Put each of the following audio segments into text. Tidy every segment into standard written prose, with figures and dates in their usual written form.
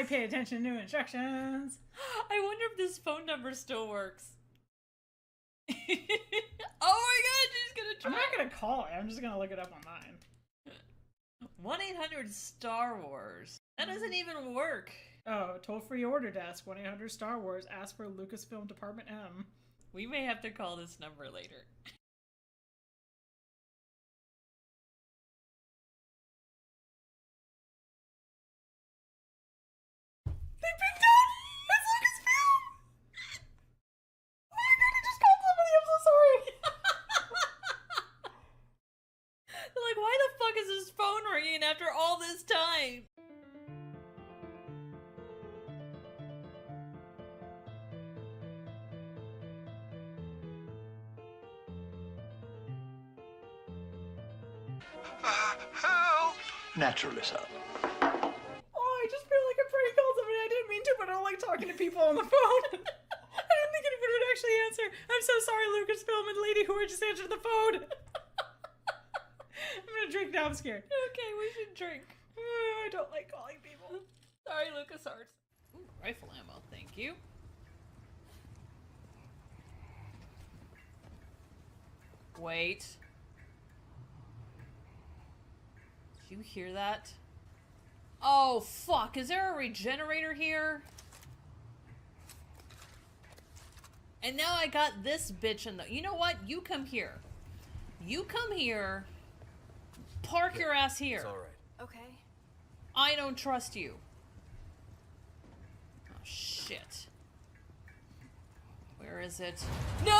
I pay attention to instructions. I wonder if this phone number still works. Oh my god, she's gonna try. I'm not gonna call it. I'm just gonna look it up online. 1-800-STAR-WARS. That doesn't even work. Oh, toll-free order desk. 1-800-STAR-WARS. Ask for Lucasfilm Department M. We may have to call this number later. They picked up! It's Lucasfilm! Oh my god, I just called somebody, I'm so sorry! They're like, why the fuck is his phone ringing after all this time? Help! Naturally so. Oh, I just feel like I prank called somebody. I didn't mean to, but I don't like talking to people on the phone. I didn't think anybody would actually answer. I'm so sorry, Lucasfilm and lady who just answered the phone. I'm gonna drink now, I'm scared. Okay, we should drink. I don't like calling people. Sorry, LucasArts. Ooh, rifle ammo, thank you. Wait. Did you hear that? Oh, fuck. Is there a regenerator here? And now I got this bitch in the... You know what? You come here. You come here. Park your ass here. It's alright. Okay. I don't trust you. Oh, shit. Where is it? No,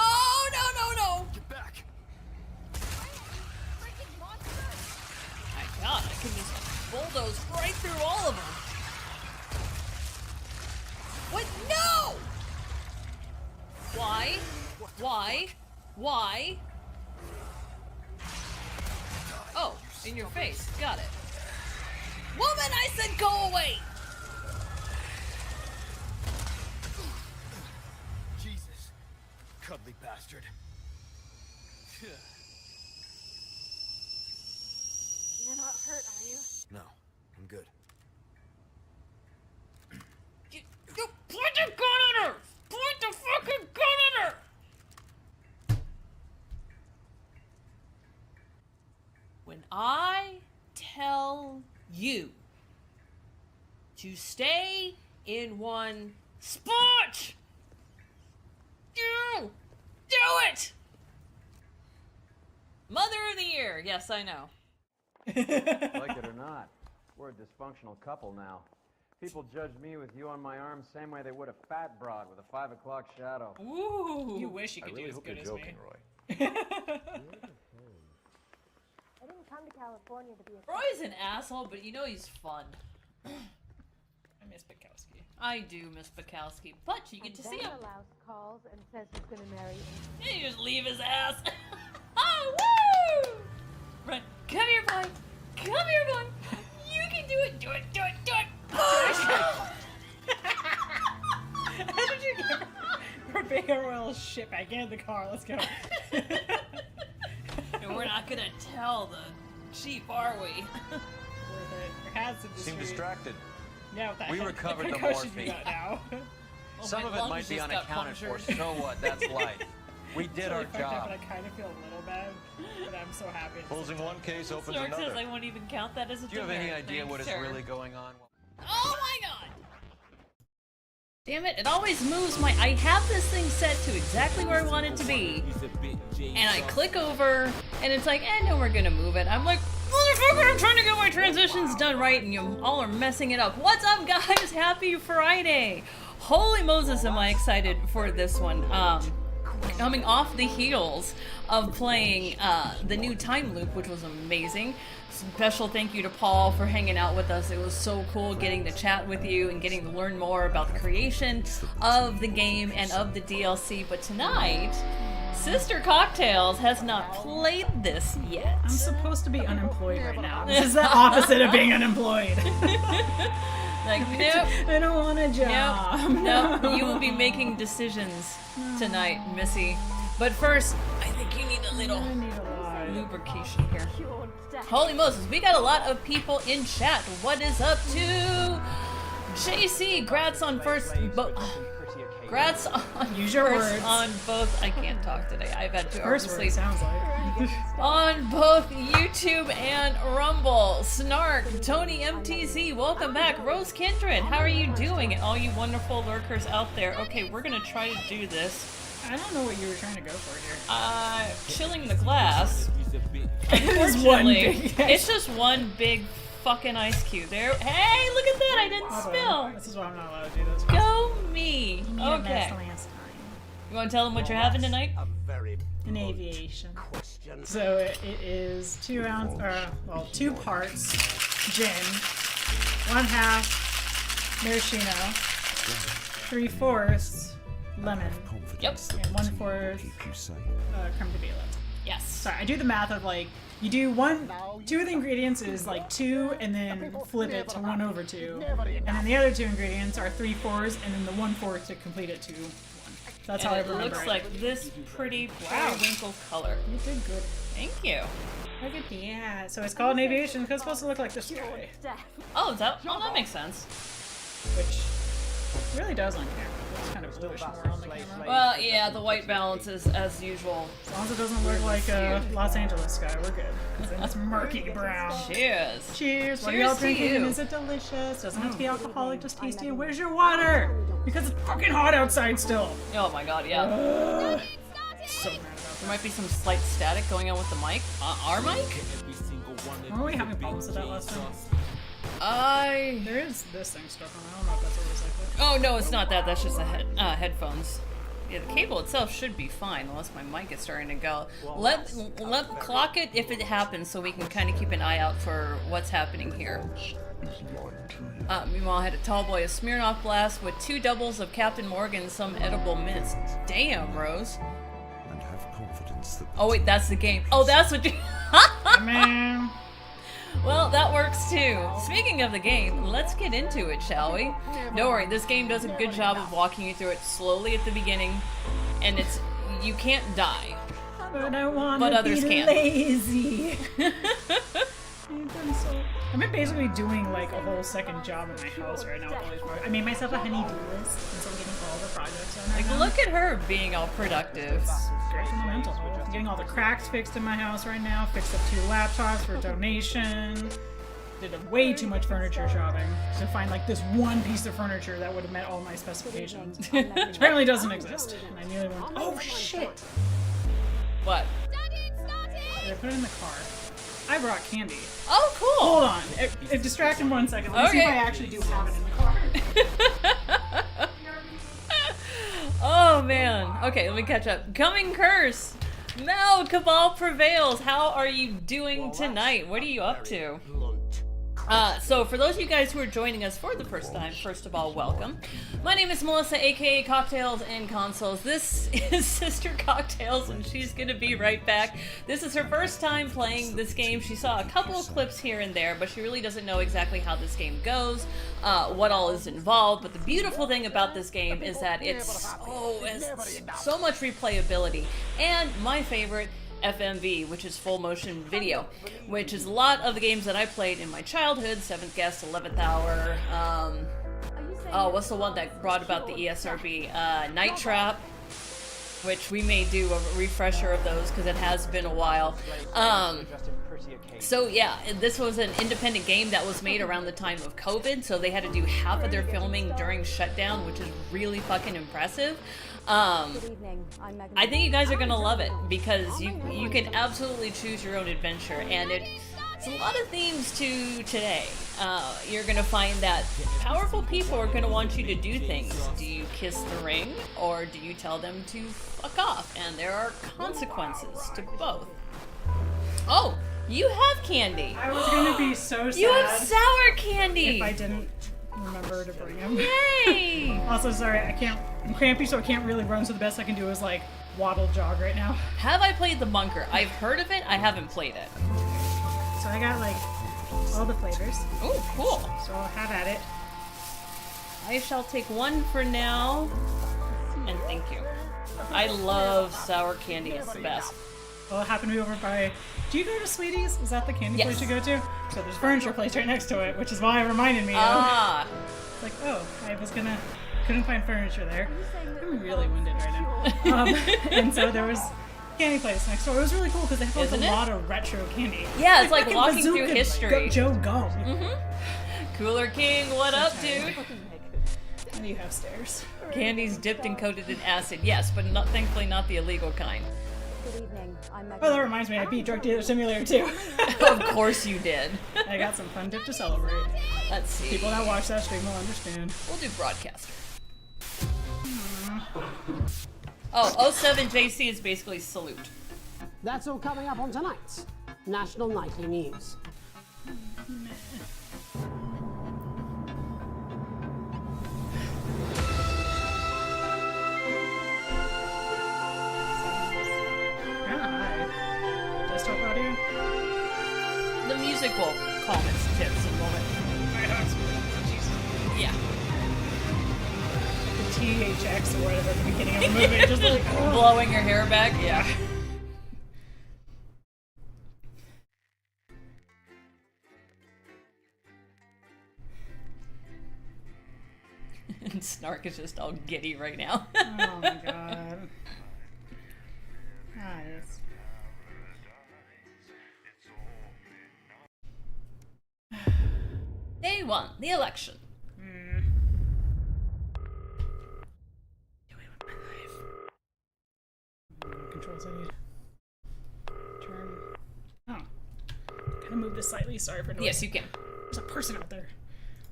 no, no, no! Get back! Freaking monster! My god, I can just bulldoze right through all of them. What? No! Why? Why? Why? Oh, in your face. Got it. Woman, I said go away! Jesus. Cuddly bastard. You're not hurt, are you? No, I'm good. You point the gun at her! Point the fucking gun at her! When I tell you to stay in one spot, do it! Mother of the Year, yes, I know. Like it or not, we're a dysfunctional couple now. People judge me with you on my arm same way they would a fat broad with a 5 o'clock shadow. Ooh. You wish you could do as good as me. Roy. I didn't come to California to be a... Roy's an asshole, but you know he's fun. I miss Bukowski. I do miss Bukowski, but you get to see him. Louse calls and says he's gonna marry me. And you just leave his ass. Oh, woo! Run. Come here, boy. Come here, boy. You can do it. Do it. Do it. Do it. How did you get Rebecca Royal's shit back in the car? Let's go. And we're not gonna tell the chief, are we? Worth it. Your hats industry. Seem distracted. Yeah, with that We recovered the concussion you morphine. got now. Oh, Some my of it lungs might be just got unaccounted for, punctured. so what? That's life. We did It's our really fucked up, job. but I kind of feel a little bad. But I'm so happy. at the Closing same one time. case opens Stark says I another. won't even count that as a Do you have any demerit. idea Thanks, what is sir. really going on? Oh my god! Damn it, it always moves my... I have this thing set to exactly where I want it to be. And I click over, and it's like, no, we're gonna move it. I'm like, motherfucker, I'm trying to get my transitions done right, and you all are messing it up. What's up, guys? Happy Friday! Holy Moses, am I excited for this one. Coming off the heels of playing the new time loop, which was amazing. Special thank you to Paul for hanging out with us. It was so cool getting to chat with you and getting to learn more about the creation of the game and of the DLC. But tonight, Sister Cocktails has not played this yet. I'm supposed to be unemployed right now. This is the opposite of being unemployed. Like, nope. I don't want a job. Nope, you will be making decisions tonight, Missy. But first, I think you need a little I need a lot. lubrication here. You're dead. Holy Moses, we got a lot of people in chat. What is up to JC, grats on first. Grats on Use your first words. on both. I can't talk today. I've had 2 hours First of word sleep. sounds like. On both YouTube and Rumble. Snark, Tony MTZ, welcome back. Rose Kindred, how are you doing? And all you wonderful lurkers out there. Okay, we're gonna try to do this. I don't know what you were trying to go for here. Chilling the glass. It is one Unfortunately, big it's just one big fucking ice cube. There. Hey, look at that! I didn't spill. This is why I'm not allowed to do this. Go me. You made a Okay. mess last time. You want to tell them what you're having tonight? In aviation. So it is 2 ounce, well, 2 parts gin, 1/2 maraschino, 3/4 lemon, Yep. and 1/4 creme de ville. Yes. Sorry, I do the math of like, you do 2 of the ingredients is like 2 and then flip it to 1/2. And then the other 2 ingredients are 3/4 and then the 1/4 to complete it to 1. That's how I And it remember looks it. like this pretty periwinkle color. You did good. Thank you. Look at that. So it's called an aviation because it's supposed to look like this guy. Oh, that makes sense. Which really does on camera. It's kind of bluish more on the camera. Well, yeah, the white balance is as usual. As long as it doesn't look like a Los Angeles sky, we're good. 'Cause then it's murky brown. Cheers. Cheers. What are Cheers y'all to drinking? you. And is it delicious? Doesn't have to be alcoholic, just tasty. And where's your water? Because it's fucking hot outside still. Oh my god, yeah. So mad about There might be some slight static going on with the mic. Our mic? that. Were we having problems with that last time? There is this thing stuck on. I don't know if that's always like that. Oh no, it's not that. That's just the headphones. Yeah, the cable itself should be fine, unless my mic is starting to go. Let clock it if it happens, so we can kind of keep an eye out for what's happening here. Meanwhile, I had a tall boy, a Smirnoff blast with 2 doubles of Captain Morgan, some edible mints. Damn, Rose. Oh wait, that's the game. Oh, that's what you. Man. Well, that works too. Speaking of the game, let's get into it, shall we? Don't worry, this game does a good job of walking you through it slowly at the beginning, and you can't die. But I want But to others be can't. lazy. I've been basically doing like a whole second job in my house right now with all these projects. I made myself a honey-do list, and so I'm getting all the projects done right Like, now. look at her being all productive. Great for my mental health. Getting all the cracks fixed in my house right now. Fixed up 2 laptops for donation. Did way too much furniture shopping to find like this one piece of furniture that would have met all my specifications. Which apparently doesn't exist. And I nearly went, oh shit! What? Did I put it in the car? I brought candy. Oh, cool! Hold on. It distracted 1 second. Let me see if Okay. I actually do have it in the car. Oh man. Okay, let me catch up. Coming Curse! No, Cabal prevails. How are you doing tonight? What are you up to? So for those of you guys who are joining us for the first time, first of all, welcome. My name is Melissa, aka Cocktails and Consoles. This is Sister Cocktails, and she's gonna be right back. This is her first time playing this game. She saw a couple of clips here and there, but she really doesn't know exactly how this game goes, what all is involved. But the beautiful thing about this game is that it's so much replayability, and my favorite, FMV, which is full motion video, which is a lot of the games that I played in my childhood. 7th Guest, 11th Hour, what's the one that brought about the ESRB? Night Trap, which we may do a refresher of those because it has been a while. So yeah, this was an independent game that was made around the time of COVID, so they had to do half of their filming during shutdown, which is really fucking impressive. I think you guys are gonna love it because you can absolutely choose your own adventure, and it's a lot of themes to today. You're gonna find that powerful people are gonna want you to do things. Do you kiss the ring, or do you tell them to fuck off? And there are consequences to both. Oh, you have candy. I was gonna be so sad You have sour candy. if I didn't remember to bring him. Yay! Also, sorry, I'm crampy, so I can't really run, so the best I can do is like waddle jog right now. Have I played the Bunker? I've heard of it. I haven't played it. So I got like all the flavors, Oh, cool. so I'll have at it. I shall take one for now, and thank you. I love sour candy. It's the best. Well, it happened to be over by. Do you go to Sweeties? Is that the candy place you go to? So there's a furniture place right next to it, which is why it reminded me of. Ah. It's like, oh, I was gonna. Couldn't find furniture there. I'm really winded right now. And so there was candy place next door. It was really cool because they have like Isn't a it? lot of retro candy. Yeah, it's like fucking walking through Bazooka history. Joe Gum. Cooler King, what up, dude? And you have stairs. Candy's dipped and coated in acid. Yes, but thankfully not the illegal kind. Good evening. I'm Megan. Oh, that reminds me, I beat Drug Dealer Simulator too. Of course you did. I got some fun dip to celebrate. Let's see. People that watch that stream will understand. We'll do broadcaster. Oh, 07 JC is basically salute. That's all coming up on tonight's National Nightly News. Desktop audio? The music will calm its tips in a moment. Yeah. The THX or whatever at the beginning of the movie, just like, oh. Blowing your hair back, yeah. And Snark is just all giddy right now. Oh my god. Nice. Day 1, the election. Controls I need. Turn. Oh. Can I move this slightly? Sorry for noise. Yes, you can. There's a person out there.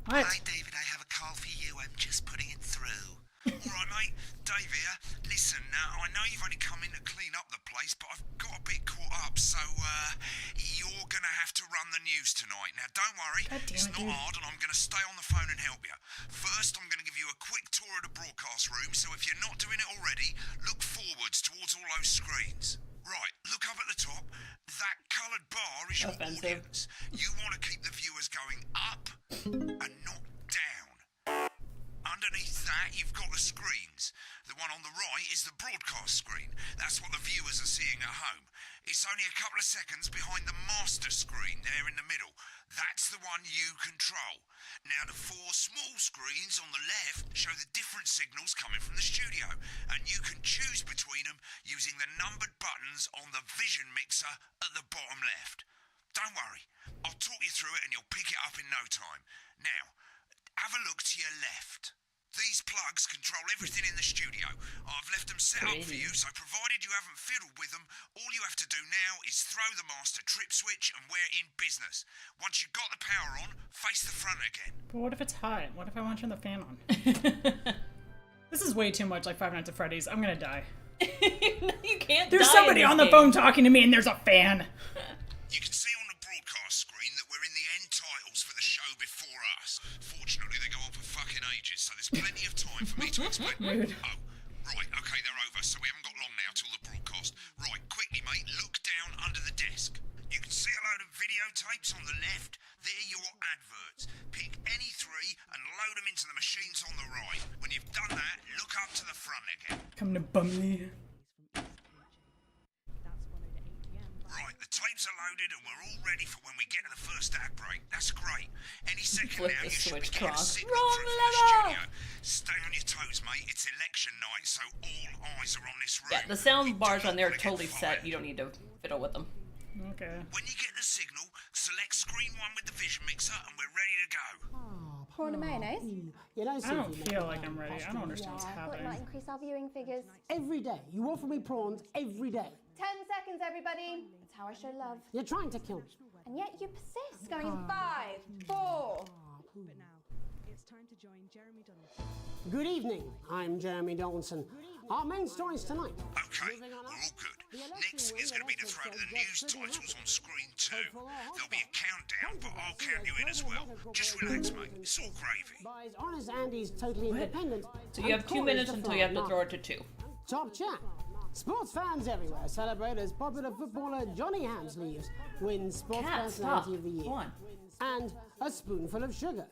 What? Hi, David. I have a call for you. I'm just putting it through. All right, mate. Dave here. Listen, now, I know you've only come in to clean up the place, but I've got a bit caught up, so, you're gonna have to run the news tonight. Now, don't worry. God damn It's it, not dude. hard, and I'm gonna stay on the phone and help you. First, I'm gonna give you a quick tour of the broadcast room, so if you're not doing it already, look forwards towards all those screens. Right, look up at the top. That coloured bar is your Offensive. audience. You want to keep the viewers going up and not down. Underneath that, you've got the screens. The one on the right is the broadcast screen. That's what the viewers are seeing at home. It's only a couple of seconds behind the master screen there in the middle. That's the one you control. Now, the 4 small screens on the left show the different signals coming from the studio, and you can choose between them using the numbered buttons on the vision mixer at the bottom left. Don't worry, I'll talk you through it and you'll pick it up in no time. Now, have a look to your left. These plugs control everything in the studio. I've left them set up for you, so provided you haven't fiddled with them, all you have to do now is throw the master trip switch and we're in business. Once you've got the power on, face the front again. But what if it's hot? What if I want to turn the fan on? This is way too much like Five Nights at Freddy's. I'm gonna die. You can't There's die somebody in this on the game. phone talking to me and there's a fan. You can see on the broadcast screen that we're in the end titles for the show before us. Fortunately, they go on for fucking ages, so there's plenty of time for me to explain. Rude. Oh, right, okay, they're over, so we haven't got long now till the broadcast. Right, quickly, mate, look down under the desk. You can see a load of videotapes on the left. They're your adverts. Pick any 3 and load them into the machines on the right. When you've done that, look up to the front again. Come to bum me. Right, the tapes are loaded and we're all ready for when we get to the first ad break. That's great. Any second Flip now, the you should be switch getting a cross. signal Wrong through from the level! studio. Stay on your toes, mate. It's election night, so all eyes are on this room. Yeah, the sound We bars don't on there are wanna get totally set. fired. You don't need to fiddle with them. Okay. When you get the signal, select screen 1 with the vision mixer and we're ready to go. Prawn and mayonnaise? You don't I seem don't to be feel making like I'm that ready. I pasta don't understand what's yet. Thought it might happening. increase our viewing figures. Every day. You offer me prawns every day. 10 seconds, everybody. It's how I show love. You're trying to kill me. And yet you persist, going 5, 4. But now, it's time to join Jeremy Donaldson. Good evening. I'm Jeremy Donaldson. Our main stories tonight. Okay, we're all good. Next is going to be the throw to the news titles on screen 2. There'll be a countdown, but I'll count you in as well. Just relax, mate. It's all gravy. Buys Honest Andy's totally independent. So you have 2 minutes until you have to throw it to 2. Top chat. Sports fans everywhere celebrate as popular footballer Johnny Hamsleeves wins Sports Cat, stop. Personality of the Year. Go on. And a spoonful of sugar.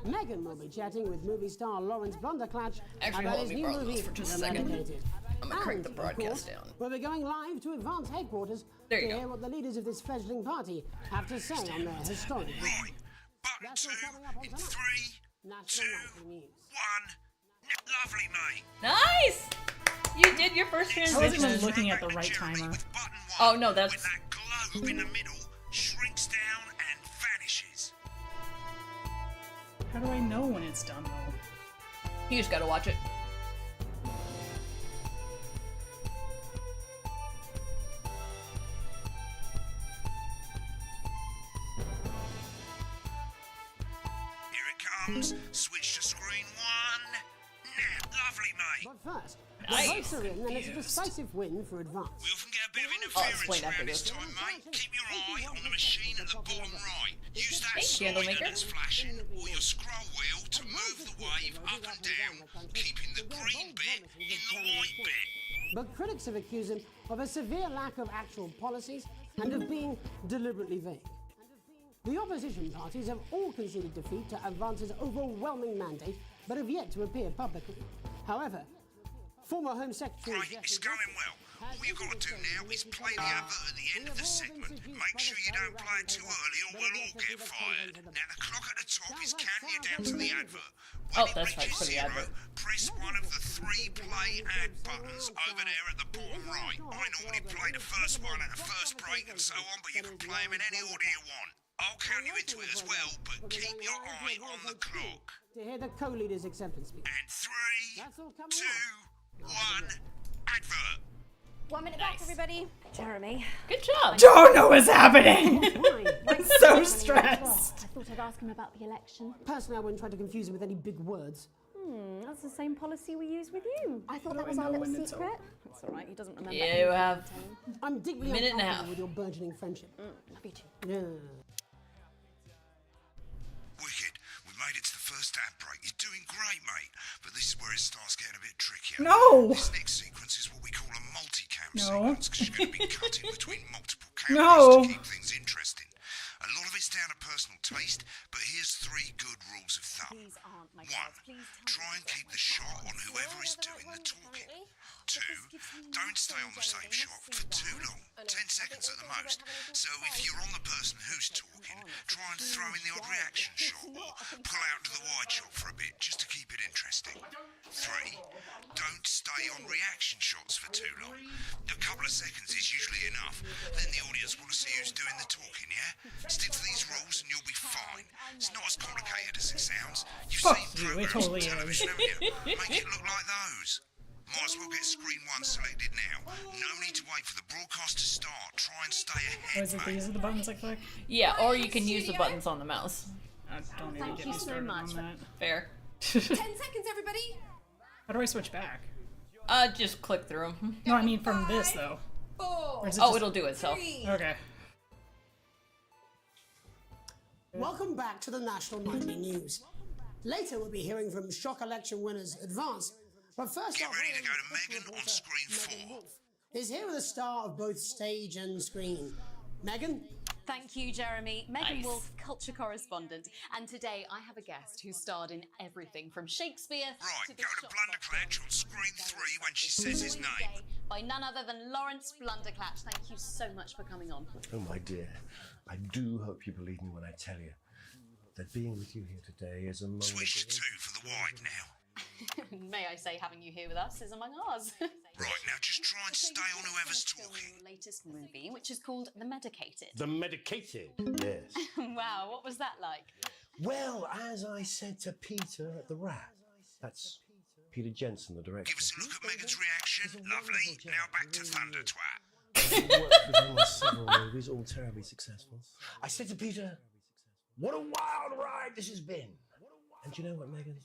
Megan will be chatting with movie star Lawrence Blunderclatch Actually, about hold his me new borrow those movie, for just a The second. Medicated. I'm gonna crank the of broadcast course, down. we'll be going live to Advance headquarters There to you go. hear what the leaders of this fledgling party have to say on their historic. Right. Button That's 2 all coming up on in tonight. 3, National 2, Nightly News. 1. Lovely, mate. Nice! You did your first I wasn't transition. even looking at the right timer. With button 1, Oh, no, that's- when that globe in the middle shrinks down and vanishes. How do I know when it's done, though? You just gotta watch it. Here it comes. Switch to screen 1. Now, lovely, mate. But first, Nice. the votes are in, and it's a decisive win for Advance. We often get a bit of I'll interference explain after around this this. time, mate. Keep your eye on the machine at the bottom right. Use that Thanks, slider Candlemaker. that's flashing or your scroll wheel to move the wave up and down, keeping the green bit in the white bit. But critics have accused him of a severe lack of actual policies and of being deliberately vague. The opposition parties have all conceded defeat to Advance's overwhelming mandate, but have yet to appear publicly. However, former Home Secretary Right, it's going well. All you've got to do now is play the advert at the end of the segment. Make sure you don't play it too early or we'll all get fired. Now the clock at the top is counting you down to the advert. When Oh, it that's right, reaches for the 0, advert. press one of the 3 play ad buttons over there at the bottom right. I normally play the first one at the first break and so on, but you can play them in any order you want. I'll count you into it as well, but keep your eye on the clock. to hear the co-leader's acceptance speech. And 3, That's all coming 2, 1, advert. 1 minute back, everybody. Jeremy. Good job. Don't know what's happening. Why? So stressed. I thought I'd ask him about the election. Personally, I wouldn't try to confuse him with any big words. That's the same policy we use with you. I thought that do was I our know little when it's secret. That's all right. He doesn't remember. You have I'm deeply Minute and a uncomfortable half. with your burgeoning friendship. Love you too. Yeah. Wicked. We made it to the first ad break. You're doing great, mate. But this is where it starts getting a bit trickier. No. This next sequence is what we call a multi-cam No. sequence, because you're going to be cutting between multiple cameras No. to keep things interesting. A lot of it's down to personal taste, but here's 3 good rules of thumb. These aren't my 1. cards. Please tell Try me and keep the shot on whoever is doing the talking. 2. Don't stay on the same shot for too long, 10 seconds at the most. So if you're on the person who's talking, try and throw in the odd reaction shot or pull out to the wide shot for a bit just to keep it interesting. 3. Don't stay on reaction shots for too long. A couple of seconds is usually enough. Then the audience want to see who's doing the talking, yeah? Stick to these rules and you'll be fine. It's not as complicated as it sounds. You've Fuck seen you, it programs totally on is. television, haven't you? Make it look like those. Might as well get screen 1 selected now. No need to wait for the broadcast to start. Try and stay What is ahead, it? mate. These are the buttons I click? yeah, or you can use the buttons on the mouse. Don't even Thank get you me so started much. on that. Fair. 10 seconds, everybody. How do I switch back? Just click through 'em. No, I mean from this though. 4. Or is it Oh, just- it'll do itself. Okay. Welcome back to the National Nightly News. Later, we'll be hearing from shock election winners Advance. But first, Get our ready to go to very Megan personal on screen Megan 4. Wolf is here with a star of both stage and screen. Megan? Thank you, Jeremy. Megan Nice. Wolf, culture correspondent. And today I have a guest who starred in everything from Shakespeare Right, to the go to shot Blunderclatch on screen 3 when she says his name. by none other than Lawrence Blunderclatch. Thank you so much for coming on. Oh, my dear, I do hope you believe me when I tell you that being with you here today is among Switch to 2 for the wide now. May I say, having you here with us is among ours. Right, now just try and stay on whoever's talking. Your latest movie, which is called The Medicated. The medicated, yes. Wow, what was that like? Well, as I said to Peter at the Rat, that's Peter Jensen, the director. Give us a look at Megan's reaction. Lovely. Now back to Thunder Twat. I've worked with him on several movies, all terribly successful. I said to Peter, what a wild ride this has been. And you know what, Megan?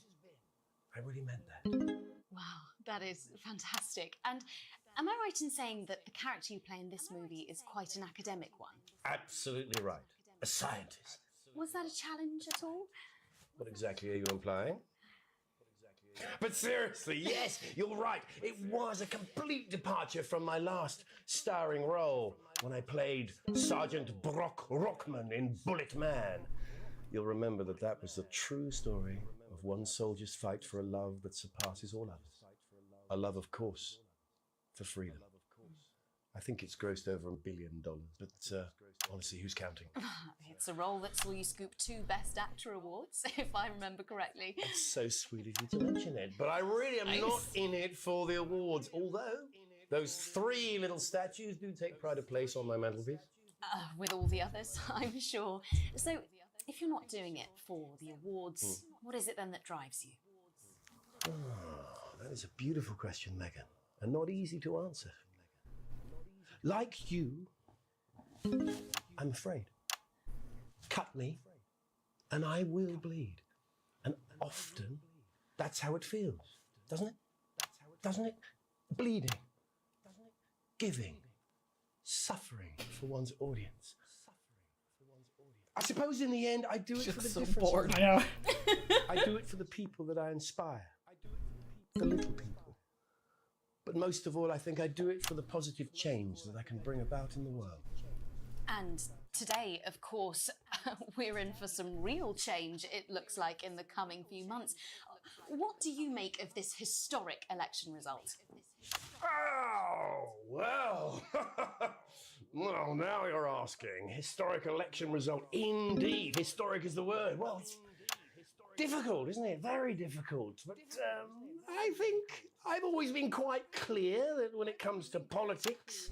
I really meant that. Wow, that is fantastic. And am I right in saying that the character you play in this movie is quite an academic one? Absolutely right. A scientist. Was that a challenge at all? What exactly are you implying? But seriously, yes, you're right. It was a complete departure from my last starring role when I played Sergeant Brock Rockman in Bullet Man. You'll remember that that was the true story of one soldier's fight for a love that surpasses all others. A love, of course, for freedom. I think it's grossed over $1 billion, but honestly, who's counting? It's a role that saw you scoop 2 Best Actor awards, if I remember correctly. It's so sweet of you to mention it, but I really am not in it for the awards, although those 3 little statues do take pride of place on my mantelpiece. With all the others, I'm sure. So, if you're not doing it for the awards, what is it then that drives you? Oh, that is a beautiful question, Megan, and not easy to answer. Like you, I'm afraid. Cut me, and I will bleed. And often, that's how it feels, doesn't it? Doesn't it? Bleeding, giving, suffering for one's audience. I suppose in the end, I do it for the difference. I know. I do it for the people that I inspire, the little people. But most of all, I think I do it for the positive change that I can bring about in the world. And today, of course, we're in for some real change, it looks like, in the coming few months. What do you make of this historic election result? Oh, well. Well, now you're asking. Historic election result, indeed. Historic is the word. Well, it's difficult, isn't it? Very difficult. But I think I've always been quite clear that when it comes to politics,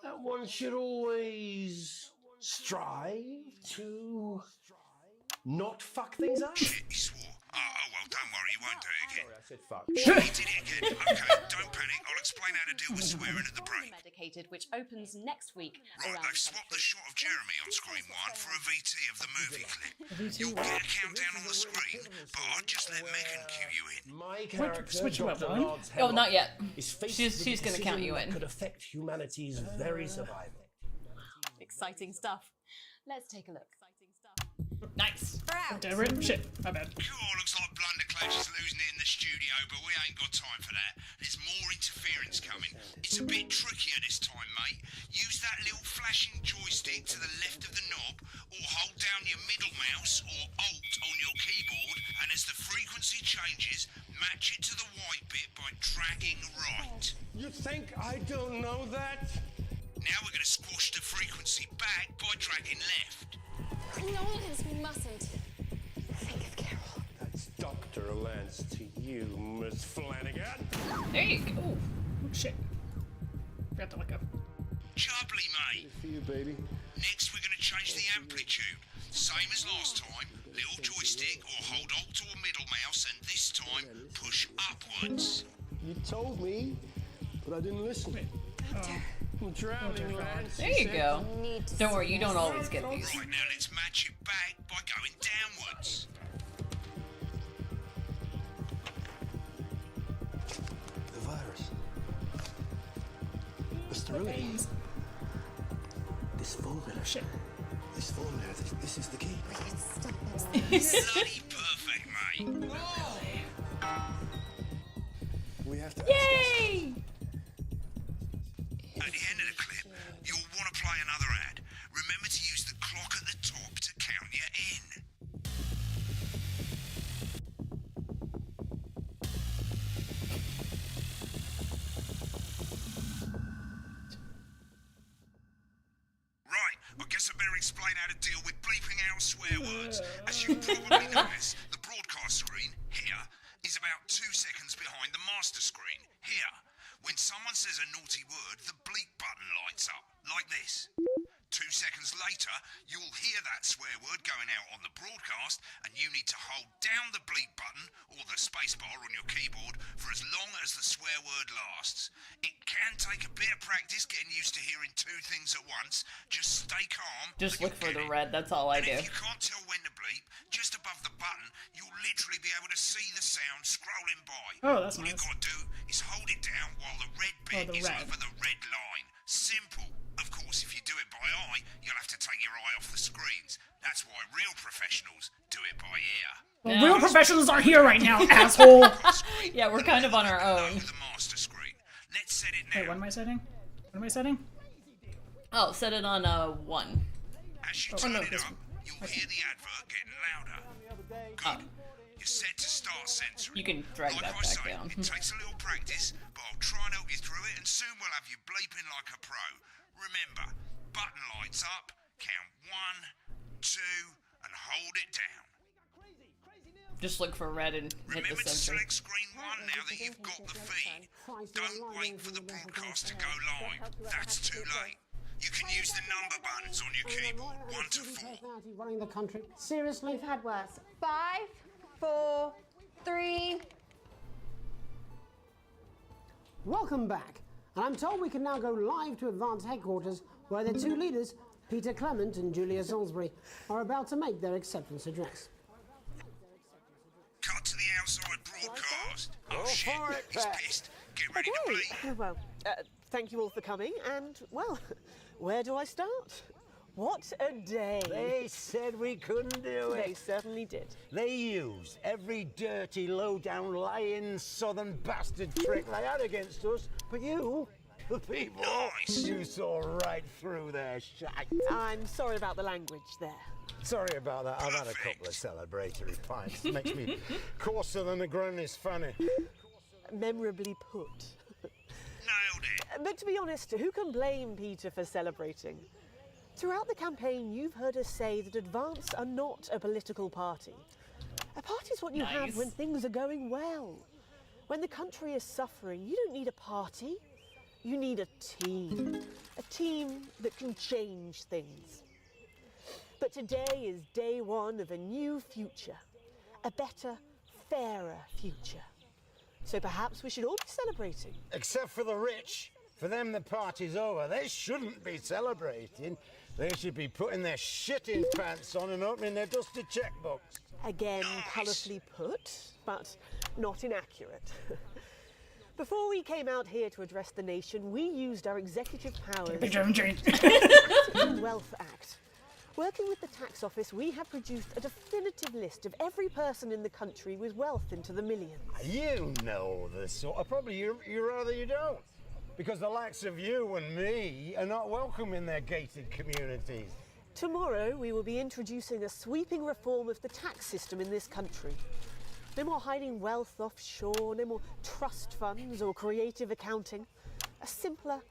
that one should always strive to not fuck things up. Shit, he swore. Oh, well, don't worry, you won't do it again. Sorry, I said fuck. He did it again. Okay, don't panic. I'll explain how to deal with swearing at the break. Medicated, which opens next week. Right, they've swapped the shot of Jeremy on screen 1 for a VT of the movie clip. You'll get a countdown on the screen, but I'd just let Megan cue you in. My character, switch you up, Dr. Lauren. Lod's Oh, not yet. is faced She's with a gonna count you decision that in. could affect humanity's very survival. Exciting stuff. Let's take a look. Nice. Did I write? Shit, my bad. Cool, looks like Blunderclatch is losing it in the studio, but we ain't got time for that. There's more interference coming. It's a bit trickier this time, mate. Use that little flashing joystick to the left of the knob, or hold down your middle mouse or Alt on your keyboard, and as the frequency changes, match it to the white bit by dragging right. You think I don't know that? Now we're going to squash the frequency back by dragging left. No, Lance, we mustn't. Think of Carol. That's Dr. Lance to you, Miss Flanagan. There you go. Oh, shit. Forgot to look up. Chubbly, mate. Good for you, baby. Next, we're going to change the amplitude. Same as last time. Little joystick or hold Alt or middle mouse, and this time, push upwards. You told me, but I didn't listen. I'm drowning, Lance. There you go. Don't worry, you don't always get these. Right, now let's match it back by going downwards. The virus. The sterility. This formula. Shit. This formula. This is the key. Bloody perfect, mate. We have to. Yay! At the end of the clip, you'll want to play another ad. Remember to use the clock at the top to count you in. Right, I guess I better explain how to deal with bleeping out swear words. As you probably noticed, the broadcast screen, here, is about 2 seconds behind the master screen, here. When someone says a naughty word, the bleep button lights up, like this. 2 seconds later, you'll hear that swear word going out on the broadcast, and you need to hold down the bleep button, or the spacebar on your keyboard, for as long as the swear word lasts. It can take a bit of practice getting used to hearing 2 things at once. Just stay calm. Just look for the red, that's all I And do. if you can't tell when to bleep, just above the button, you'll literally be able to see the sound scrolling by. Oh, that's All nice. you've got to do is hold it down while the red bit the is red. over the red line. Simple. Of course, if you do it by eye, you'll have to take your eye off the screens. That's why real professionals do it by ear. Well, real professionals aren't here right now, asshole. Yeah, we're kind of on our own. The master screen. Let's set it now. Wait, what am I setting? What am I setting? Oh, set it on 1. As you Oh, turn no, it this up, one. you'll hear the advert getting louder. Up. You're set to start censoring. You can drag like that I back say, down. It takes a little practice, but I'll try and help you through it, and soon we'll have you bleeping like a pro. Remember, button lights up, count 1, 2, and hold it down. Just look for red and hit the Remember to censor. select screen 1 now that you've got the feed. Don't wait for the broadcast to go live. That's too late. You can use the number buttons on your keyboard, 1 to 4. Running the country. Seriously? We've had worse. 5, 4, 3. Welcome back. And I'm told we can now go live to Advance Headquarters, where the two leaders, Peter Clement and Julia Salisbury, are about to make their acceptance address. Cut to the outside broadcast. Oh Go shit, for it, he's Pat. pissed. Get ready to bleep. Well, thank you all for coming, and, well, where do I start? What a day. They said we couldn't do it. They certainly did. They used every dirty, low-down, lying, southern bastard trick they had against us, but you, the people, you saw right through their shite. I'm sorry about the language there. Sorry about that. I've had a couple of celebratory pints. Makes me coarser than a granny's fanny. Memorably put. Nailed it. But to be honest, who can blame Peter for celebrating? Throughout the campaign, you've heard us say that Advance are not a political party. A party's what you have when things are going well. When the country is suffering, you don't need a party. You need a team. A team that can change things. But today is day one of a new future. A better, fairer future. So perhaps we should all be celebrating. Except for the rich. For them, the party's over. They shouldn't be celebrating. They should be putting their shitting pants on and opening their dusty checkbooks. Again, colourfully put, but not inaccurate. Before we came out here to address the nation, we used our executive powers the Wealth Act. Working with the tax office, we have produced a definitive list of every person in the country with wealth into the millions. You know the sort of probably you rather you don't. Because the likes of you and me are not welcome in their gated communities. Tomorrow, we will be introducing a sweeping reform of the tax system in this country. No more hiding wealth offshore, no more trust funds or creative accounting. A simpler,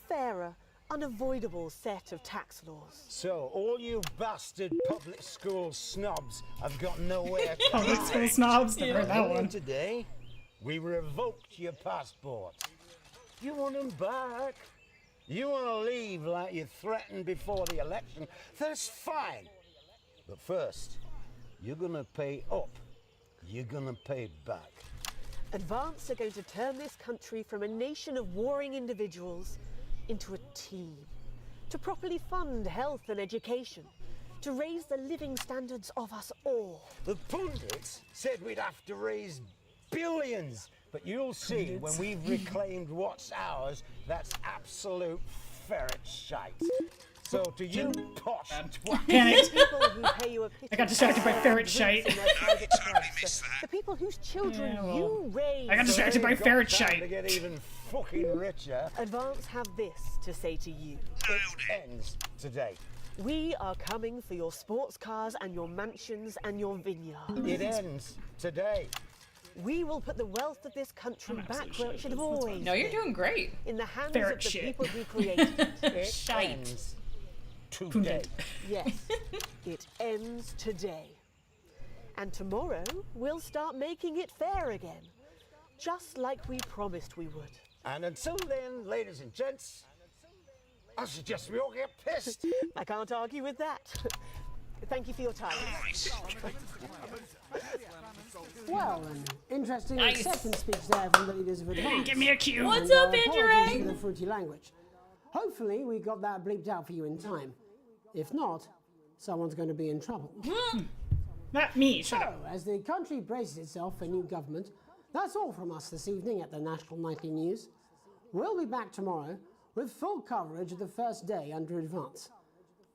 fairer, unavoidable set of tax laws. So, all you bastard public school snobs have got nowhere to Public school snobs, never heard that one. Today, we revoked your passport. You want them back? You want to leave like you threatened before the election? That's fine. But first, you're going to pay up. You're going to pay back. Advance are going to turn this country from a nation of warring individuals into a team. To properly fund health and education. To raise the living standards of us all. The pundits said we'd have to raise billions. But you'll see when we've reclaimed what's ours, that's absolute ferret shite. So to you posh Panicked. People who pay you a I got distracted by ferret shite. The people whose children you raise. I got distracted by ferret to shite. get even fucking richer. Advance have this to say to you. It ends today. We are coming for your sports cars and your mansions and your vineyards. It ends today. We will put the wealth of this country back where it should have always No, you're been. doing great. In the hands Ferret of the shit. people who created it. It Shite. ends today. Yes, it ends today. And tomorrow, we'll start making it fair again. Just like we promised we would. And until then, ladies and gents, I suggest we all get pissed. I can't argue with that. Thank you for your time. Well, an interesting Nice. acceptance speech there from the leaders of Advance. Give me a cue. What's And, up, apologies Andrew? for the fruity language. Hopefully, we got that bleeped out for you in time. If not, someone's going to be in trouble. Not me, shut up. So, as the country braces itself for new government, that's all from us this evening at the National Nightly News. We'll be back tomorrow with full coverage of the first day under Advance.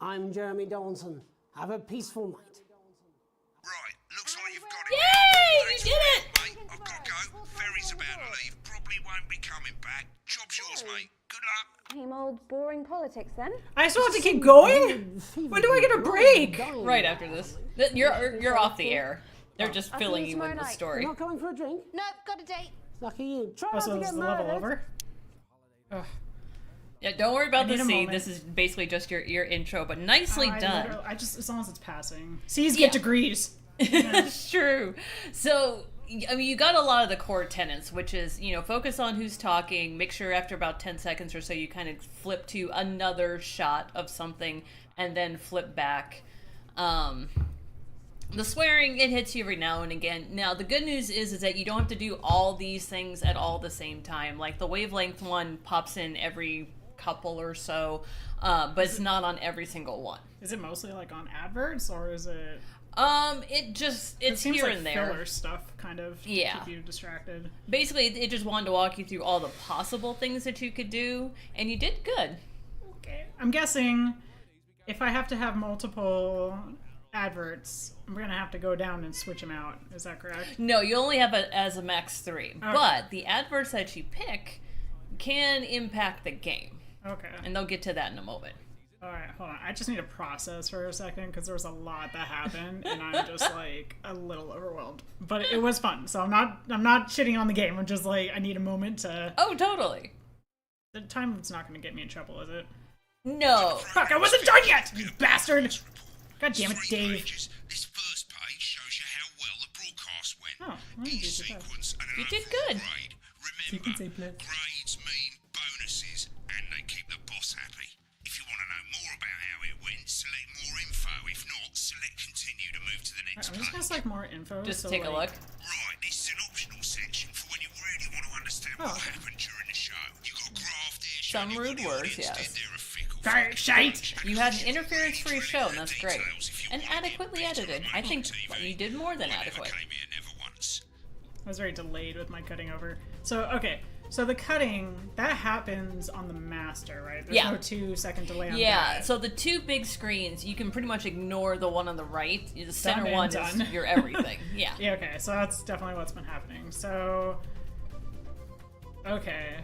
I'm Jeremy Donaldson. Have a peaceful night. Right, looks like you've got it. Yay! You did it! Mate, I've got to go. Ferry's about to leave. Probably won't be coming back. Job's yours, mate. Good luck. Same old boring politics then. I still have to keep going? When do I get a break? Right after this. You're off the air. They're just I'll see filling you tomorrow in the night. story. You're not coming for a drink? Nope, got a date. Lucky you. Try Oh, not so to is get the level murdered. over? Ugh. Yeah, don't worry about I the need a scene. moment. This is basically just your intro, but nicely done. I just, as long as it's passing. C's get degrees. It's true. So, I mean, you got a lot of the core tenets, which is, you know, focus on who's talking, make sure after about 10 seconds or so you kind of flip to another shot of something, and then flip back. The swearing, it hits you every now and again. Now, the good news is that you don't have to do all these things at all the same time. Like, the wavelength one pops in every couple or so, but it's not on every single one. Is it mostly like on adverts, or is it? It's seems here like and there. filler stuff, kind of. To Yeah. keep you distracted. Basically, it just wanted to walk you through all the possible things that you could do, and you did good. Okay. I'm guessing if I have to have multiple adverts, I'm gonna have to go down and switch them out. Is that correct? No, you only have it as a max 3, but the adverts that you pick can impact the game. Okay. And they'll get to that in a moment. Alright, hold on. I just need to process for a second because there was a lot that happened and I'm just like a little overwhelmed. But it was fun, so I'm not shitting on the game. I'm just like, I need a moment to. Oh, totally. The time's not gonna get me in trouble, is it? No. Fuck, I wasn't done yet, you bastard! God damn it, Dave. This first page shows you how well the broadcast went. Oh, well, you did sequence and You an did good. grade. Remember, grades mean bonuses and they keep the boss happy. If you want to know more about how it went, select more info. If not, select continue to move to the next I'm page. just gonna select more info. Just so, take a look. Right, this is an optional section for when you really want to understand what happened during the show. You got graph there, Some rude words, yes. Shite! You had an interference-free show, and that's great. And adequately edited. I think you did more than adequate. I was very delayed with my cutting over. So, okay. So the cutting, that happens on the master, right? There's no 2-second delay on that. So the two big screens, you can pretty much ignore the one on the right. The center Done one and is your everything. Yeah. Yeah, okay. So that's definitely what's been happening. So, okay.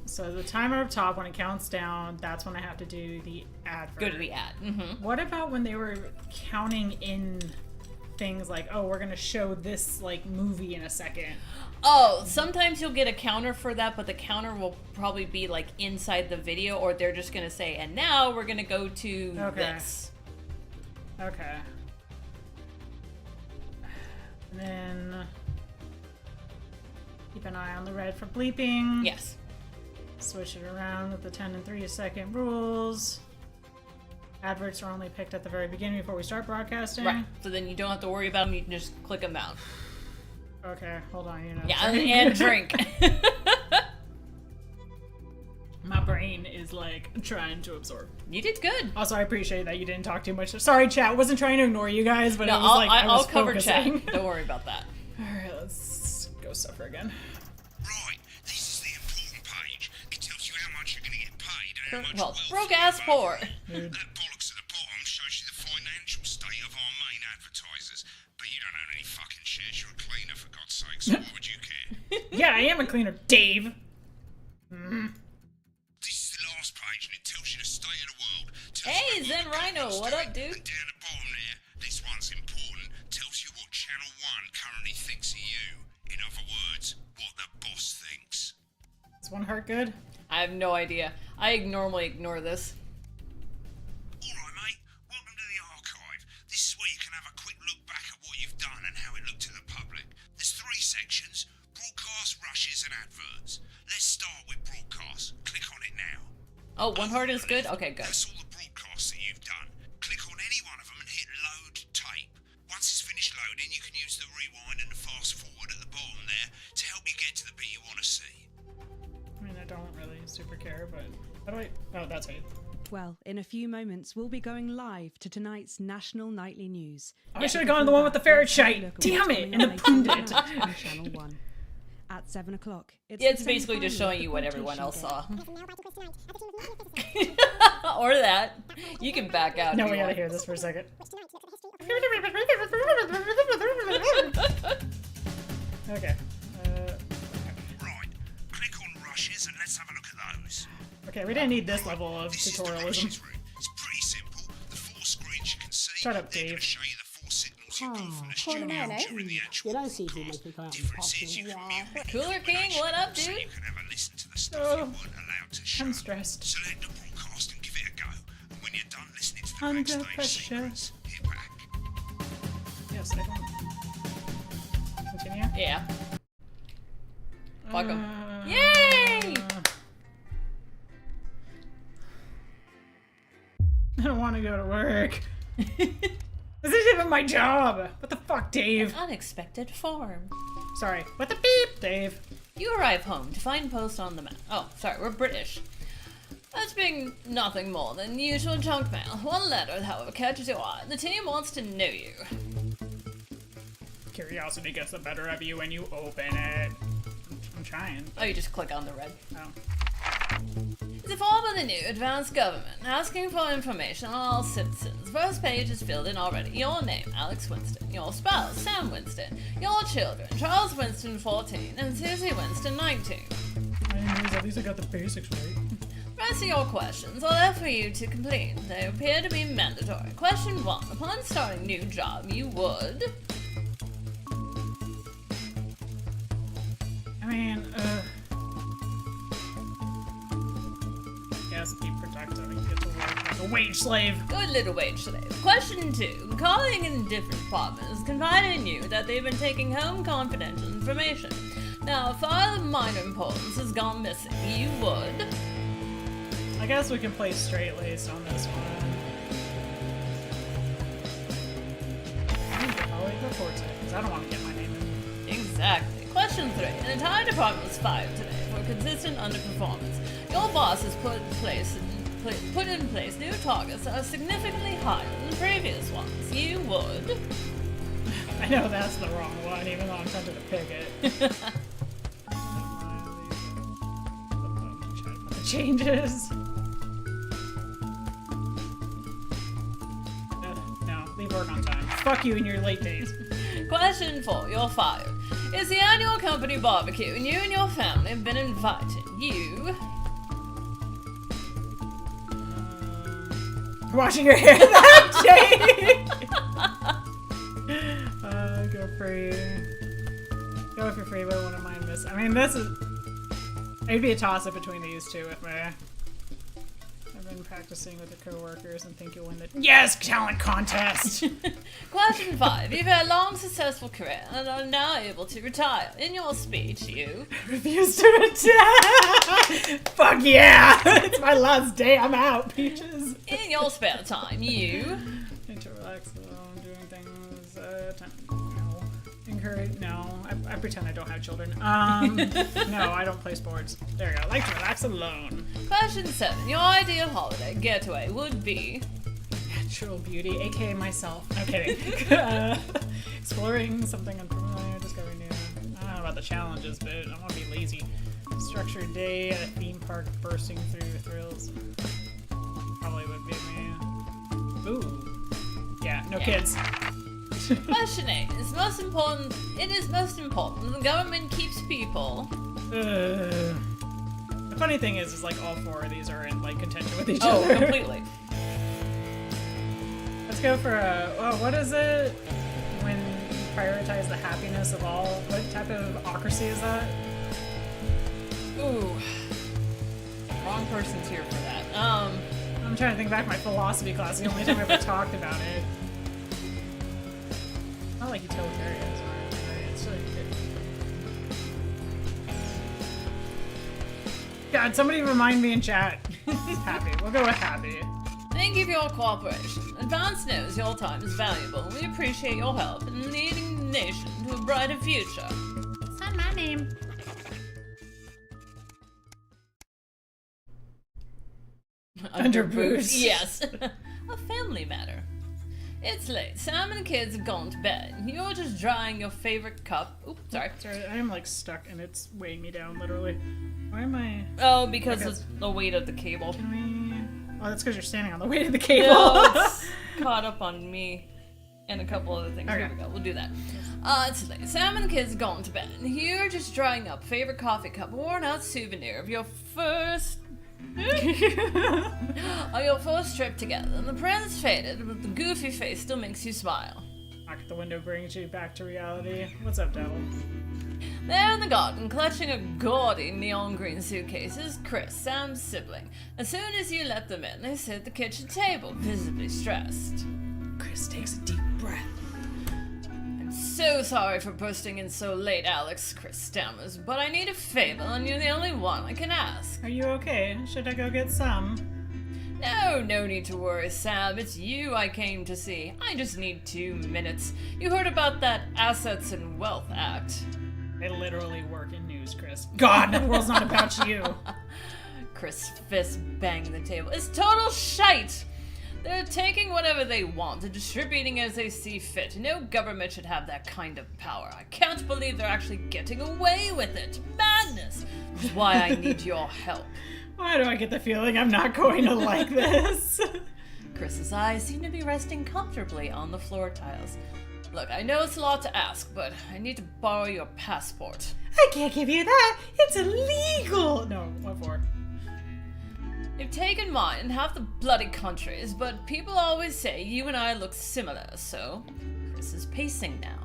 So the timer up top, when it counts down, that's when I have to do the advert. Go to the ad. Mm-hmm. What about when they were counting in things like, oh, we're gonna show this like movie in a second? Oh, sometimes you'll get a counter for that, but the counter will probably be like inside the video, or they're just gonna say, and now we're gonna go to this. Okay. And then keep an eye on the red for bleeping. Yes. Switch it around with the 10 and 3-second rules. Adverts are only picked at the very beginning before we start broadcasting. Right. So then you don't have to worry about them. You can just click them out. Okay, hold on. You know. Yeah, and drink. My brain is like trying to absorb. You did good. Also, I appreciate that you didn't talk too much. Sorry, chat. Wasn't trying to ignore you guys, but No, it was like I was I'll cover focusing. chat. Don't worry about that. All right, let's go suffer again. Right, this is the important page. It tells you how much you're going to get paid and how much Well, wealth broke you ass have poor. That bollocks at the bottom shows you the financial state of our main advertisers. But you don't own any fucking shares. You're a cleaner, for God's sake, so why would you care? Yeah, I am a cleaner, Dave. This is the last page and it tells you the state of the world. Hey, Zen Rhino, what up, dude? And down the bottom there, this one's important, tells you what Channel 1 currently thinks of you. In other words, what the boss thinks. Is one heart good? I have no idea. I normally ignore this. Alright, mate. Welcome to the archive. This is where you can have a quick look back at what you've done and how it looked to the public. There's 3 sections: broadcast, rushes, and adverts. Let's start with broadcast. Click on it now. Oh, one heart is good? Okay, good. That's all the broadcasts that you've done. Click on any one of them and hit load tape. Once it's finished loading, you can use the rewind and the fast forward at the bottom there to help you get to the bit you want to see. I mean, I don't really super care, but how do I? Oh, that's right. Well, in a few moments, we'll be going live to tonight's national nightly news. I should have gone to the one with the ferret shite. Damn it! And the pundit. On Channel 1. At 7 o'clock. It's basically just showing you what everyone else saw. Or that. You can back out. No, if we you gotta want. hear this for a second. Okay. Right, click on rushes and let's have a look at those. Okay, we didn't need this level of tutorialism. It's pretty simple. The 4 screens you can see, Shut up, they're going Dave. to show you the 4 signals Studio during the actual You don't see too many people out in differences you can mute. Cooler King, what up, So dude? you can have a listen to the stuff you weren't allowed to show. I'm stressed. Select the broadcast and give it a go. And when you're done listening to the Under backstage pressure. secrets, hit back. Yes, I don't. Continue? Yeah. Fuck 'em. Yay! I don't want to go to work. This isn't even my job. What the fuck, Dave? An unexpected form. Sorry. What the beep, Dave? You arrive home to find post on the map. Oh, sorry, we're British. That's being nothing more than usual junk mail. One letter, however, catches your eye. The team wants to know you. Curiosity gets the better of you when you open it. I'm trying. Oh, you just click on the red. Oh. It's a form of the new advanced government, asking for information on all citizens. First page is filled in already. Your name, Alex Winston. Your spouse, Sam Winston. Your children, Charles Winston, 14, and Susie Winston, 19. At least I got the basics right. Rest of your questions are left for you to complete. They appear to be mandatory. Question 1. Upon starting new job, you would... I mean, yes, be protected and get to work like a wage slave. Good little wage slave. Question 2. The colleague in different departments confided in you that they've been taking home confidential information. Now, a file of minor importance has gone missing. You would... I guess we can play straight-laced on this one. I need the colleague reports it, because I don't want to get my name in. Exactly. Question 3. An entire department was fired today for consistent underperformance. Your boss has put in place new targets that are significantly higher than the previous ones. You would... I know that's the wrong one, even though I'm tempted to pick it. The changes. No, leave work on time. Fuck you in your late days. Question 4. You're fired. It's the annual company barbecue, and you and your family have been invited. You... Washing your hair that day! Go free. Go if you're free, but one of mine miss. I mean, this is... It'd be a toss-up between these two if I've been practicing with the co-workers and think you'll win the... Yes! Talent contest! Question 5. You've had a long, successful career and are now able to retire. In your speech, you... refuse to retire! Fuck yeah! It's my last day, I'm out, Peaches! In your spare time, you... Need to relax alone, doing things, no. Encourage... No. I pretend I don't have children. No, I don't play sports. There you go. I like to relax alone. Question 7. Your ideal holiday getaway would be... Natural beauty, aka myself. No kidding. Exploring something unfamiliar, discovering new. I don't know about the challenges, but I want to be lazy. Structured day at a theme park, bursting through thrills. Probably would be me. Ooh. Yeah, no kids. Question 8. It is most important that the government keeps people... The funny thing is like all 4 of these are in like contention with each other. Oh, completely. Let's go for what is it? When you prioritize the happiness of all? What type of ocracy is that? Ooh. Wrong person's here for that. I'm trying to think back to my philosophy class, the only time I ever talked about it. Not like utilitarians or anything. It's like God, somebody remind me in chat. Happy. We'll go with happy. Thank you for your cooperation. Advance knows your time is valuable. We appreciate your help in leading the nation to a brighter future. Sign my name. Under boots. Yes. A family matter. It's late. Sam and the kids have gone to bed. You're just drying your favorite cup. Oops, sorry. Sorry, I am like stuck and it's weighing me down, literally. Why am I... Oh, because of the weight of the cable. Can we... Oh, that's because you're standing on the weight of the cable. No, it's caught up on me and a couple other things. Okay. Here we go. We'll do that. It's late. Sam and the kids have gone to bed. You're just drying up favorite coffee cup, worn out souvenir of your first... on your first trip together, and the present's faded, but the goofy face still makes you smile. Knock at the window brings you back to reality. What's up, devil? There in the garden, clutching a gaudy neon green suitcase, is Chris, Sam's sibling. As soon as you let them in, they sit at the kitchen table, visibly stressed. Chris takes a deep breath. I'm so sorry for bursting in so late, Alex, Chris stammers, but I need a favor, and you're the only one I can ask. Are you okay? Should I go get some? No need to worry, Sam. It's you I came to see. I just need 2 minutes. You heard about that Assets and Wealth Act. They literally work in news, Chris. God, the world's not about you. Chris' fist banged the table. It's total shite! They're taking whatever they want and distributing as they see fit. No government should have that kind of power. I can't believe they're actually getting away with it. Madness! Which is why I need your help. Why do I get the feeling I'm not going to like this? Chris's eyes seem to be resting comfortably on the floor tiles. Look, I know it's a lot to ask, but I need to borrow your passport. I can't give you that! It's illegal! No, what for? They've taken mine in half the bloody countries, but people always say you and I look similar, so Chris is pacing now.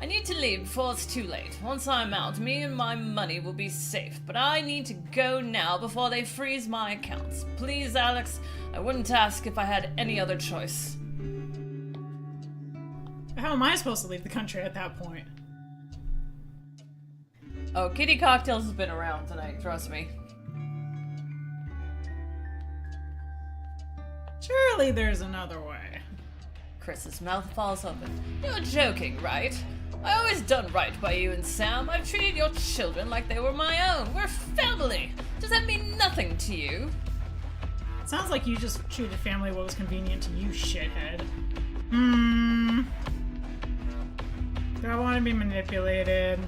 I need to leave before it's too late. Once I'm out, me and my money will be safe, but I need to go now before they freeze my accounts. Please, Alex, I wouldn't ask if I had any other choice. How am I supposed to leave the country at that point? Oh, Kitty Cocktails has been around tonight, trust me. Surely there's another way. Chris's mouth falls open. You're joking, right? I always done right by you and Sam. I've treated your children like they were my own. We're family. Does that mean nothing to you? Sounds like you just treated family what was convenient to you, shithead. Do I want to be manipulated?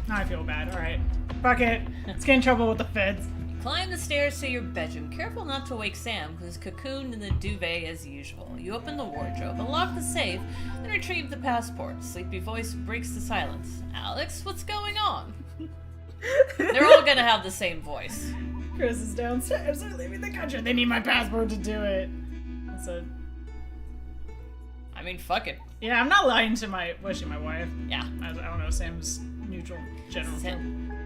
Now I feel bad. Alright. Fuck it. Let's get in trouble with the feds. Climb the stairs to your bedroom. Careful not to wake Sam, who's cocooned in the duvet as usual. You open the wardrobe, unlock the safe, then retrieve the passport. Sleepy voice breaks the silence. Alex, what's going on? They're all gonna have the same voice. Chris is downstairs. They're leaving the country. They need my passport to do it. So, I mean, fuck it. yeah, I'm not lying to my wife. Yeah. I don't know, Sam's neutral general.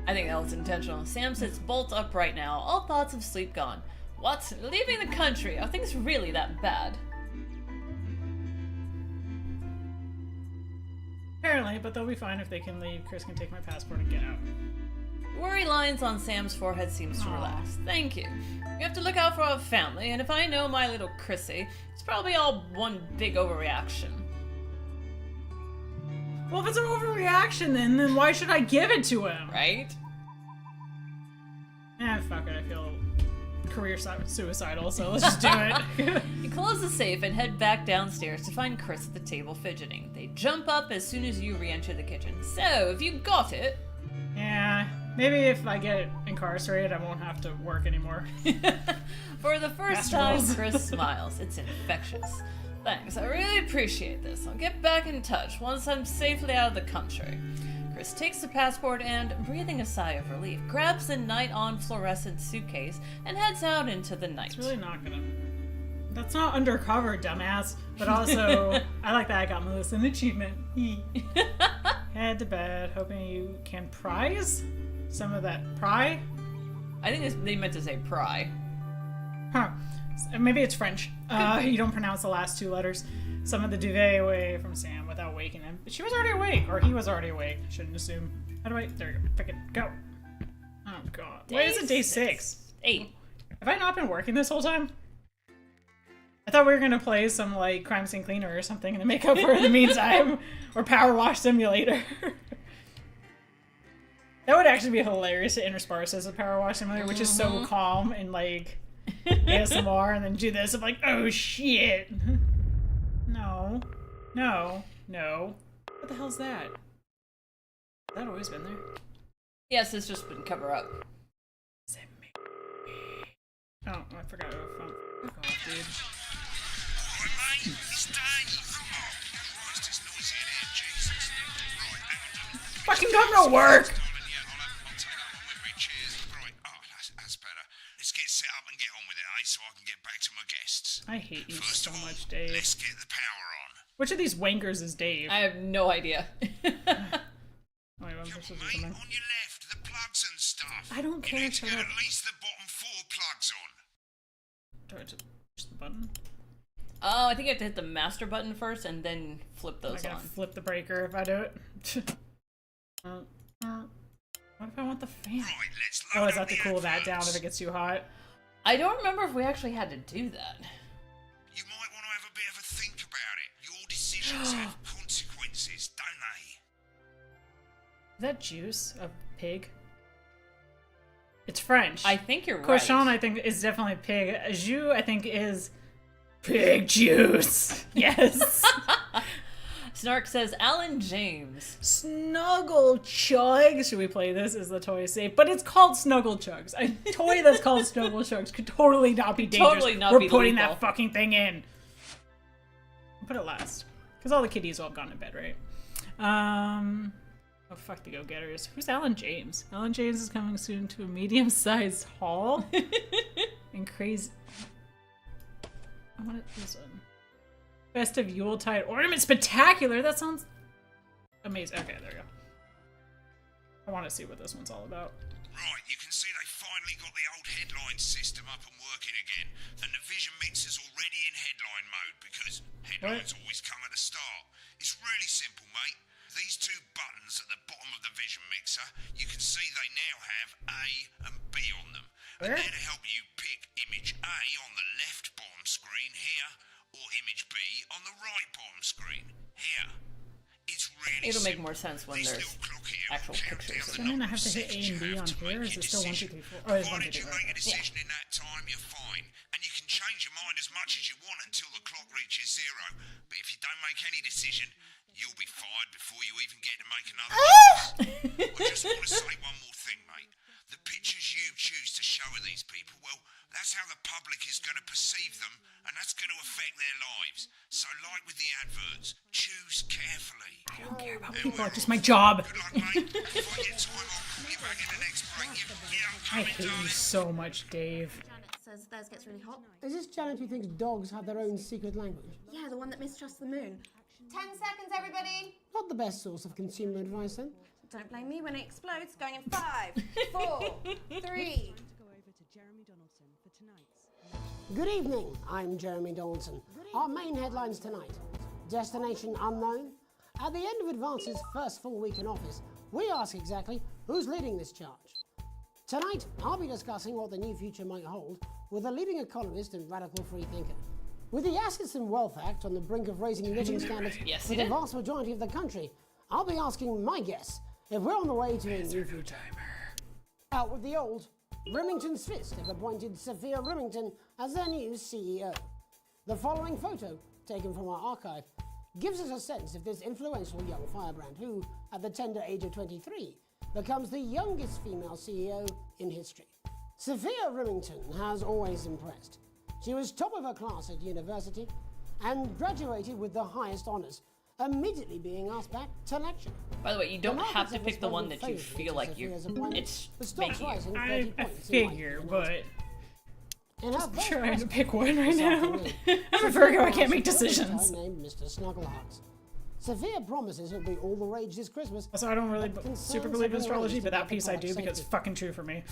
I think that was intentional. Sam sits bolt upright now, all thoughts of sleep gone. What? Leaving the country? Are things really that bad? Apparently, but they'll be fine if they can leave. Chris can take my passport and get out. Worry lines on Sam's forehead seems to relax. Thank you. We have to look out for our family, and if I know my little Chrissy, it's probably all one big overreaction. Well, if it's an overreaction, then why should I give it to him? Right? Fuck it. I feel career suicidal, so let's just do it. You close the safe and head back downstairs to find Chris at the table fidgeting. They jump up as soon as you re-enter the kitchen. So, have you got it? Yeah, maybe if I get incarcerated, I won't have to work anymore. For the first time, Chris smiles. It's infectious. Thanks, I really appreciate this. I'll get back in touch once I'm safely out of the country. Chris takes the passport and, breathing a sigh of relief, grabs the night-on fluorescent suitcase and heads out into the night. It's really not gonna... That's not undercover, dumbass. But also, I like that I got Melissa an achievement. Head to bed, hoping you can prize some of that pry? I think they meant to say pry. Huh. Maybe it's French. You don't pronounce the last 2 letters. Some of the duvet away from Sam without waking him. She was already awake, or he was already awake. Shouldn't assume. How do I? There you go. Pick it. Go. Oh god. Why is it day 6? 8. Have I not been working this whole time? I thought we were gonna play some like crime scene cleaner or something to make up for the meantime, or power wash simulator. That would actually be hilarious to intersperse as a power wash simulator, which is so calm and like ASMR, and then do this of like, oh shit. No. No. No. What the hell's that? Has that always been there? Yes, it's just been cover up. Oh, I forgot to phone. Fuck off, dude. Fucking got no work! That's better. Let's get set up and get on with it, eh? So I can get back to my guests. I hate you so much, Dave. Let's get the power on. Which of these wankers is Dave? I have no idea. Wait, I'm supposed to do something. On your left, the plugs and stuff. I don't care. You need to get at least the bottom 4 plugs on. Do I just push the button? Oh, I think I have to hit the master button first and then flip those I gotta on. flip the breaker if I do it. What if I want the fan? Right, let's Oh, load is that up to the cool that down adverts. if it gets too hot? I don't remember if we actually had to do that. You might want to have a bit of a think about it. Your decisions have consequences, don't they? Is that juice of pig? It's French. I think you're right. Cochon, I think, is definitely pig. Jus, I think, is pig juice. Yes. Snark says Alan James. Snuggle Chugs. Should we play this? Is the toy safe? But it's called Snuggle Chugs. A toy that's called Snuggle Chugs could totally not be dangerous. Totally not We're be putting lethal. that fucking thing in. I'll put it last. Because all the kiddies all gone to bed, right? Oh, fuck the go-getters. Who's Alan James? Alan James is coming soon to a medium-sized hall. And crazy... I want this one. Festive Yuletide Ornament Spectacular! That sounds amazing. Okay, there we go. I want to see what this one's all about. Right, you can see they finally got the old headline system up and working again. And the Vision Mixer's already in headline mode because headlines always come at the start. It's really simple, mate. These 2 buttons at the bottom of the Vision Mixer, you can see they now have A and B on them. And they're to help you pick image A on the left bottom screen here, or image B on the right bottom screen here. It's really It'll make simple. more sense when This there's little clock here actual will count pictures. down the So then I number have of to hit A seconds and B you on have to here, or make is your it still 1, 2, decision. 3, 4? Oh, it's 1, 2, Provided 3, you 4. make a decision in that time, you're fine. And you can change your mind as much as you want until the clock reaches 0. But if you don't make any decision, you'll be fired before you even get to make another choice. I just want to say one more thing, mate. The pictures you choose to show of these people, well, that's how the public is going to perceive them, and that's going to affect their lives. So like with the adverts, choose carefully. I don't care about people, it's just my job. Good luck, mate. If I get time, I'll call you back in the next break. I hate you so much, Dave. Janet says theirs gets really hot. Is this Janet who thinks dogs have their own secret language? Yeah, the one that mistrusts the moon. 10 seconds, everybody. Not the best source of consumer advice, then. Don't blame me when it explodes. Going in 5, 4, 3. Good evening, I'm Jeremy Donaldson. Our main headlines tonight. Destination unknown. At the end of Advance's first full week in office, we ask exactly who's leading this charge. Tonight, I'll be discussing what the new future might hold with a leading economist and radical free thinker. With the Assets and Wealth Act on the brink of raising living standards for the vast majority of the country, I'll be asking my guess if we're on the way to a new future. Out with the old, Remington's Fist have appointed Sophia Remington as their new CEO. The following photo, taken from our archive, gives us a sense of this influential young firebrand who, at the tender age of 23, becomes the youngest female CEO in history. Sophia Remington has always impressed. She was top of her class at university and graduated with the highest honours, immediately being asked back to lecture. By the way, you don't have to pick the one that you feel like it's making you. I figure, but I'm trying to pick one right now. I'm a Virgo, I can't make decisions. Named Mr. Snugglehearts. Sophia promises it'll be all the rage this Christmas. Also, I don't really super believe in astrology, but that piece I do because it's fucking true for me.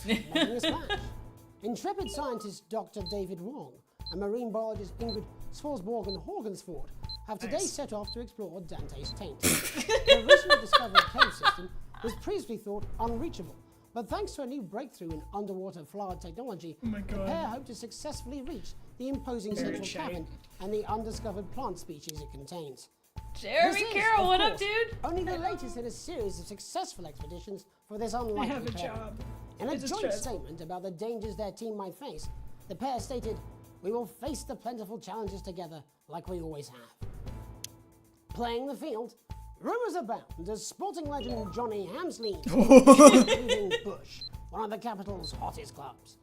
Intrepid scientist Dr. David Wong and marine biologist Ingrid Swarsborg-Horgensford have today set off to explore Dante's taint. The recently discovered cave system was previously thought unreachable, but thanks to a new breakthrough in underwater flower technology, the pair hope to successfully reach the imposing central cavern and the undiscovered plant species it contains. Jeremy Carroll, what up, dude? Only the latest in a series of successful expeditions for this unlikely I have a pair. job. In a It's a joint stress. statement about the dangers their team might face, the pair stated, "We will face the plentiful challenges together like we always have." Playing the field, rumours abound as sporting legend Johnny Hamsley is leaving Bush, one of the capital's hottest clubs.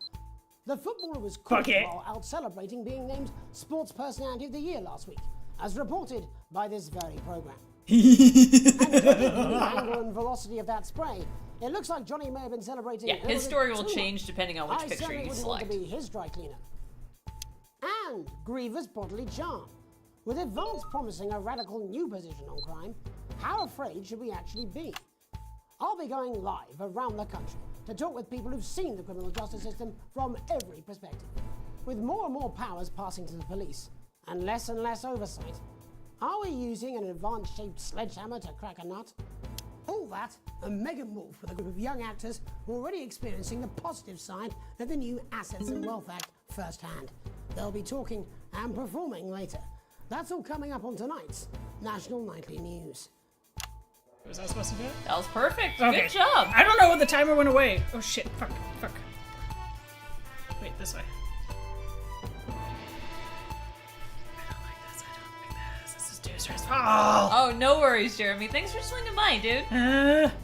The footballer was caught while out celebrating being named Sports Personality of the Year last week, as reported by this very programme. And judging from the angle and velocity of that spray, it looks like Johnny may have been celebrating. Yeah, his story will change depending on which I picture certainly you wouldn't want to select. be his dry cleaner. and grievous bodily charm. With Advance promising a radical new position on crime, how afraid should we actually be? I'll be going live around the country to talk with people who've seen the criminal justice system from every perspective. With more and more powers passing to the police and less oversight, are we using an Advance-shaped sledgehammer to crack a nut? All that and Megan Wolf with a group of young actors who are already experiencing the positive side of the new Assets and Wealth Act firsthand. They'll be talking and performing later. That's all coming up on tonight's National Nightly News. Was that supposed to do it? That was perfect. Okay. Good job. I don't know when the timer went away. Oh shit, fuck. Wait, this way. This is too stressful. Oh, no worries, Jeremy. Thanks for swinging by, dude. Don't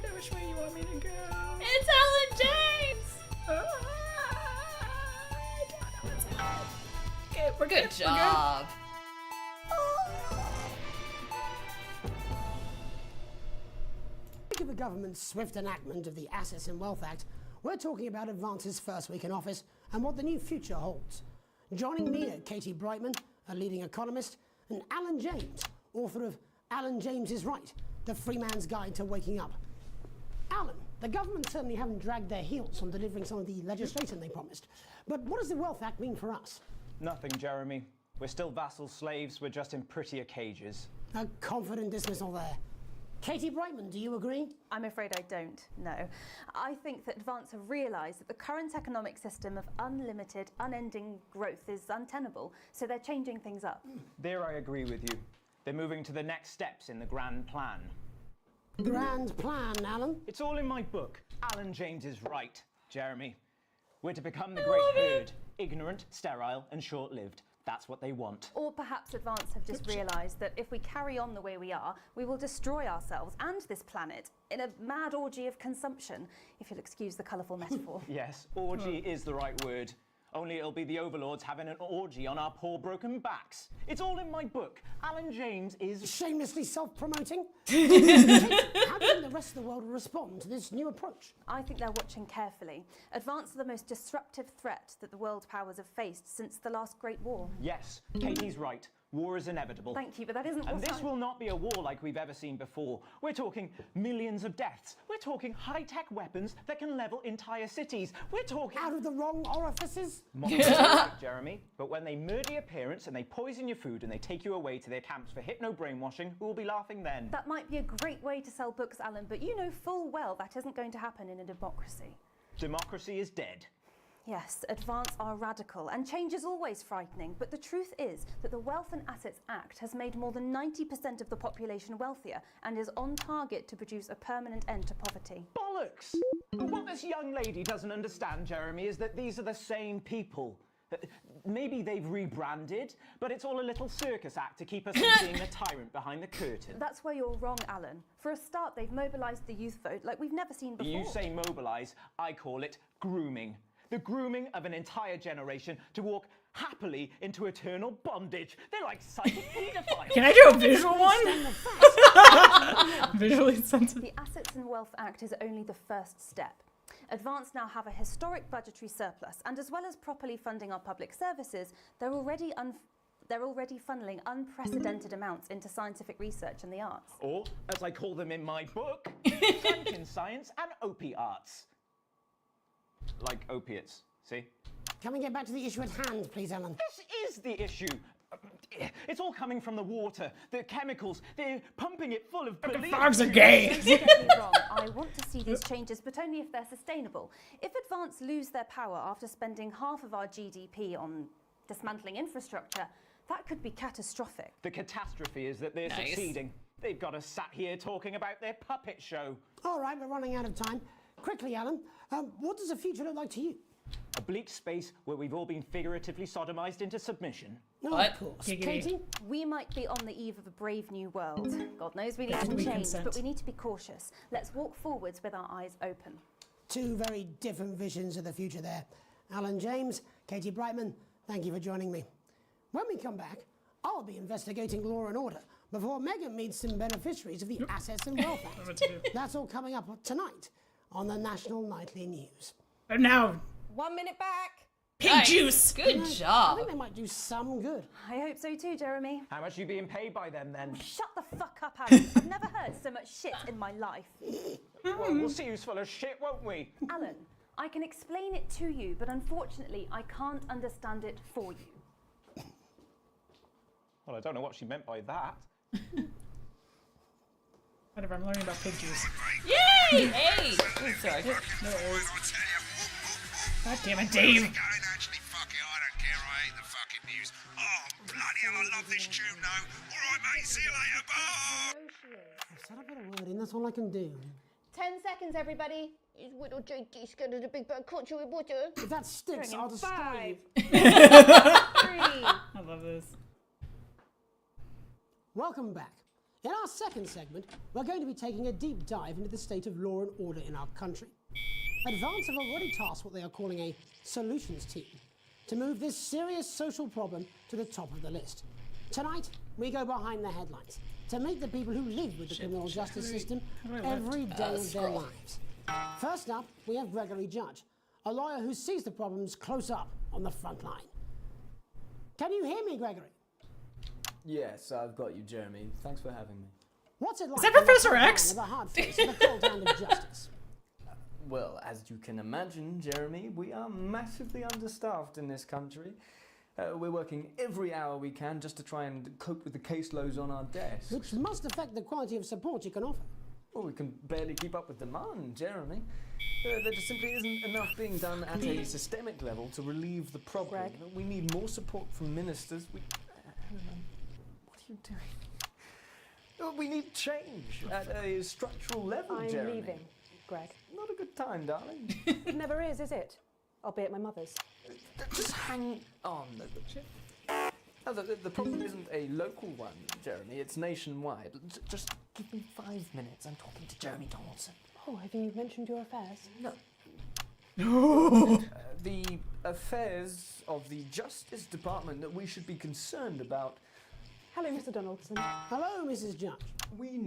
know which way you want me to go. It's Alan James! Okay, we're good. Good job. Speaking of the government's swift enactment of the Assets and Wealth Act, we're talking about Advance's first week in office and what the new future holds. Joining me are Katie Brightman, a leading economist, and Alan James, author of Alan James is Right, The Free Man's Guide to Waking Up. Alan, the government certainly haven't dragged their heels on delivering some of the legislation they promised. But what does the Wealth Act mean for us? Nothing, Jeremy. We're still vassal slaves, we're just in prettier cages. A confident dismissal there. Katie Brightman, do you agree? I'm afraid I don't, no. I think that Advance have realised that the current economic system of unlimited, unending growth is untenable, so they're changing things up. There I agree with you. They're moving to the next steps in the grand plan. Grand plan, Alan? It's all in my book. Alan James is Right, Jeremy. We're to become the great herd. Ignorant, sterile, and short-lived. That's what they want. Or perhaps Advance have just realised that if we carry on the way we are, we will destroy ourselves and this planet in a mad orgy of consumption, if you'll excuse the colourful metaphor. Yes, orgy is the right word. Only it'll be the overlords having an orgy on our poor broken backs. It's all in my book. Alan James is... Shamelessly self-promoting? How do you think the rest of the world will respond to this new approach? I think they're watching carefully. Advance are the most disruptive threat that the world powers have faced since the last Great War. Yes, Katie's right. War is inevitable. Thank you, but that isn't And what this will not be a war like we've ever seen before. We're talking millions of deaths. We're talking high-tech weapons that can level entire cities. We're talking... Out of the wrong orifices? Right, Jeremy. But when they murder your parents and they poison your food and they take you away to their camps for hypno-brainwashing, who will be laughing then? That might be a great way to sell books, Alan, but you know full well that isn't going to happen in a democracy. Democracy is dead. Yes, Advance are radical, and change is always frightening, but the truth is that the Wealth and Assets Act has made more than 90% of the population wealthier and is on target to produce a permanent end to poverty. Bollocks! What this young lady doesn't understand, Jeremy, is that these are the same people. Maybe they've rebranded, but it's all a little circus act to keep us from seeing the tyrant behind the curtain. That's where you're wrong, Alan. For a start, they've mobilised the youth vote like we've never seen before. You say mobilise, I call it grooming. The grooming of an entire generation to walk happily into eternal bondage. They're like psychic paedophiles. Can I do a visual one? Visually sensitive. The Assets and Wealth Act is only the first step. Advance now have a historic budgetary surplus, and as well as properly funding our public services, they're already funneling unprecedented amounts into scientific research and the arts. Or, as I call them in my book, Franken science and opiates. Like opiates, see? Can we get back to the issue at hand, please, Alan? This is the issue. It's all coming from the water, the chemicals. They're pumping it full of... Frogs are gay! Don't get me wrong, I want to see these changes, but only if they're sustainable. If Advance lose their power after spending half of our GDP on dismantling infrastructure, that could be catastrophic. The catastrophe is that they're succeeding. They've got us sat here talking about their puppet show. All right, we're running out of time. Quickly, Alan, what does the future look like to you? A bleak space where we've all been figuratively sodomized into submission. No, of course. Katie? We might be on the eve of a brave new world. God knows we need to change, but we need to be cautious. Let's walk forwards with our eyes open. Two very different visions of the future there. Alan James, Katie Brightman, thank you for joining me. When we come back, I'll be investigating law and order before Megan meets some beneficiaries of the Assets and Wealth Act. That's all coming up tonight on the National Nightly News. Now. 1 minute back. Pig juice. Good I job. think they might do some good. I hope so too, Jeremy. How much are you being paid by them then? Shut the fuck up, Alan. I've never heard so much shit in my life. Well, we'll see who's full of shit, won't we? Alan, I can explain it to you, but unfortunately, I can't understand it for you. Well, I don't know what she meant by that. Whatever, I'm learning about pig juice. Yay! Hey! Oh, sorry. No worries. God damn it, Dave. Actually, fuck it, I don't care. I hate the fucking news. Oh, bloody hell, I love this tune, though. All right, mate, see you later. Bye. I've said a bit of word in, that's all I can do. 10 seconds, everybody. Is little JD scared of the big bird caught you with water? If that sticks, I'll destroy 5, you. 3. I love this. Welcome back. In our second segment, we're going to be taking a deep dive into the state of law and order in our country. Advance have already tasked what they are calling a solutions team to move this serious social problem to the top of the list. Tonight, we go behind the headlines to meet the people who live with the criminal justice system every day of their lives. First up, we have Gregory Judge, a lawyer who sees the problems close up on the front line. Can you hear me, Gregory? Yes, I've got you, Jeremy. Thanks for having me. What's it like? Is that Professor X? Of the hard face of the cold hand of justice. Well, as you can imagine, Jeremy, we are massively understaffed in this country. We're working every hour we can just to try and cope with the caseloads on our desks. Which must affect the quality of support you can offer. Well, we can barely keep up with demand, Jeremy. There just simply isn't enough being done at a systemic level to relieve the problem. Greg. We need more support from ministers. What are you doing? We need change at a structural level, I'm Jeremy. leaving, Greg. Not a good time, darling. It never is it? I'll be at my mother's. Just hang on. No, the problem isn't a local one, Jeremy. It's nationwide. Just give me 5 minutes. I'm talking to Jeremy Donaldson. Oh, have you mentioned your affairs? No. The affairs of the Justice Department that we should be concerned about. Hello, Mr. Donaldson. Hello, Mrs. Judge. We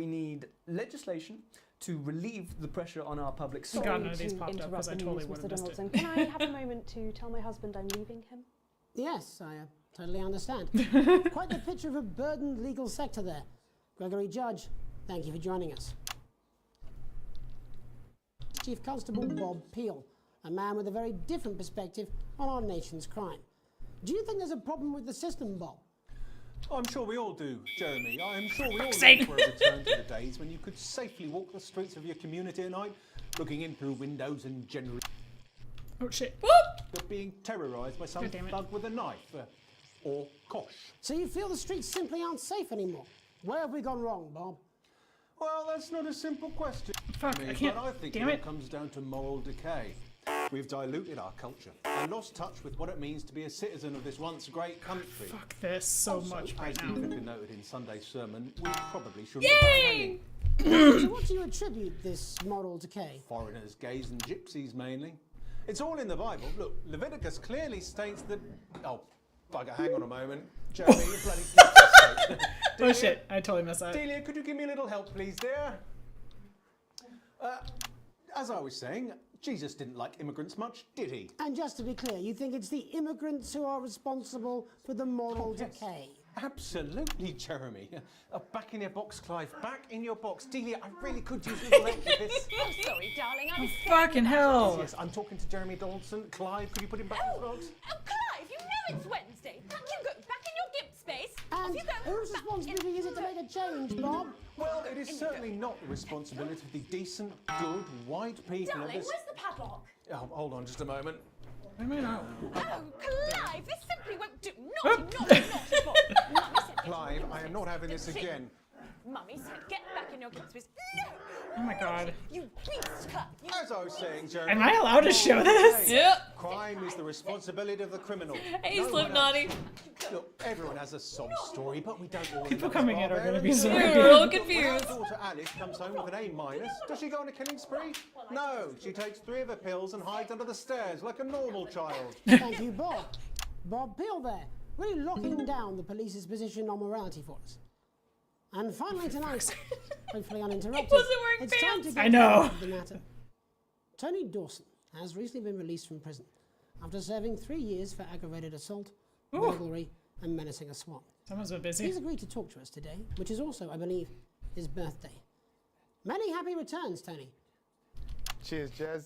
need legislation to relieve the pressure on our public Sorry schools. God, none of these popped up because I totally would have missed it. Donaldson. Can I have a moment to tell my husband I'm leaving him? Yes, I totally understand. Quite the picture of a burdened legal sector there. Gregory Judge, thank you for joining us. Chief Constable Bob Peel, a man with a very different perspective on our nation's crime. Do you think there's a problem with the system, Bob? I'm sure we all do, Jeremy. I'm sure we all sake. long for a return to the days when you could safely walk the streets of your community at night, looking in through windows and generally Oh shit. but being terrorised by some God damn it. thug with a knife. Or kosh. So you feel the streets simply aren't safe anymore? Where have we gone wrong, Bob? Well, that's not a simple question. Fuck, Me, I can't. But I think Damn it it. all comes down to moral decay. We've diluted our culture and lost touch with what it means to be a citizen of this once great country. Fuck this so Also, much right as now. Vicar noted in Sunday's sermon, we probably shouldn't Yay! be hanging. So what do you attribute this moral decay? Foreigners, gays and gypsies mainly. It's all in the Bible. Look, Leviticus clearly states that... Oh, bugger, hang on a moment. Jeremy, you bloody keep Oh shit, I totally messed that. Delia, could you give me a little help, please, dear? As I was saying, Jesus didn't like immigrants much, did he? And just to be clear, you think it's the immigrants who are responsible for the moral decay? Absolutely, Jeremy. Back in your box, Clive. Back in your box. Delia, I really could use a little help with this. I'm sorry, darling. I was Fucking hell. Yes, I'm talking to Jeremy Donaldson. Clive, could you put him back in the box? Oh, Clive, you know it's Wednesday. Back you go. Back in your gimp space. And Off you go. whose responsibility is it to make a change, Bob? Well, it is certainly not the responsibility of the decent, good, white people of Darling, this... where's the padlock? Oh, hold on just a moment. Oh, Clive, this simply won't do. Naughty boy. Mummy said, Clive, I am not having this again. Mummy said, get back in your gimp space. No! Oh my god. You beast, Clive. You As I was saying, Jeremy... Am I allowed to show this? Yep. Crime is the responsibility of the criminal. Hey, No one Slipknotty. else. Look, everyone has a sob story, but we don't all People know coming in are gonna be so We're confused. all When confused. our daughter Alice comes home with an A-, does she go on a killing spree? No, she takes 3 of her pills and hides under the stairs like a normal child. Thank you, Bob. Bob Peel there, really locking down the police's position on morality for us. And finally tonight, hopefully uninterrupted, He wasn't wearing it's time to pants. get I know. to the matter. Tony Dawson, has recently been released from prison after serving 3 years for aggravated assault, burglary, and menacing a SWAT. Someone's been busy. He's agreed to talk to us today, which is also, I believe, his birthday. Many happy returns, Tony. Cheers, Jez.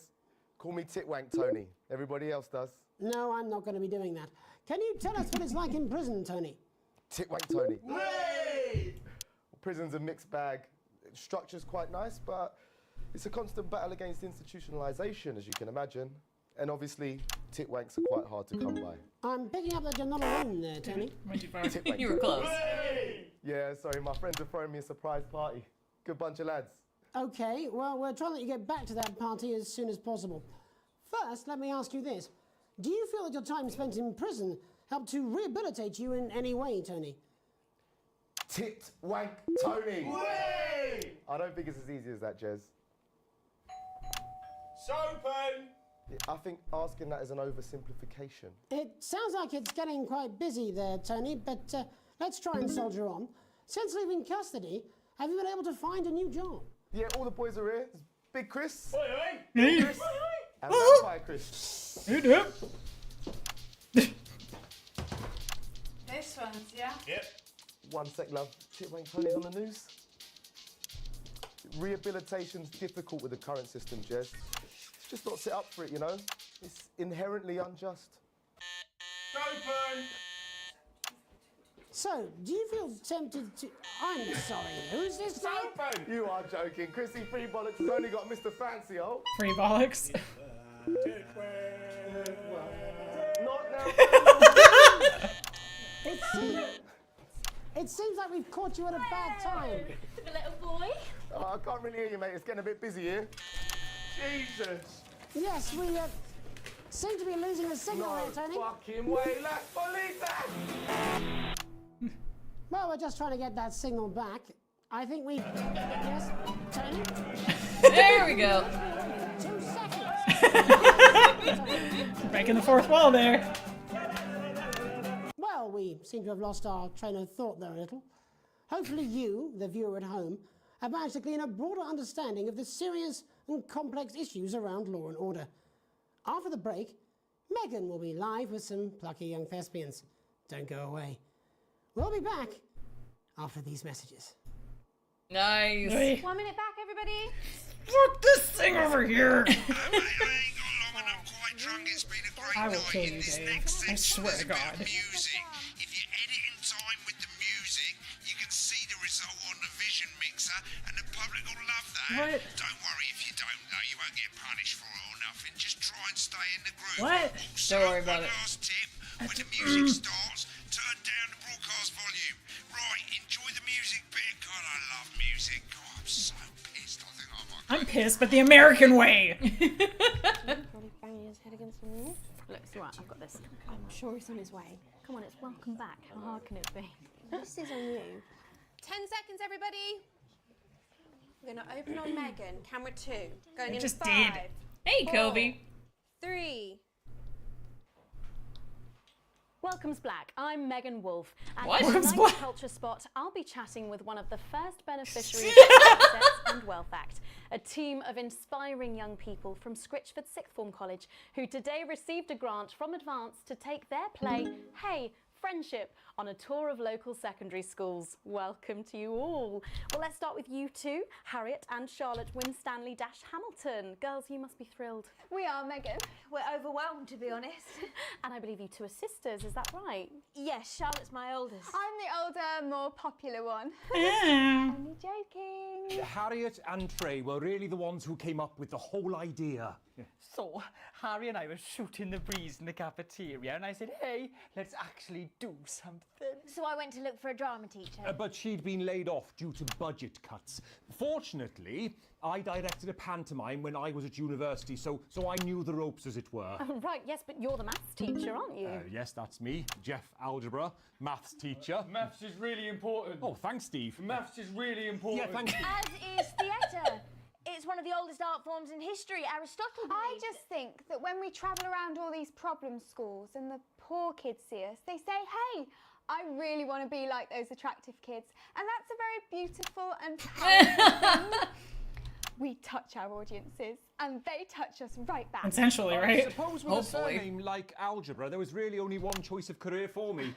Call me Titwank Tony. Everybody else does. No, I'm not going to be doing that. Can you tell us what it's like in prison, Tony? Titwank Tony. Hey! Prison's a mixed bag. Structure's quite nice, but it's a constant battle against institutionalization, as you can imagine. And obviously, titwanks are quite hard to come by. I'm picking up that you're not alone there, Tony. Titwank. You were close. Yeah, sorry, my friends are throwing me a surprise party. Good bunch of lads. Okay, well, we're trying to let you get back to that party as soon as possible. First, let me ask you this. Do you feel that your time spent in prison helped to rehabilitate you in any way, Tony? Titwank Tony! I don't think it's as easy as that, Jez. Sopen! I think asking that is an oversimplification. It sounds like it's getting quite busy there, Tony, but let's try and soldier on. Since leaving custody, have you been able to find a new job? Yeah, all the boys are here. There's Big Chris. Oi, Big Chris. And Vampire Chris. You do it. This one's, yeah? Yep. One sec, love. Titwank Tony's on the news. Rehabilitation's difficult with the current system, Jez. Just not set up for it, you know? It's inherently unjust. Sopen! So, do you feel tempted to... I'm sorry, who's this guy? Sopen! You are joking. Chrissy Free Bollocks has only got Mr. Fancy, oh? Free bollocks. Not now. It seems like we've caught you at a bad time. The little boy. Oh, I can't really hear you, mate. It's getting a bit busy here. Jesus. Yes, we seem to be losing the signal here, Tony. Fucking way, let's believe that! Well, we're just trying to get that signal back. I think we... Yes, Tony? There we go. 2 seconds. Breaking the fourth wall there. Well, we seem to have lost our train of thought there a little. Hopefully you, the viewer at home, have managed to glean a broader understanding of the serious and complex issues around law and order. After the break, Megan will be live with some plucky young thespians. Don't go away. We'll be back after these messages. Nice. 1 minute back, everybody. Fuck this thing over here. I will kill you, Dave. I swear to God. Music. If you edit in time with the music, you can see the result on the vision mixer, and the public will love that. What? Don't worry if you don't know, you won't get punished for it or nothing. Just try and stay in the groove. What? Also, Don't worry about it. Last tip: when the music starts, turn down the broadcast volume. Right, enjoy the music bit. God, I love music. God, I'm so pissed. I think I might. I'm pissed, but the American way. Banging his head against the wall. Look, it's all right, I've got this. I'm sure he's on his way. Come on, it's welcome back. How hard can it be? This is on you. 10 seconds, everybody. We're going to open on Megan. Camera 2. Going in just 5. did. Hey, 4, Kobe. 3. Welcome's Black. I'm Megan Wolf. And What? in Welcome's tonight's Black. Culture Spot, I'll be chatting with one of the first beneficiaries of the Access and Wealth Act, a team of inspiring young people from Scritchford Sixth Form College who today received a grant from Advance to take their play, Hey, Friendship, on a tour of local secondary schools. Welcome to you all. Well, let's start with you two, Harriet and Charlotte Winstanley-Hamilton. Girls, you must be thrilled. We are, Megan. We're overwhelmed, to be honest. And I believe you two are sisters, is that right? Yes, Charlotte's my oldest. I'm the older, more popular one. Yeah. Only joking. Harriet and Trey were really the ones who came up with the whole idea. So, Harry and I were shooting the breeze in the cafeteria, and I said, hey, let's actually do something. So I went to look for a drama teacher. But she'd been laid off due to budget cuts. Fortunately, I directed a pantomime when I was at university, so I knew the ropes, as it were. Oh, right, yes, but you're the maths teacher, aren't you? Yes, that's me, Jeff Algebra, maths teacher. Maths is really important. Oh, thanks, Steve. Maths is really important. Yeah, thanks, Steve. As is theatre. It's one of the oldest art forms in history. Aristotle believed. I just think that when we travel around all these problem schools and the poor kids see us, they say, hey, I really want to be like those attractive kids. And that's a very beautiful and powerful thing. We touch our audiences, and they touch us right back. Essentially, right? I suppose with a surname like Algebra, there was really only one choice of career for me.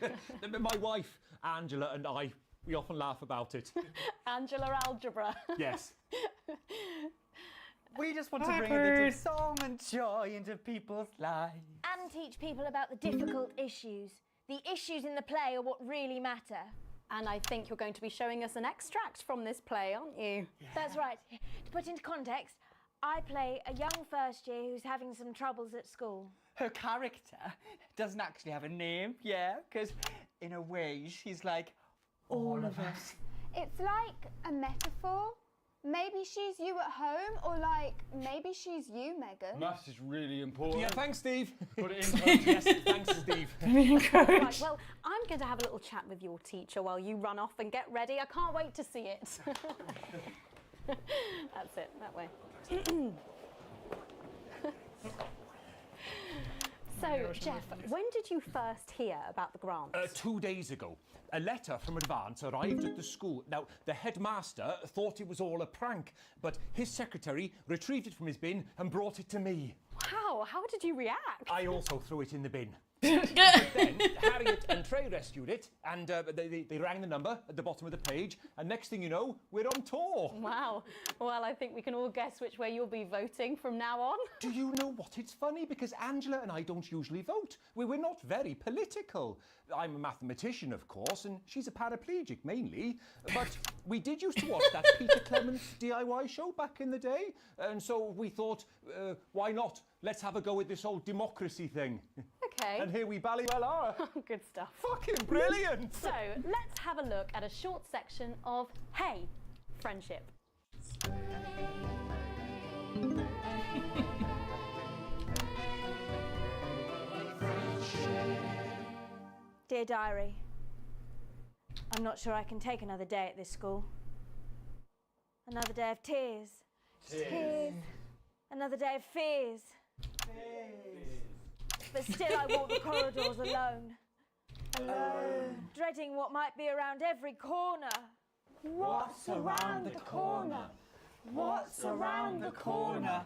My wife, Angela, and I, we often laugh about it. Angela Algebra. Yes. We just want to bring a little song and joy into people's lives. And teach people about the difficult issues. The issues in the play are what really matter. And I think you're going to be showing us an extract from this play, aren't you? Yeah. That's right. To put into context, I play a young first year who's having some troubles at school. Her character doesn't actually have a name, yeah, because in a way she's like all of us. It's like a metaphor. Maybe she's you at home, or like, maybe she's you, Megan. Maths is really important. Yeah, thanks, Steve. Put it in code. Yes, thanks, Steve. Right, well, I'm going to have a little chat with your teacher while you run off and get ready. I can't wait to see it. That's it, that way. So, Jeff, when did you first hear about the grants? 2 days ago. A letter from Advance arrived at the school. Now, the headmaster thought it was all a prank, but his secretary retrieved it from his bin and brought it to me. Wow, how did you react? I also threw it in the bin. But then Harriet and Trey rescued it, and they rang the number at the bottom of the page, and next thing you know, we're on tour. Wow. Well, I think we can all guess which way you'll be voting from now on. Do you know what? It's funny because Angela and I don't usually vote. We're not very political. I'm a mathematician, of course, and she's a paraplegic mainly. But we did used to watch that Peter Clements DIY show back in the day, and so we thought, why not? Let's have a go at this whole democracy thing. Okay. And here we bally well are. Good stuff. Fucking brilliant! So, let's have a look at a short section of Hey, Friendship. Dear Diary, I'm not sure I can take another day at this school. Another day of tears. Tears. Another day of fears. But still I walk the corridors alone. Alone. Dreading what might be around every corner. What's around the corner? What's around the corner?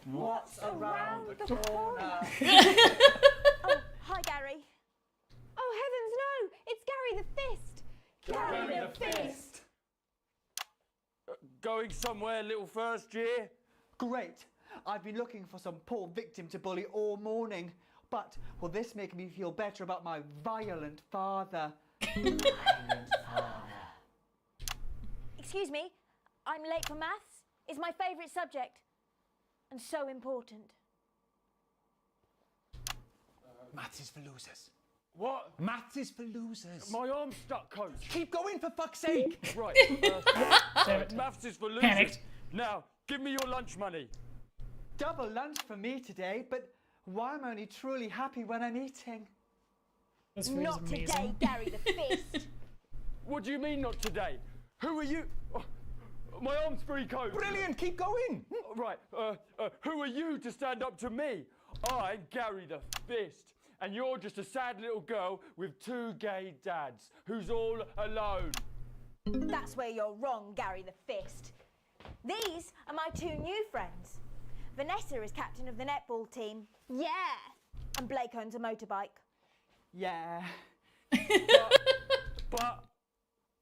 What's around the corner? Oh, hi Gary. Oh heavens no! It's Gary the Fist! Gary the Fist! Going somewhere, little first year? Great. I've been looking for some poor victim to bully all morning. But will this make me feel better about my violent father? Violent father. Excuse me, I'm late for maths. It's my favourite subject. And so important. Maths is for losers. What? Maths is for losers. My arm's stuck, coach. Keep going, for fuck's sake. Right. Maths is for losers. Panicked. Now, give me your lunch money. Double lunch for me today, but why am I only truly happy when I'm eating? This food Not is amazing. today, Gary the Fist. What do you mean not today? Who are you? Oh, my arm's free, coach. Brilliant, keep going. Right, who are you to stand up to me? I'm Gary the Fist, and you're just a sad little girl with 2 gay dads who's all alone. That's where you're wrong, Gary the Fist. These are my 2 new friends. Vanessa is captain of the netball team. Yeah. And Blake owns a motorbike. Yeah. but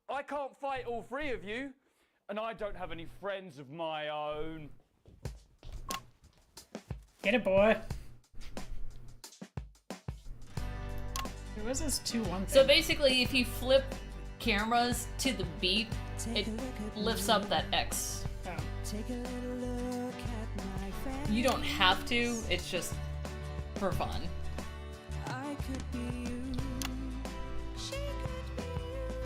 I can't fight all 3 of you, and I don't have any friends of my own. Get it, boy. There was this 2-1 thing. So basically, if you flip cameras to the beat, it lifts up that X. Oh. You don't have to, it's just for fun.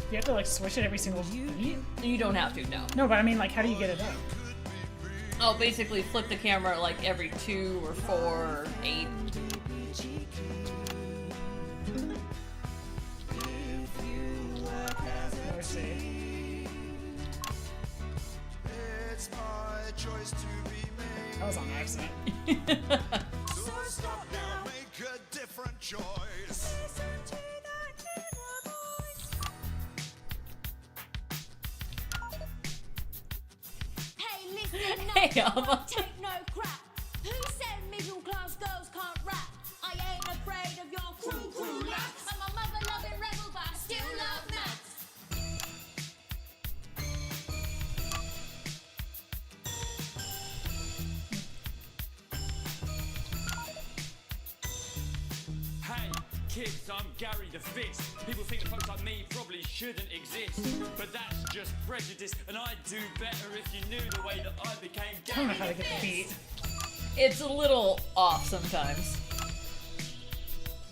You have to like switch it every single beat? You don't have to, no. No, but I mean like how do you get it up? Oh, basically flip the camera like every 2 or 4 or 8. Let's see. It's my choice to be made. That was on accident. So stop now, make a different choice. Hey, listen Hey, Alma. Take no crap. Who said middle class girls can't rap? I ain't afraid of your crew lads. I'm a mother loving rebel, but I still love maths. Hey, kids, I'm Gary the Fist. People think that folks like me probably shouldn't exist, but that's just prejudice, and I'd do better if you knew the way that I became I don't know Gary how to the get the Fist. beat. It's a little off sometimes.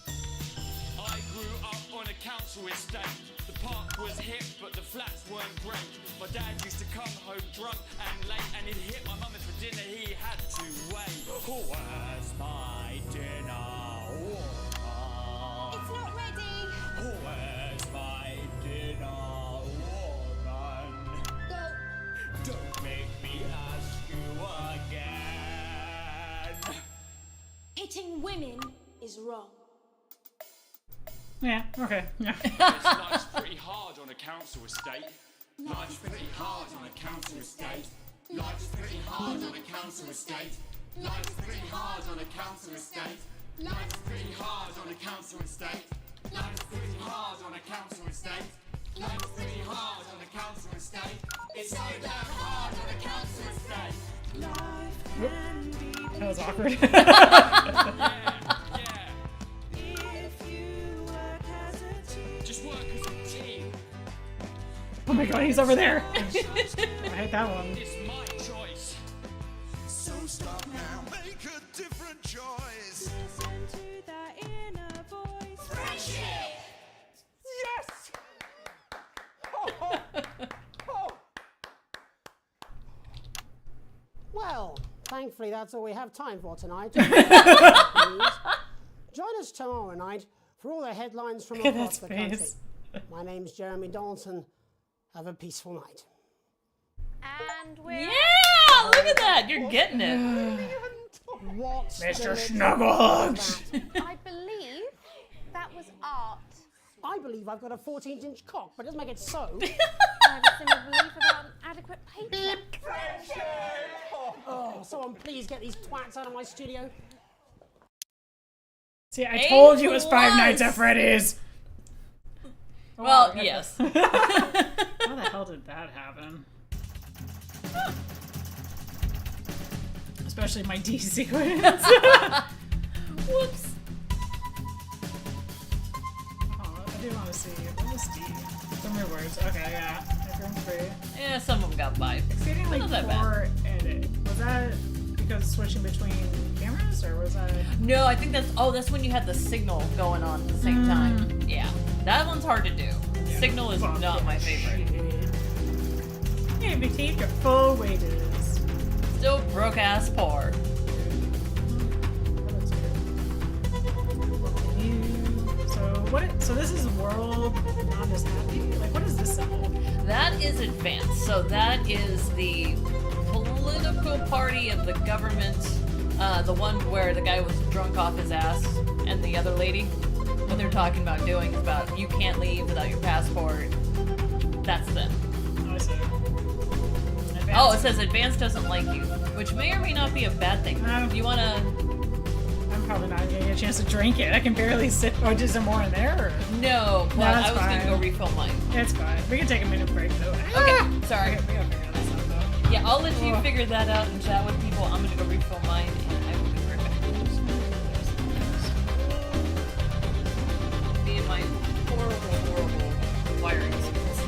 I grew up on a council estate. The park was hip, but the flats weren't great. My dad used to come home drunk and late, and he'd hit my mum and for dinner he had to wait. Where's my dinner? It's not ready. Where's my dinner, woman? Go. Don't make me ask you again. Hitting women is wrong. Yeah, okay. Yeah. Life's pretty hard on a council estate. Life's pretty hard on a council estate. Life's pretty hard on a council estate. Life's pretty hard on a council estate. Life's pretty hard on a council estate. Life's pretty hard on a council estate. Life's pretty hard on a council estate. It's so damn hard on a council estate. That was awkward. Just work as a team. Oh my god, he's over there. I hate that one. It's my choice. So stop now, make a different choice. Listen to that inner voice. Friendship! Yes! Oh. Well, thankfully that's all we have time for tonight. Join us tomorrow night for all the headlines from across the country. My name's Jeremy Dalton. Have a peaceful night. And we're... Yeah! Look at that! You're getting it. What's Mr. Snugglehugs! I believe that was art. I believe I've got a 14-inch cock, but it doesn't make it so. I have a similar belief about an adequate paycheck. Oh, someone please get these twats out of my studio. See, I told you it was Five Nights at Freddy's. Well, Oh, yes. How the hell did that happen? Especially my D sequence. Whoops. Oh, I do want to see. What was D? Some weird words. Okay, yeah. Everyone's free. Yeah, some of them got by. Exceedingly Not that bad. poor edit. Was that because switching between cameras, or was that? No, I think that's when you had the signal going on at the same time. Yeah, that one's hard to do. Signal is not my favorite. Hey, big teeth, your full wages. Still broke ass poor. So this is world not as happy? Like, what is this symbol? That is advanced. So that is the political party of the government. The one where the guy was drunk off his ass and the other lady. What they're talking about doing is about you can't leave without your passport. That's them. Oh, I see. Oh, it says advanced doesn't like you, which may or may not be a bad thing. You wanna... I'm probably not gonna get a chance to drink it. I can barely sit. Oh, is there more in there? Or? No, but I was gonna go refill mine. It's fine. We can take a minute break though. Okay, sorry. Okay, we gotta figure this out though. Yeah, I'll let you figure that out and chat with people. I'm gonna go refill mine, and I will be right back. Me and my horrible wiring skills.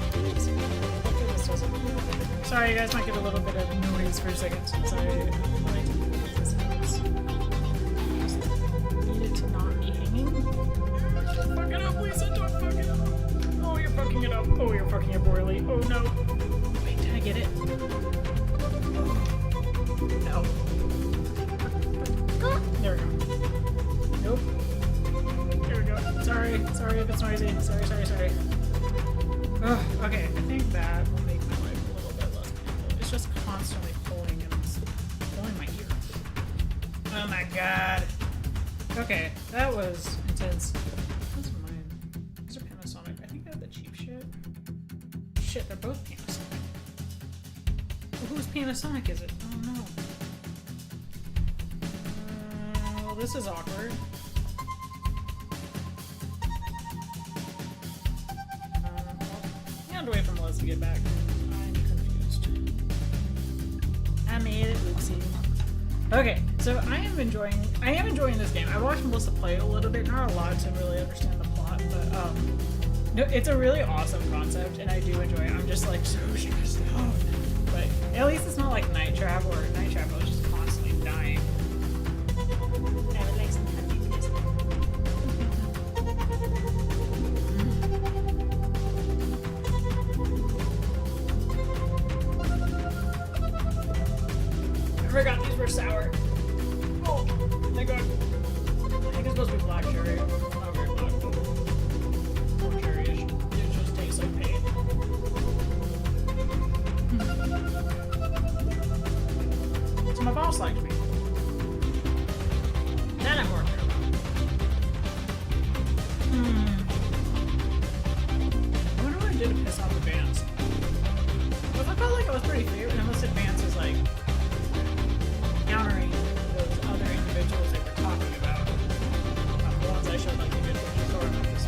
Sorry, you guys might get a little bit of noise for a second since I need it to not be hanging. Don't fuck it up, Lisa. Don't fuck it up. Oh, you're fucking it up. Oh, you're fucking it royally. Oh no. Wait, did I get it? No. There we go. Nope. There we go. Sorry if it's noisy. Sorry. Ugh, okay, I think that will make my life a little bit less painful. It's just constantly pulling and pulling my ear. Oh my god. Okay, that was intense. What's mine? These are Panasonic. I think I have the cheap shit. Shit, they're both Panasonic. Whose Panasonic is it? Oh no. Well, this is awkward. I'll have to wait for Melissa to get back. I'm confused. I made it, oopsie. Okay, so I am enjoying this game. I watched Melissa play it a little bit, not a lot to really understand the plot, but no, it's a really awesome concept, and I do enjoy it. I'm just like so stressed out. But at least it's not like Night Travel, or Night Travel is just constantly dying. I would like some happy music. I forgot these were sour. Oh, thank God. I think it's supposed to be black cherry. Not very black, but more cherry-ish. It just tastes like pain. So my boss likes me. That I'm more care about. I wonder what I did to piss off the bands. Well, if I felt like I was pretty fair, unless Advance is like countering those other individuals they were talking about. The ones I showed like the good pictures or like this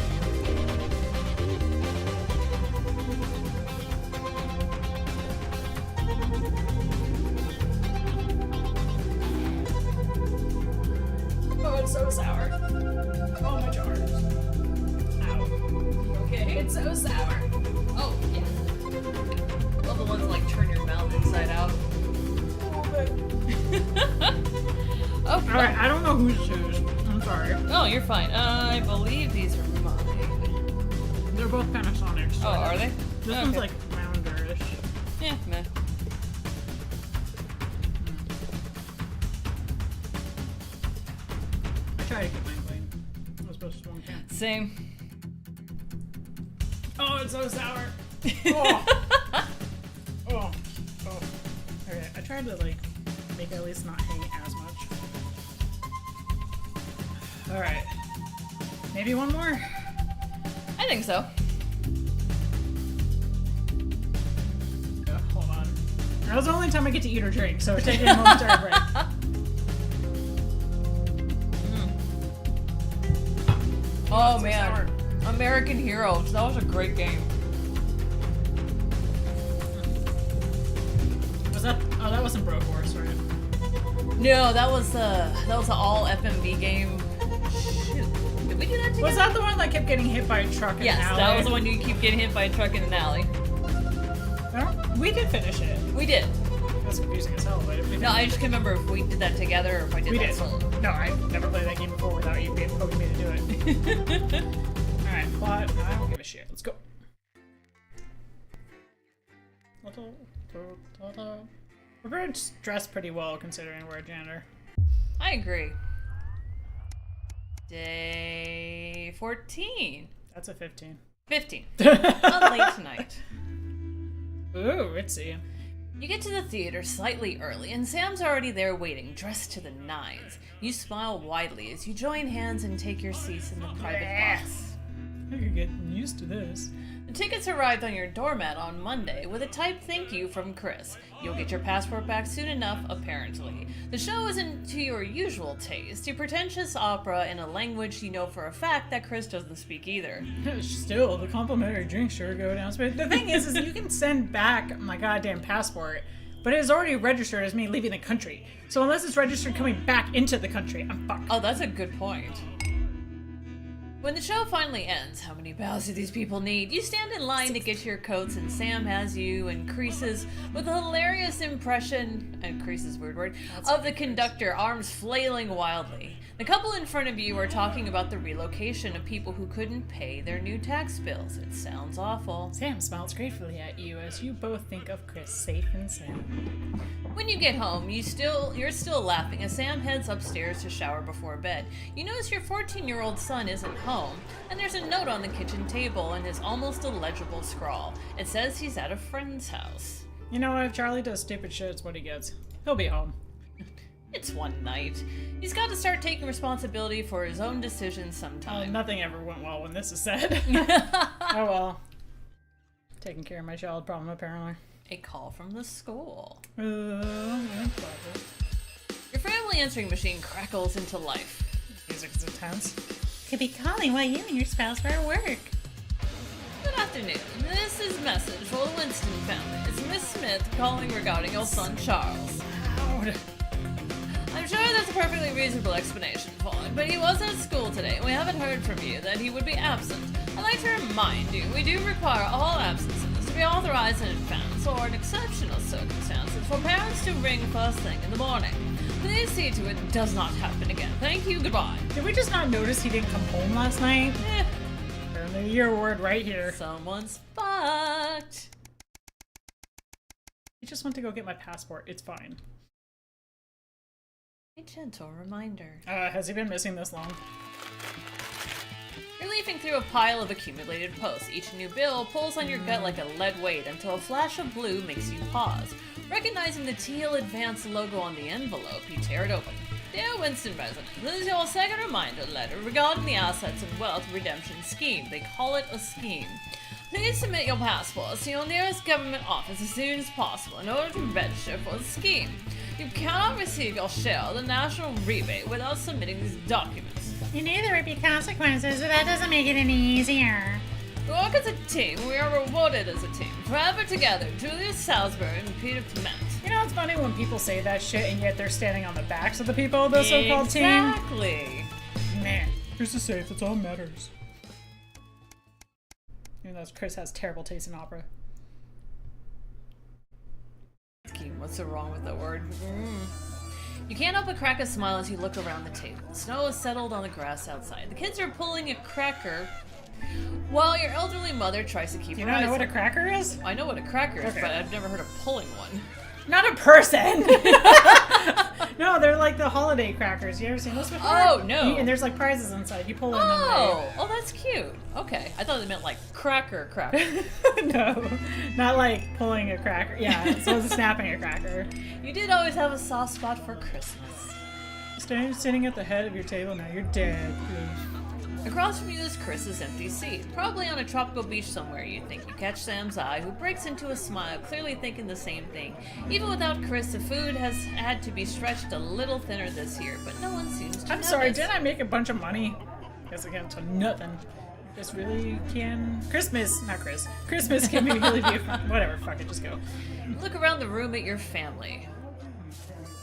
Oh, it's so sour. Oh, my jars. Ow. Okay, it's so sour. Oh, yeah. Love the ones that like turn your mouth inside out. Oh, alright, I don't know who's whose. I'm sorry. Oh, you're fine. I believe these are mine. They're both Panasonics. Oh, are they? This Okay. one's like rounderish. Yeah, meh. I try to keep mine clean. I was supposed to one can. Same. Oh, it's so sour. Oh. Oh. Oh. Okay, I tried to like make it at least not hang as much. Alright. Maybe one more? I think so. Yeah, hold on. That was the only time I get to eat or drink, so we're taking a momentary break. Oh man, American Heroes. That was a great game. Was that? Oh, that wasn't Broforce, right? No, that was the all FMV game. Shoot. Did we do that together? Was that the one that kept getting hit by a truck in Yes, an alley? that was the one you keep getting hit by a truck in an alley. We did finish it. We did. That's confusing as hell, but we No, I just can't remember if we did that together or if I did We that did. solo. No, I never played that game before without you being poking me to do it. Alright, plot. I don't give a shit. Let's go. We're very dressed pretty well considering we're a janitor. I agree. Day 14. That's a 15. 15. On late tonight. Ooh, ritzy. You get to the theater slightly early, and Sam's already there waiting, dressed to the nines. You smile widely as you join hands and take your seats in the private box. I could get used to this. The tickets arrived on your doormat on Monday with a typed thank you from Chris. You'll get your passport back soon enough, apparently. The show isn't to your usual taste, a pretentious opera in a language you know for a fact that Chris doesn't speak either. Still, the complimentary drinks sure go down. But the thing is you can send back my goddamn passport, but it is already registered as me leaving the country. So unless it's registered coming back into the country, I'm fucked. Oh, that's a good point. When the show finally ends, how many bows do these people need? You stand in line to get your coats, and Sam has you and creases with a hilarious impression, and creases weird word, of the conductor, arms flailing wildly. The couple in front of you are talking about the relocation of people who couldn't pay their new tax bills. It sounds awful. Sam smiles gratefully at you as you both think of Chris safe and sound. When you get home, you're still laughing as Sam heads upstairs to shower before bed. You notice your 14-year-old son isn't home, and there's a note on the kitchen table in his almost illegible scrawl. It says he's at a friend's house. You know what? If Charlie does stupid shit, it's what he gets. He'll be home. It's one night. He's got to start taking responsibility for his own decisions sometime. Nothing ever went well when this is said. Oh well. Taking care of my child problem, apparently. A call from the school. Your family answering machine crackles into life. Music is intense. Could be calling while you and your spouse are at work. Good afternoon. This is a message for the Winston family. It's Miss Smith calling regarding your son Charles. I'm sure there's a perfectly reasonable explanation for it, but he was at school today and we haven't heard from you that he would be absent. I'd like to remind you, we do require all absences to be authorized in advance or in exceptional circumstances for parents to ring first thing in the morning. Please see to it does not happen again. Thank you, goodbye. Did we just not notice he didn't come home last night? Apparently your word right here. Someone's fucked. I just went to go get my passport. It's fine. A gentle reminder. Has he been missing this long? You're leafing through a pile of accumulated posts. Each new bill pulls on your gut like a lead weight until a flash of blue makes you pause. Recognizing the teal Advance logo on the envelope, you tear it open. Dear Winston resident, this is your second reminder letter regarding the Assets and Wealth Redemption Scheme. They call it a scheme. Please submit your passports to your nearest government office as soon as possible in order to register for the scheme. You cannot receive your share of the national rebate without submitting these documents. You knew there would be consequences, but that doesn't make it any easier. We work as a team. We are rewarded as a team. Forever together, Julius Salisbury and Peter Clement. You know, it's funny when people say that shit and yet they're standing on the backs of the people of the so-called team. Exactly. Meh. Here's the safe. That's all that matters. Even though Chris has terrible taste in opera. What's so wrong with that word? You can't help but crack a smile as you look around the table. Snow has settled on the grass outside. The kids are pulling a cracker while your elderly mother tries to keep her eyes. You don't know what a cracker is? I know what a cracker is, Okay. but I've never heard of pulling one. Not a person! No, they're like the holiday crackers. You ever seen those before? Oh, no. And there's like prizes inside. You pull in Oh, that's cute. Okay, I thought it meant like cracker. No, not like pulling a cracker. Yeah, so it's snapping a cracker. You did always have a soft spot for Christmas. Sitting at the head of your table, now you're dead. Across from you is Chris's empty seat. Probably on a tropical beach somewhere, you think. You catch Sam's eye, who breaks into a smile, clearly thinking the same thing. Even without Chris, the food has had to be stretched a little thinner this year, but no one seems to I'm notice. sorry, didn't I make a bunch of money? Guess I got to nothing. This really can... Christmas can really be... Whatever, fuck it, just go. Look around the room at your family.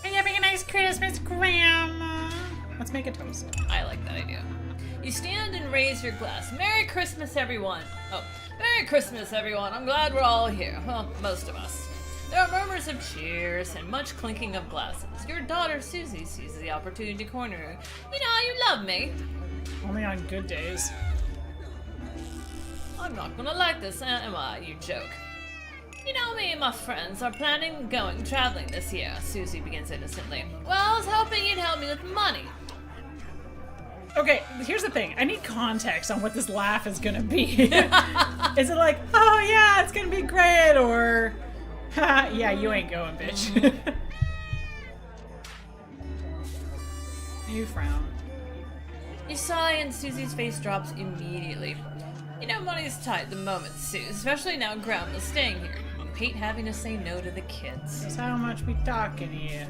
Are you having a nice Christmas, Grandma? Let's make a toast. I like that idea. You stand and raise your glass. Merry Christmas, everyone. Oh, Merry Christmas, everyone. I'm glad we're all here. Well, most of us. There are murmurs of cheers and much clinking of glasses. Your daughter, Susie, seizes the opportunity to corner her. You know, you love me. Only on good days. I'm not gonna like this, am I? You joke. You know, me and my friends are planning on going traveling this year, Susie begins innocently. Well, I was hoping you'd help me with money. Okay, here's the thing. I need context on what this laugh is gonna be. Is it like, oh yeah, it's gonna be great, or, ha, yeah, you ain't going, bitch. You frown. You sigh and Susie's face drops immediately. You know money's tight at the moment, Sue, especially now Grandma's staying here. You hate having to say no to the kids. That's how much we talking here.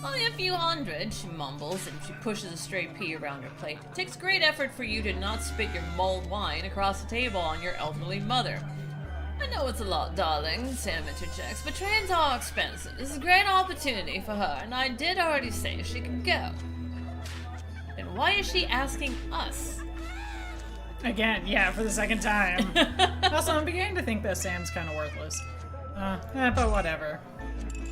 Only a few hundred, she mumbles, and she pushes a stray pea around her plate. It takes great effort for you to not spit your mulled wine across the table on your elderly mother. I know it's a lot, darling, Sam interjects, but trains are expensive. This is a great opportunity for her, and I did already say she could go. Then why is she asking us? Again, yeah, for the second time. Also, I'm beginning to think that Sam's kind of worthless. But whatever.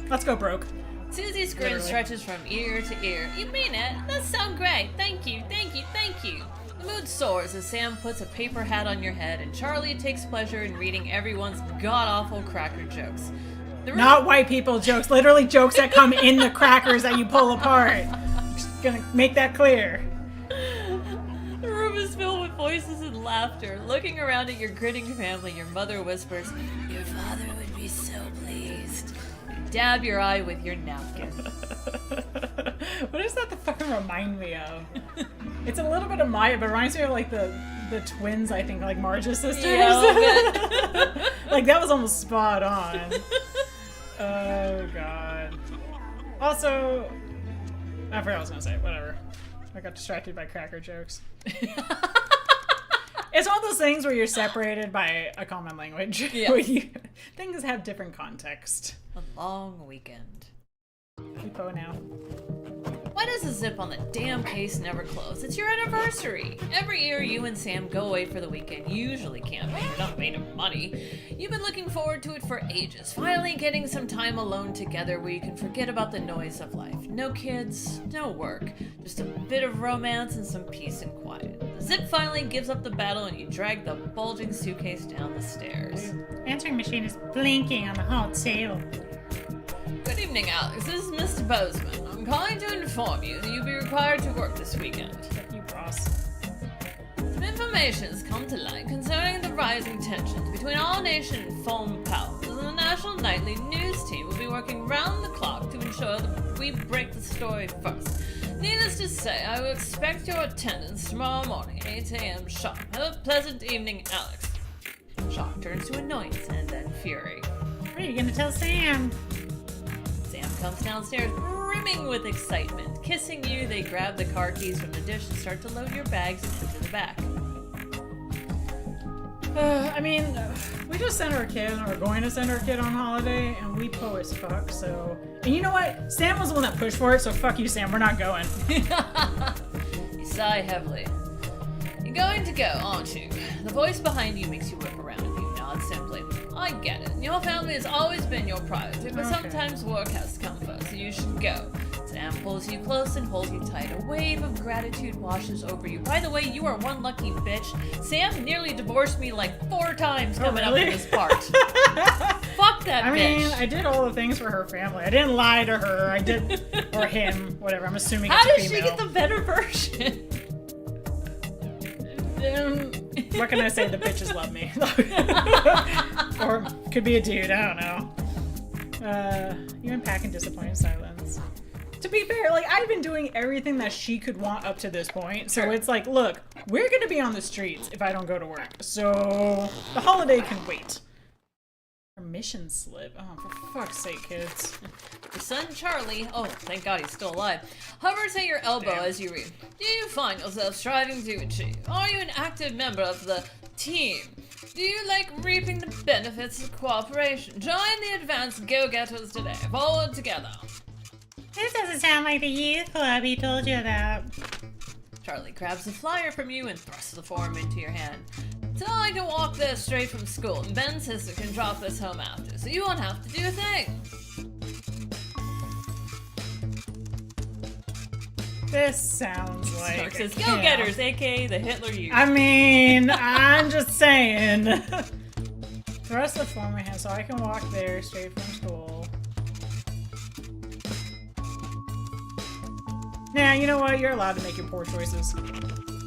Let's go broke. Susie's grin Literally. stretches from ear to ear. You mean it? That's so great. Thank you, thank you, thank you. The mood soars as Sam puts a paper hat on your head and Charlie takes pleasure in reading everyone's god-awful cracker jokes. Not white people jokes, literally jokes that come in the crackers that you pull apart. Just gonna make that clear. The room is filled with voices and laughter. Looking around at your grinning family, your mother whispers, "Your father would be so pleased." You dab your eye with your napkin. What does that fucking remind me of? It's a little bit of Maya, but it reminds me of like the the twins, I think, like Marge's sisters. Yeah, a little bit. Like, that was almost spot on. Oh, God. Also, I forgot what I was gonna say. Whatever. I got distracted by cracker jokes. It's one of those things where you're separated by a common language. Yeah. Where things have different context. A long weekend. Keepo now. Why does the zip on the damn case never close? It's your anniversary! Every year you and Sam go away for the weekend, usually camping. You're not made of money. You've been looking forward to it for ages. Finally getting some time alone together where you can forget about the noise of life. No kids, no work. Just a bit of romance and some peace and quiet. The zip finally gives up the battle and you drag the bulging suitcase down the stairs. Answering machine is blinking on the hot table. Good evening, Alex. This is Mr. Bozeman. I'm calling to inform you that you'll be required to work this weekend. You boss. Some information has come to light concerning the rising tensions between our nation and foreign powers, and the National Nightly News team will be working round the clock to ensure that we break the story first. Needless to say, I will expect your attendance tomorrow morning at 8 a.m. sharp. Have a pleasant evening, Alex. Shock turns to annoyance and then fury. What are you gonna tell Sam? Sam comes downstairs brimming with excitement. Kissing you, they grab the car keys from the dish and start to load your bags and enter the back. I mean, we just sent our kid, or going to send our kid on holiday, and we po as fuck, so... And you know what? Sam was the one that pushed for it, so fuck you, Sam, we're not going. You sigh heavily. You're going to go, aren't you? The voice behind you makes you whip around and you nod simply. I get it. Your family has always been your priority, but sometimes work has to come first, so you should go. Sam pulls you close and holds you tight. A wave of gratitude washes over you. By the way, you are one lucky bitch. Sam nearly divorced me like 4 times coming up in this part. Fuck that bitch. I mean, I did all the things for her family. I didn't lie to her. I did, or him, whatever. I'm assuming How it's a does she female. get the better version? What can I say? The bitches love me. Or could be a dude. I don't know. You unpack in disappointed silence. To be fair, like, I've been doing everything that she could want up to this point. So it's like, look, we're gonna be on the streets if I don't go to work. So the holiday can wait. Permission slip. Oh, for fuck's sake, kids. Your son Charlie, oh, thank God he's still alive, hovers at your elbow as you read. Do you find yourself striving to achieve? Are you an active member of the team? Do you like reaping the benefits of cooperation? Join the advanced go-getters today. Forward together. This doesn't sound like the youth club he told you about. Charlie grabs the flyer from you and thrusts the form into your hand. So I can walk there straight from school, and Ben's sister can drop us home after, so you won't have to do a thing. This sounds like Stark says, camp. go-getters, aka the Hitler Youth. I mean, I'm just saying. Thrust the form in my hand so I can walk there straight from school. Nah, you know what? You're allowed to make your poor choices.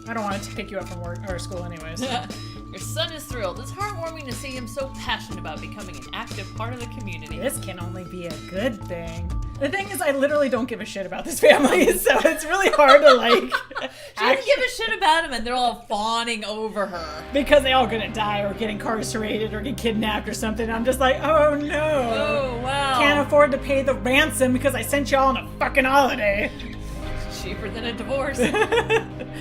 I don't want to pick you up from work or school anyways. Your son is thrilled. It's heartwarming to see him so passionate about becoming an active part of the community. This can only be a good thing. The thing is, I literally don't give a shit about this family, so it's really hard to, like... She doesn't give a shit about him, and they're all fawning over her. Because they all gonna die or get incarcerated or get kidnapped or something. I'm just like, oh no. Oh, wow. Can't afford to pay the ransom because I sent y'all on a fucking holiday. Cheaper than a divorce. The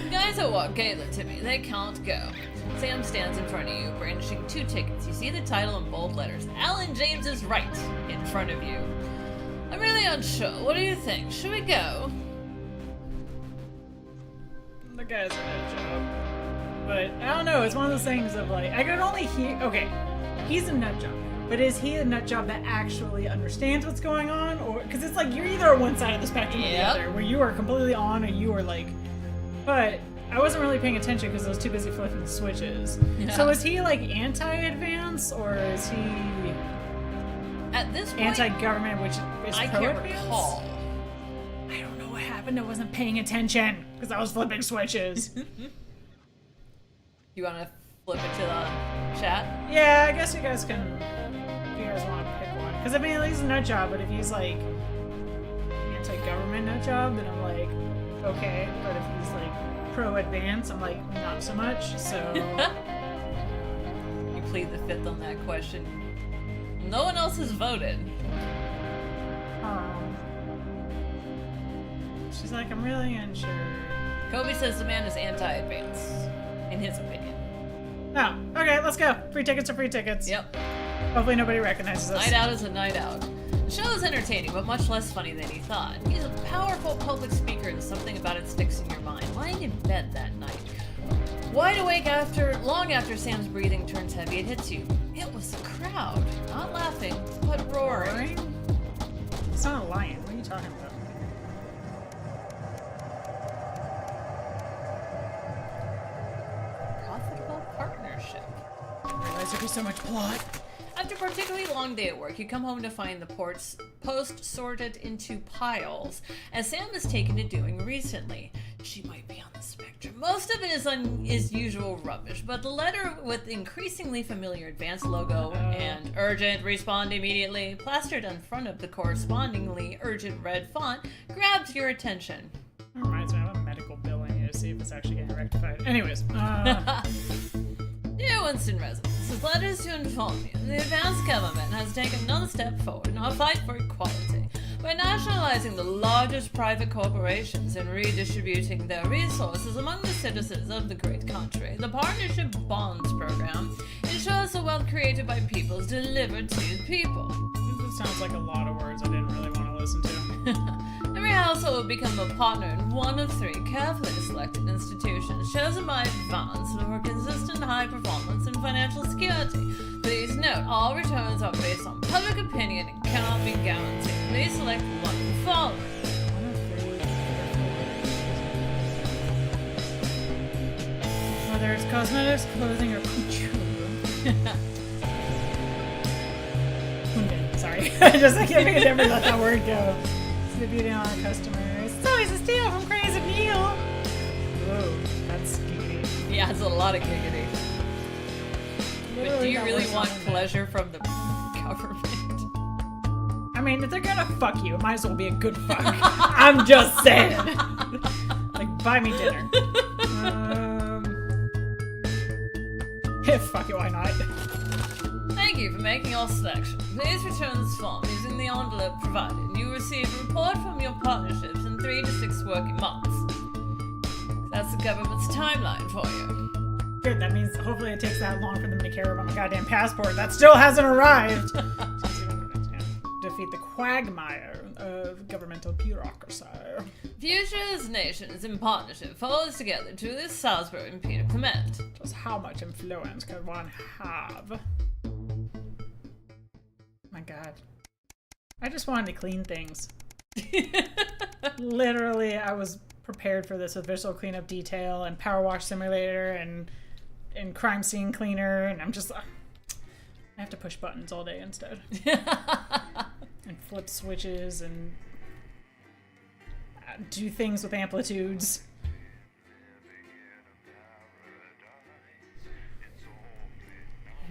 guys at walk Gayla to me. They can't go. Sam stands in front of you, brandishing 2 tickets. You see the title in bold letters. Alan James is right in front of you. I'm really unsure. What do you think? Should we go? The guy's a nut job. But I don't know. It's one of those things of like, I can only hear. Okay, he's a nut job. But is he a nut job that actually understands what's going on? Or because it's like you're either on one side of the spectrum or the other, where you are completely on or you are like. But I wasn't really paying attention because I was too busy flipping the switches. Yeah. So is he like anti-advance or is he at this point anti-government, which is I pro-advance? can't recall. I don't know what happened. I wasn't paying attention because I was flipping switches. You want to flip it to the chat? Yeah, I guess you guys can. If you guys want to pick one, because I mean, he's a nut job. But if he's like anti-government nut job, then I'm like, okay. But if he's like pro advance. I'm like, not so much. So You plead the fifth on that question. No one else has voted. She's like, I'm really unsure. Kobe says the man is anti-advance, in his opinion. Oh, okay, let's go. Free tickets are free tickets. Yep. Hopefully nobody recognizes us. Night out is a night out. The show is entertaining, but much less funny than he thought. He's a powerful public speaker and something about it sticks in your mind. Lying in bed that night, wide awake long after Sam's breathing turns heavy, it hits you. It was the crowd. Not laughing, but roaring. It's not a lion. What are you talking about? Profitable partnership. I realize there'd be so much plot. After a particularly long day at work, you come home to find the post sorted into piles, as Sam has taken to doing recently. She might be on the spectrum. Most of it is usual rubbish, but the letter with increasingly familiar advanced logo and urgent, respond immediately, plastered in front of the correspondingly urgent red font, grabs your attention. That reminds me of a medical bill I need to see if it's actually getting rectified. Anyways, Dear Winston residents, this letter is to inform you the advanced government has taken another step forward in our fight for equality by nationalizing the largest private corporations and redistributing their resources among the citizens of the great country. The Partnership Bonds Program ensures the wealth created by people is delivered to the people. This sounds like a lot of words I didn't really want to listen to. Every household will become a partner in one of three carefully selected institutions chosen by Advance for consistent high performance and financial security. Please note, all returns are based on public opinion and cannot be guaranteed. Please select one of the following. Whether it's cosmetics, clothing, or couture. Sorry. I never let that word go. It's the beauty on our customers. It's always a steal from Crazy Neil. Whoa, that's giggity. Yeah, it's a lot of giggity. But do you really want pleasure from the government? I mean, if they're gonna fuck you, it might as well be a good fuck. I'm just saying. Like, buy me dinner. Fuck it, why not? Thank you for making your selection. Please return this form using the envelope provided. You will receive a report from your partnerships in 3 to 6 working months. That's the government's timeline for you. Good, that means hopefully it takes that long for them to care about my goddamn passport. That still hasn't arrived! Defeat the quagmire of governmental bureaucracy. Future's nations in partnership follows together to this Salisbury and Peter Clement. Just how much influence could one have? My god. I just wanted to clean things. Literally, I was prepared for this with visual cleanup detail and power wash simulator and crime scene cleaner, and I'm just... I have to push buttons all day instead. And flip switches and do things with amplitudes.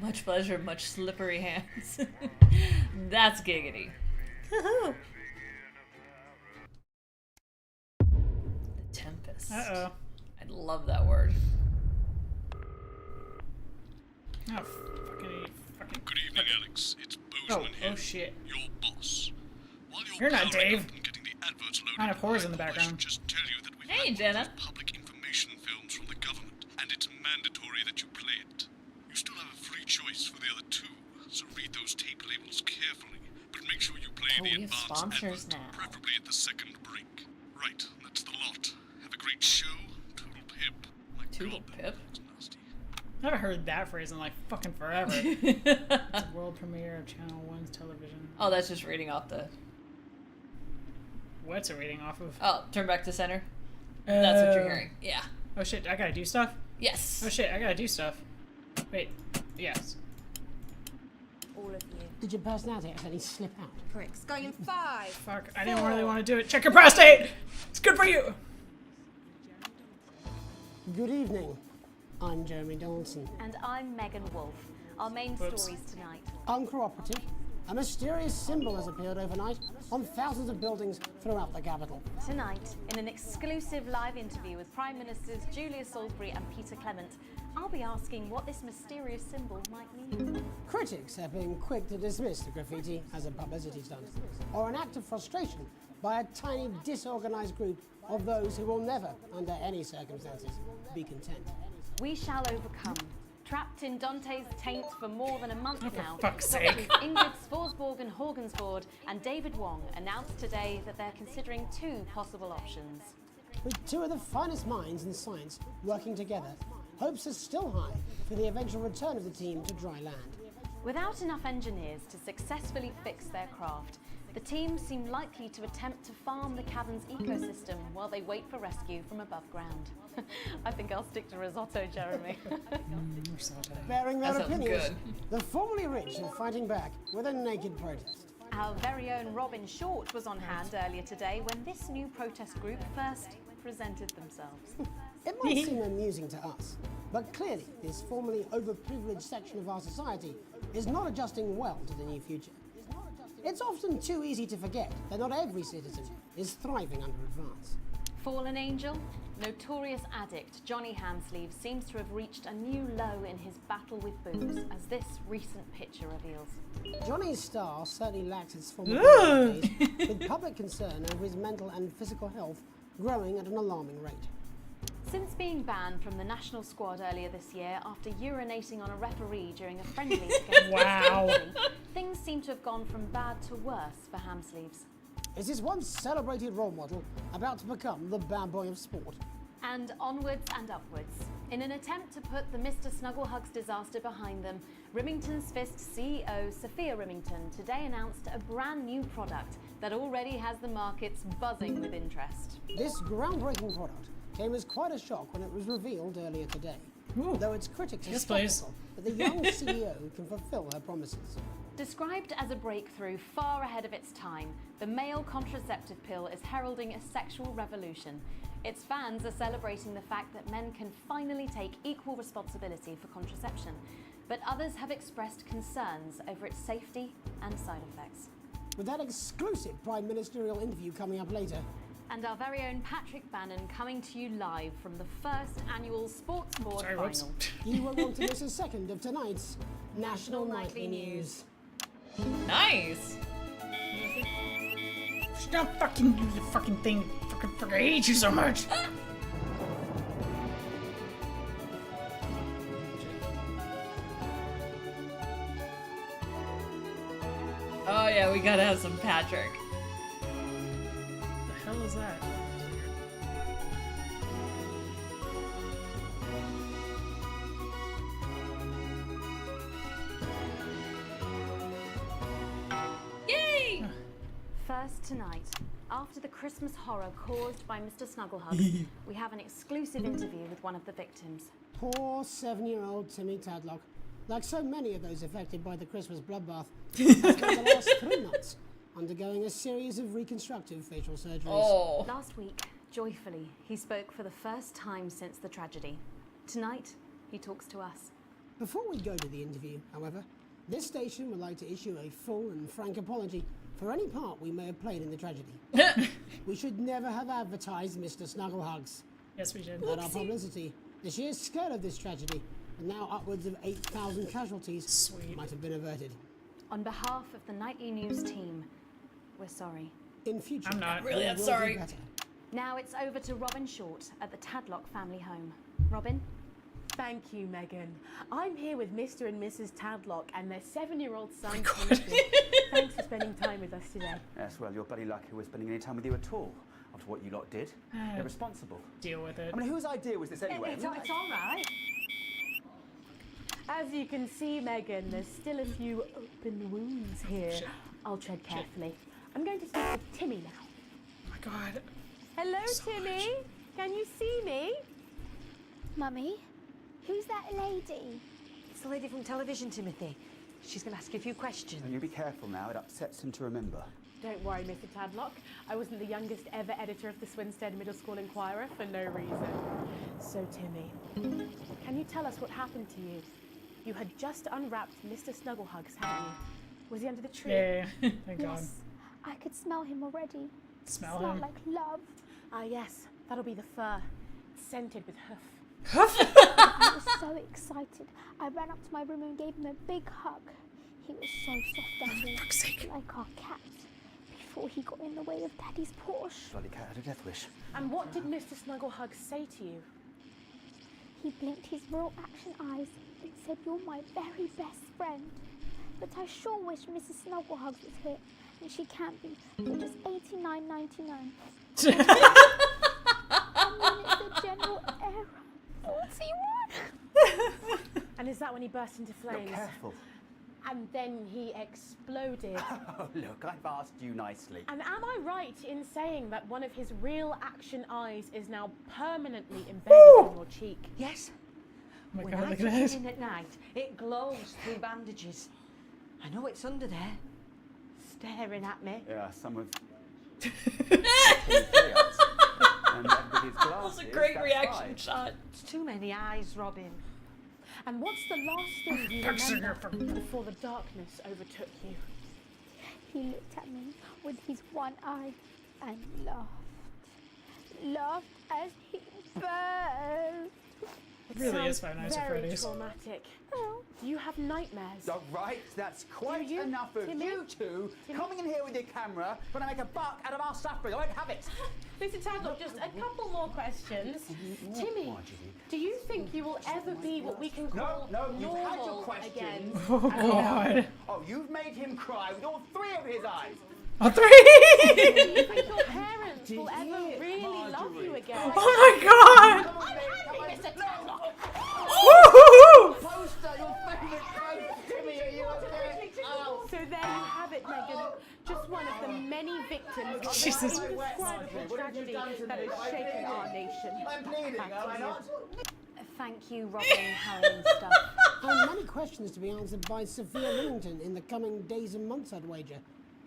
Much pleasure, much slippery hands. That's giggity. The Tempest. Uh-oh. I love that word. Oh, fucking. Good evening, Alex. It's Bozeman here. Oh shit. Your boss. While You're not Dave. Getting the adverts loaded, I have whores in the background. just tell you that we Hey, Jenna. public information films from the government, and it's mandatory that you play it. You still have a free choice for the other two, so read those tape labels carefully, but make sure you play the we have advanced sponsors advert, now. preferably at the second break. Right, that's the lot. Have a great show. Toodle pip. My Toodle pip? I haven't heard that phrase in like fucking forever. It's a world premiere of Channel 1's television. Oh, that's just reading off the... What's it reading off of? Oh, turn back to center. That's what you're hearing. Yeah. Oh shit, I gotta do stuff? Yes. Oh shit, I gotta do stuff. Wait, yes. All of you. Did your personality actually slip out? Pricks. Going in 5. Fuck, I didn't really want to do it. Check your prostate! It's good for you! Good evening. I'm Jeremy Dawson. And I'm Megan Wolf. Our main Whoops. stories tonight. Uncooperative, A mysterious symbol has appeared overnight on thousands of buildings throughout the capital. Tonight, in an exclusive live interview with Prime Ministers Julia Salisbury and Peter Clement, I'll be asking what this mysterious symbol might mean. Critics have been quick to dismiss the graffiti as a publicity stunt, or an act of frustration by a tiny, disorganized group of those who will never, under any circumstances, be content. We shall overcome. Trapped in Dante's taint for more than a month now, fuck's Doctors sake. Ingrid Svorsborg Horgensvoord and David Wong announced today that they're considering 2 possible options. With 2 of the finest minds in science working together, hopes are still high for the eventual return of the team to dry land. Without enough engineers to successfully fix their craft, the team seem likely to attempt to farm the cavern's ecosystem while they wait for rescue from above ground. I think I'll stick to risotto, Jeremy. Bearing their That sounds opinions, good. the formerly rich are fighting back with a naked protest. Our very own Robin Short was on hand earlier today when this new protest group first presented themselves. It might seem amusing to us, but clearly this formerly overprivileged section of our society is not adjusting well to the new future. It's often too easy to forget that not every citizen is thriving under advance. Fallen angel, notorious addict Johnny Hamsleeve seems to have reached a new low in his battle with booze, as this recent picture reveals. Johnny's star certainly lacks its former Ugh. days, with public concern over his mental and physical health growing at an alarming rate. Since being banned from the national squad earlier this year after urinating on a referee during a friendly against Wow. West Country, things seem to have gone from bad to worse for Hamsleeves. Is this once celebrated role model about to become the bad boy of sport? And onwards and upwards. In an attempt to put the Mr. Snugglehugs disaster behind them, Rimington's Fist CEO Sophia Rimington today announced a brand new product that already has the markets buzzing with interest. This groundbreaking product came as quite a shock when it was revealed earlier today, though its critics are Yes, please. skeptical that the young CEO can fulfill her promises. Described as a breakthrough far ahead of its time, the male contraceptive pill is heralding a sexual revolution. Its fans are celebrating the fact that men can finally take equal responsibility for contraception, but others have expressed concerns over its safety and side effects. With that exclusive Prime Ministerial interview coming up later, And our very own Patrick Bannon coming to you live from the first annual Sports Board Sorry, final. whoops. You won't want to miss a second of tonight's National Nightly News. Nice. Stop fucking do the fucking thing. Fucking, I hate you so much. Oh yeah, we gotta have some Patrick. The hell is that? Yay! First tonight, after the Christmas horror caused by Mr. Snugglehugs, we have an exclusive interview with one of the victims. Poor 7-year-old Timmy Tadlock, like so many of those affected by the Christmas bloodbath, has spent the last 3 months undergoing a series of reconstructive facial surgeries. Last week, joyfully, he spoke for the first time since the tragedy. Tonight, he talks to us. Before we go to the interview, however, this station would like to issue a full and frank apology for any part we may have played in the tragedy. We should never have advertised Mr. Snugglehugs. Yes, we should. Without our publicity, the sheer scale of this tragedy, and now upwards of 8,000 casualties, might have been averted. On behalf of the Nightly News team, we're sorry. In future, I'm not. we Really, will I'm do sorry. better. Now it's over to Robin Short at the Tadlock family home. Robin? Thank you, Megan. I'm here with Mr. and Mrs. Tadlock and their 7-year-old son, Timothy. Thanks for spending time with us today. Yes, well, you're bloody lucky we're spending any time with you at all, after what you lot did. Irresponsible. Deal with it. I mean, whose idea was this anyway? It's all right. As you can see, Megan, there's still a few open wounds here. Shit. I'll tread carefully. I'm going to speak with Timmy now. Oh my god. Hello, Timmy. Can you see me? Mummy, who's that lady? It's the lady from television, Timothy. She's going to ask you a few questions. And you be careful now, it upsets him to remember. Don't worry, Mr. Tadlock. I wasn't the youngest ever editor of the Swinstead Middle School Inquirer for no reason. So, Timmy, can you tell us what happened to you? You had just unwrapped Mr. Snugglehugs, hadn't you? Was he under the tree? Yeah, thank God. Yes, I could smell him already. Smell Smelled him? like love. Ah, yes, that'll be the fur, scented with hoof. I was so excited. I ran up to my room and gave him a big hug. He was so soft and warm, like our cat, before he got in the way of Daddy's Porsche. Bloody cat had a death wish. And what did Mr. Snugglehug say to you? He blinked his real action eyes and said, "You're my very best friend." But I sure wish Mrs. Snugglehugs was here, and she can't be. For just $89.99. I mean, it's a general error. 41. And is that when he burst into flames? You're careful. And then he exploded. Oh, look, I've asked you nicely. And am I right in saying that one of his real action eyes is now permanently embedded in your cheek? Yes. Oh my When God, I look tuck at it this. in at night, it glows through bandages. I know it's under there. Staring at me. Yeah, some of... That was a great reaction shot. It's too many eyes, Robin. And what's the last thing you remember before the darkness overtook you? He looked at me with his one eye and laughed. Laughed as he burned. It Really sounds is Five Nights at very Freddy's. traumatic. Do you have nightmares? All right, that's quite you, enough of Timmy? you two coming in here with your camera trying to make a buck out of our suffering. I won't have it. Mr. Tadlock, just a couple more questions. Timmy, do you think you will ever be what we can call No, you've had your normal questions. again? Oh, God. Oh, you've made him cry with all three of his eyes. Oh, Do three! you think your parents will ever really love you again? Oh my God! I'm happy, Mr. Tadlock. Woohoo! Poster, your favourite poster, Timmy, are you okay? Oh. So there you have it, Megan. Just one of the many victims of Jesus. this indescribable tragedy that has shaken our nation. I'm bleeding, am I not? Thank you, Robin, Harry and stuff. And many questions to be answered by Sophia Millington in the coming days and months, I'd wager.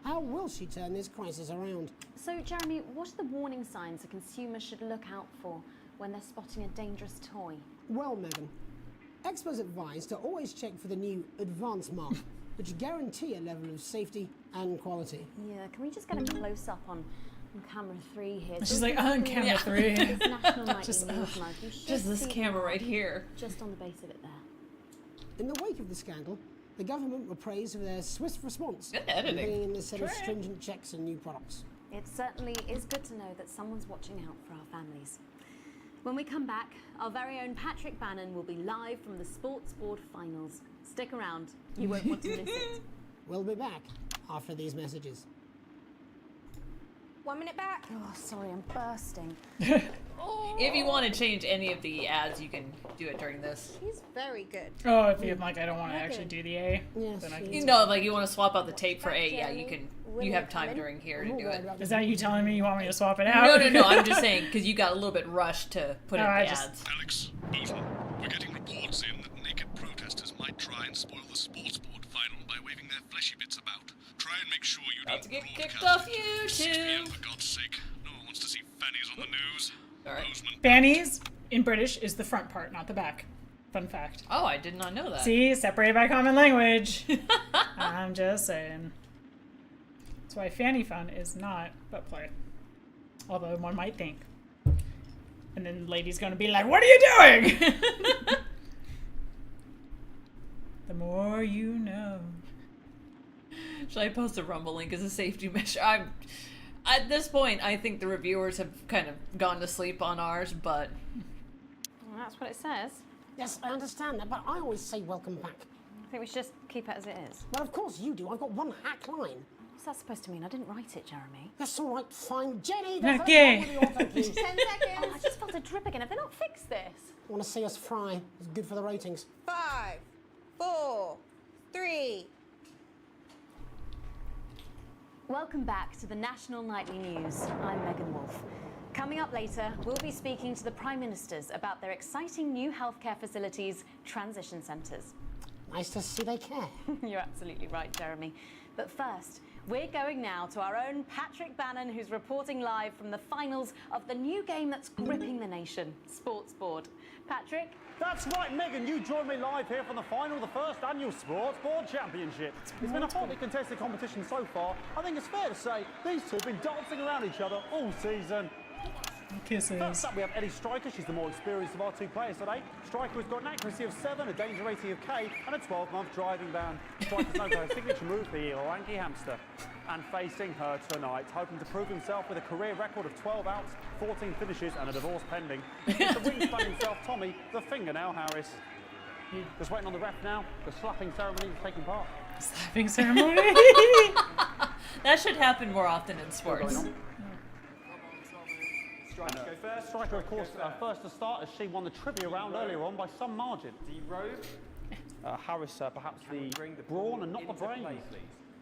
How will she turn this crisis around? So, Jeremy, what are the warning signs a consumer should look out for when they're spotting a dangerous toy? Well, Megan, experts advise to always check for the new advanced mark, which guarantee a level of safety and quality. Yeah, can we just get a close-up on camera 3 here? She's like, on camera 3. It's National Nightly Just, News Mug. You should Just this see camera that right here. Just on the base of it there. In the wake of the scandal, the government were praised for their swift response, Good editing. bringing in a set of stringent checks and new products. It certainly is good to know that someone's watching out for our families. When we come back, our very own Patrick Bannon will be live from the Sports Board Finals. Stick around, you won't want to miss it. We'll be back after these messages. 1 minute back. Oh, sorry, I'm bursting. If you want to change any of the ads, you can do it during this. He's very good. Oh, if you're like, I don't want to actually do the A, Yes, then I You can. know, like you want to swap out the tape for A, yeah, you can. You have time during here to do it. Is that you telling me you want me to swap it out? No, I'm just saying because you got a little bit rushed to put in the ads. Alex, Bozeman, we're getting reports in that naked protesters might try and spoil the sports board final by waving their fleshy bits about. Try and make sure you About don't to get broadcast kicked off it. 6 p.m. YouTube. for God's sake. No one wants to see fannies on the news. Bozeman. Fannies in British is the front part, not the back. Fun fact. Oh, I did not know that. See, separated by common language. I'm just saying. That's why fanny fun is not butt play. Although one might think. And then the lady's gonna be like, what are you doing? The more you know. Should I post a Rumble link as a safety measure? At this point, I think the reviewers have kind of gone to sleep on ours, but... Well, that's what it says. Yes, I understand that, but I always say welcome back. I think we should just keep it as it is. Well, of course you do. I've got one hack line. What's that supposed to mean? I didn't write it, Jeremy. That's all right, fine. Jenny, Okay. 10 seconds. Oh, I just felt a drip again. Have they not fixed this? Want to see us fry? It's good for the ratings. 5, 4, 3. Welcome back to the National Nightly News. I'm Megan Wolfe. Coming up later, we'll be speaking to the Prime Ministers about their exciting new healthcare facilities, transition centres. Nice to see they care. You're absolutely right, Jeremy. But first, we're going now to our own Patrick Bannon, who's reporting live from the finals of the new game that's gripping the nation, Sports Board. Patrick? That's right, Megan, you joined me live here for the final of the first annual Sports Board Championship. It's been a hotly contested competition so far. I think it's fair to say these two have been dancing around each other all season. Kisses. First up, we have Eddie Striker. She's the more experienced of our two players today. Striker has got an accuracy of 7, a danger rating of K, and a 12-month driving ban. Striker's known for her signature move, the lanky hamster. And facing her tonight, hoping to prove himself with a career record of 12 outs, 14 finishes, and a divorce pending, is the wingspan himself, Tommy, the Fingernail Harris. Just waiting on the ref now. The slapping ceremony is taking part. Slapping ceremony? That should happen more often in sports. Striker go first. Striker, of course, first to start as she won the trivia round earlier on by some margin. The rogue. Harris, perhaps the brawn and not the brains.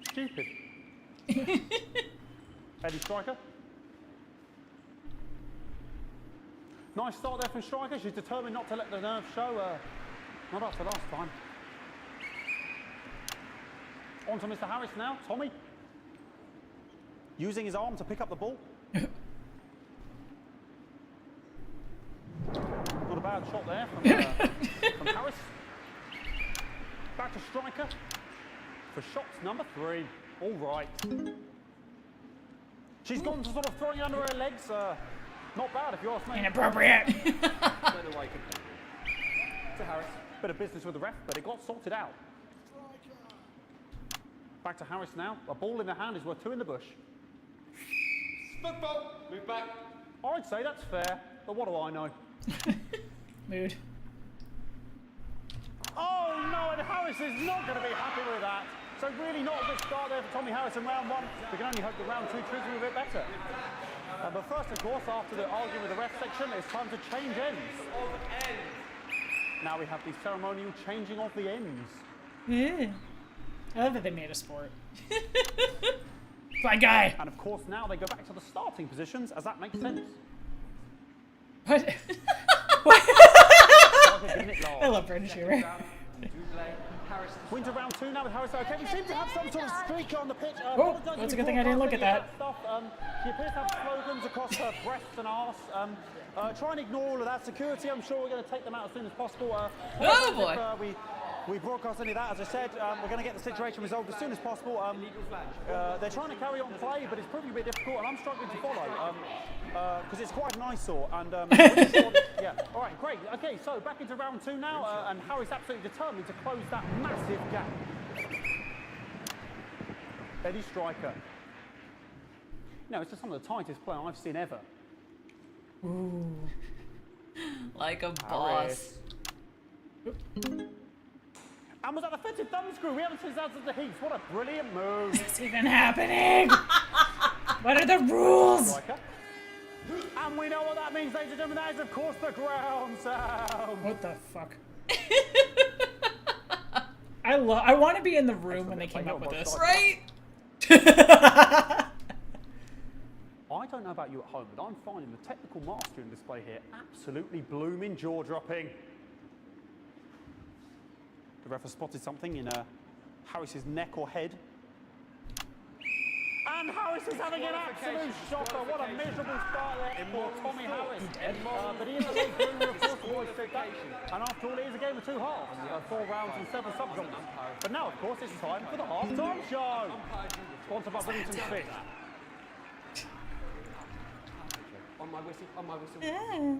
Stupid. Eddie Striker. Nice start there from Striker. She's determined not to let the nerves show. Not after last time. On to Mr. Harris now. Tommy. Using his arm to pick up the ball. Not a bad shot there from Harris. Back to Striker for shots number 3. All right. She's gone to sort of throwing it under her legs. Not bad if you ask me. Inappropriate. To Harris. Bit of business with the ref, but it got sorted out. Back to Harris now. A ball in the hand is worth 2 in the bush. Football. Move back. I'd say that's fair, but what do I know? Mood. Oh no, and Harris is not going to be happy with that. So really not a good start there for Tommy Harris in round 1. We can only hope that round 2 treats him a bit better. But first, of course, after the arguing with the ref section, it's time to change ends. Now we have the ceremonial changing of the ends. Yeah. I love that they made a sport. Fly guy. And of course, now they go back to the starting positions, as that makes sense. What? I love British humor. Winter round 2 now with Harris. Okay, we seem to have some sort of streak on the pitch. Oh, that's a good thing I didn't look at that. She appears to have slogans across her breasts and arse. Try and ignore all of that. Security, I'm sure we're going to take them out as soon as possible. Oh boy. If we broadcast any of that, as I said, we're going to get the situation resolved as soon as possible. They're trying to carry on play, but it's proving a bit difficult, and I'm struggling to follow because it's quite an eyesore. And yeah, all right, great. Okay, so back into round 2 now, and Harry's absolutely determined to close that massive gap. Eddie Striker. No, it's just some of the tightest play I've seen ever. Ooh. Like a boss. And was that the fitted thumb screw? We haven't seen that since the heats. What a brilliant move. Is this even happening? What are the rules? Striker. And we know what that means, ladies and gentlemen. That is, of course, the ground sound. What the fuck? I want to be in the room when they came up with this. Right? I don't know about you at home, but I'm finding the technical mastering display here absolutely blooming jaw-dropping. The ref has spotted something in Harris's neck or head. And Harris is having an absolute shocker. What a miserable start there for Tommy Harris. But he is a late bloomer, of course, the boys said that. And after all, it is a game of 2 halves, 4 rounds and 7 subgenres. But now, of course, it's time for the half-time show. Sponsored by Billington Spit. On my whistle, on my whistle. Yeah.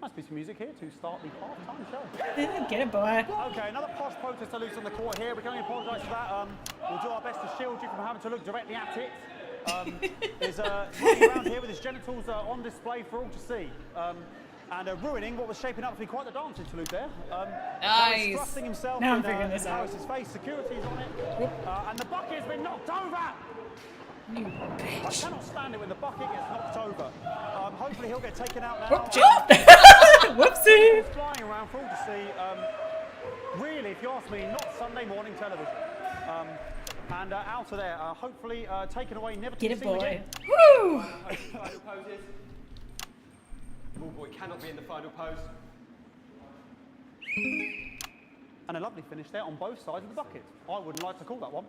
Nice piece of music here to start the half-time show. Get it, boy. Okay, another posh protester loose on the court here. We can only apologise for that. We'll do our best to shield you from having to look directly at it. Is running around here with his genitals on display for all to see. And ruining what was shaping up to be quite the dance interlude there. Nice. Thrusting himself now I'm in figuring this out. Harris's face. Security's on it. And the bucket has been knocked over. You bitch. I cannot stand it when the bucket gets knocked over. Hopefully he'll get taken out now. Whoopsie! It's flying around for all to see. Really, if you ask me, not Sunday morning television. And out of there, hopefully taken away, never to be seen again. Woo! Final poses. Ball boy cannot be in the final pose. And a lovely finish there on both sides of the bucket. I wouldn't like to call that one.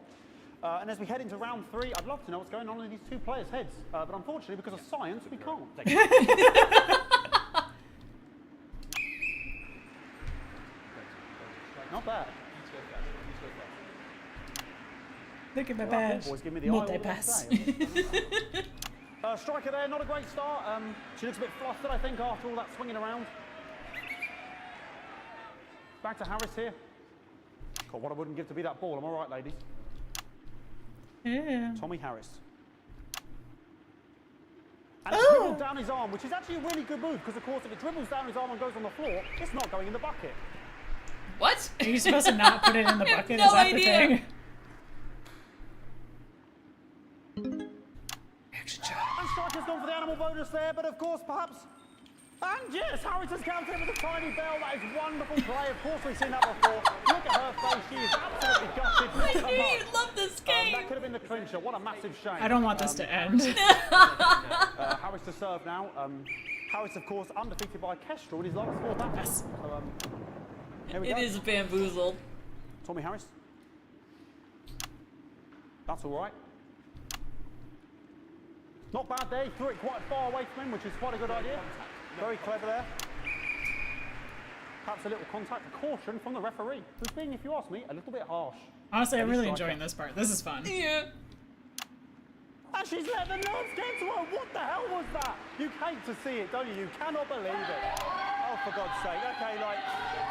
And as we head into round 3, I'd love to know what's going on in these two players' heads. But unfortunately, because of science, we can't. Not bad. Look at my badge. Multi-pass. Striker there, not a great start. She looks a bit flustered, I think, after all that swinging around. Back to Harris here. God, what I wouldn't give to be that ball. Am I right, ladies? Yeah. Tommy Harris. And it dribbled down his arm, which is actually a really good move, because of course if it dribbles down his arm and goes on the floor, it's not going in the bucket. What? Are you supposed to not put it in the bucket? No Is that idea. the thing? And Striker's gone for the animal bonus there, but of course, perhaps... And yes, Harris has countered with a tiny bell. That is wonderful play. Of course, we've seen that before. Look at her face. She is absolutely gutted. I knew you'd love this game. That could have been the clincher. What a massive shame. I don't want this to end. Harris to serve now. Harris, of course, undefeated by Kestrel in his last 4 battles. So, here we go. It is bamboozled. Tommy Harris. That's all right. Not bad there. He threw it quite far away from him, which is quite a good idea. Very clever there. Perhaps a little contact. Caution from the referee, who's being, if you ask me, a little bit harsh. Honestly, I'm really enjoying this part. This is fun. Yeah. And she's let the nerves get to her. What the hell was that? You hate to see it, don't you? You cannot believe it. Oh, for God's sake. Okay, like...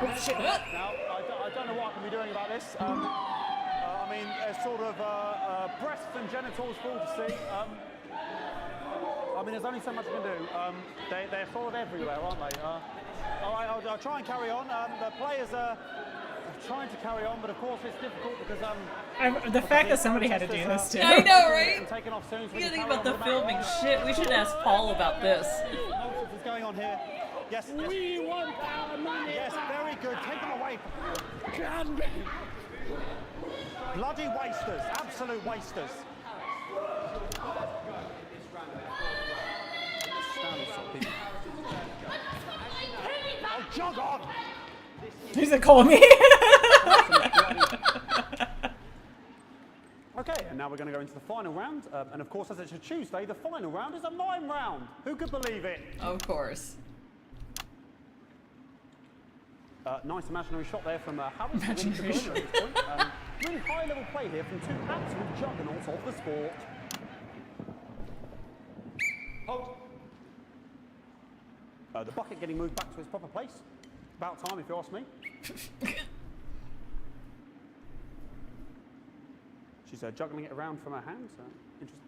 Oh, shit. Now, I don't know what I can be doing about this. I mean, sort of breasts and genitals for all to see. I mean, there's only so much I can do. They're sort of everywhere, aren't they? All right, I'll try and carry on. The players are trying to carry on, but of course it's difficult because... the fact that somebody had to do this too. I know, right? You gotta think about the filming shit. We should ask Paul about this. Nonsense is going on here. Yes. We want our money. Yes, very good. Take them away. Bloody wasters. Absolute wasters. Oh, jog on! Who's it calling me? Okay, and now we're going to go into the final round. And of course, as it's a Tuesday, the final round is a mime round. Who could believe it? Of course. Nice imaginary shot there from Harris. Imaginary shot. Really high-level play here from 2 absolute juggernauts of the sport. Hold. The bucket getting moved back to its proper place. About time, if you ask me. She's juggling it around from her hands. Interesting.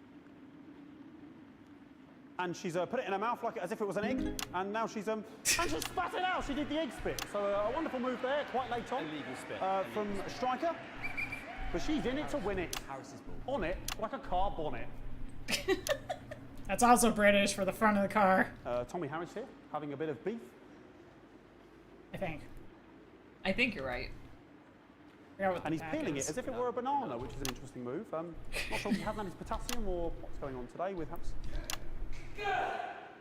And she's put it in her mouth like as if it was an egg. And now she's and she spat it out. She did the egg spit. So a wonderful move there, quite late on. Illegal spit. From Striker. But she's in it to win it. Harris's ball. On it like a car bonnet. That's also British for the front of the car. Tommy Harris here, having a bit of beef. I think. I think you're right. And he's peeling it as if it were a banana, which is an interesting move. Not sure if he hasn't had his potassium or what's going on today with Harris.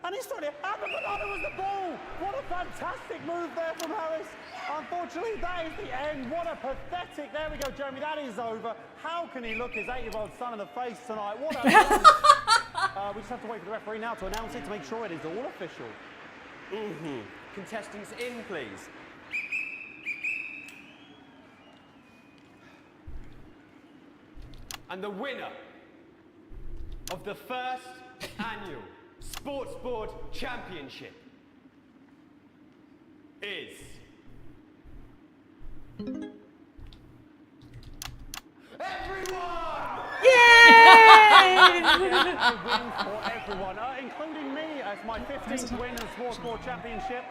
And he's throwing it, and the banana was the ball! What a fantastic move there from Harris. Unfortunately, that is the end. What a pathetic, there we go, Jeremy, that is over. How can he look his 8-year-old son in the face tonight? What a we just have to wait for the referee now to announce it to make sure it is all official. Contestants in, please. And the winner of the first annual Sports Board Championship is... everyone! Yay! A win for everyone, including me as my 15th win in the Sports Board Championship.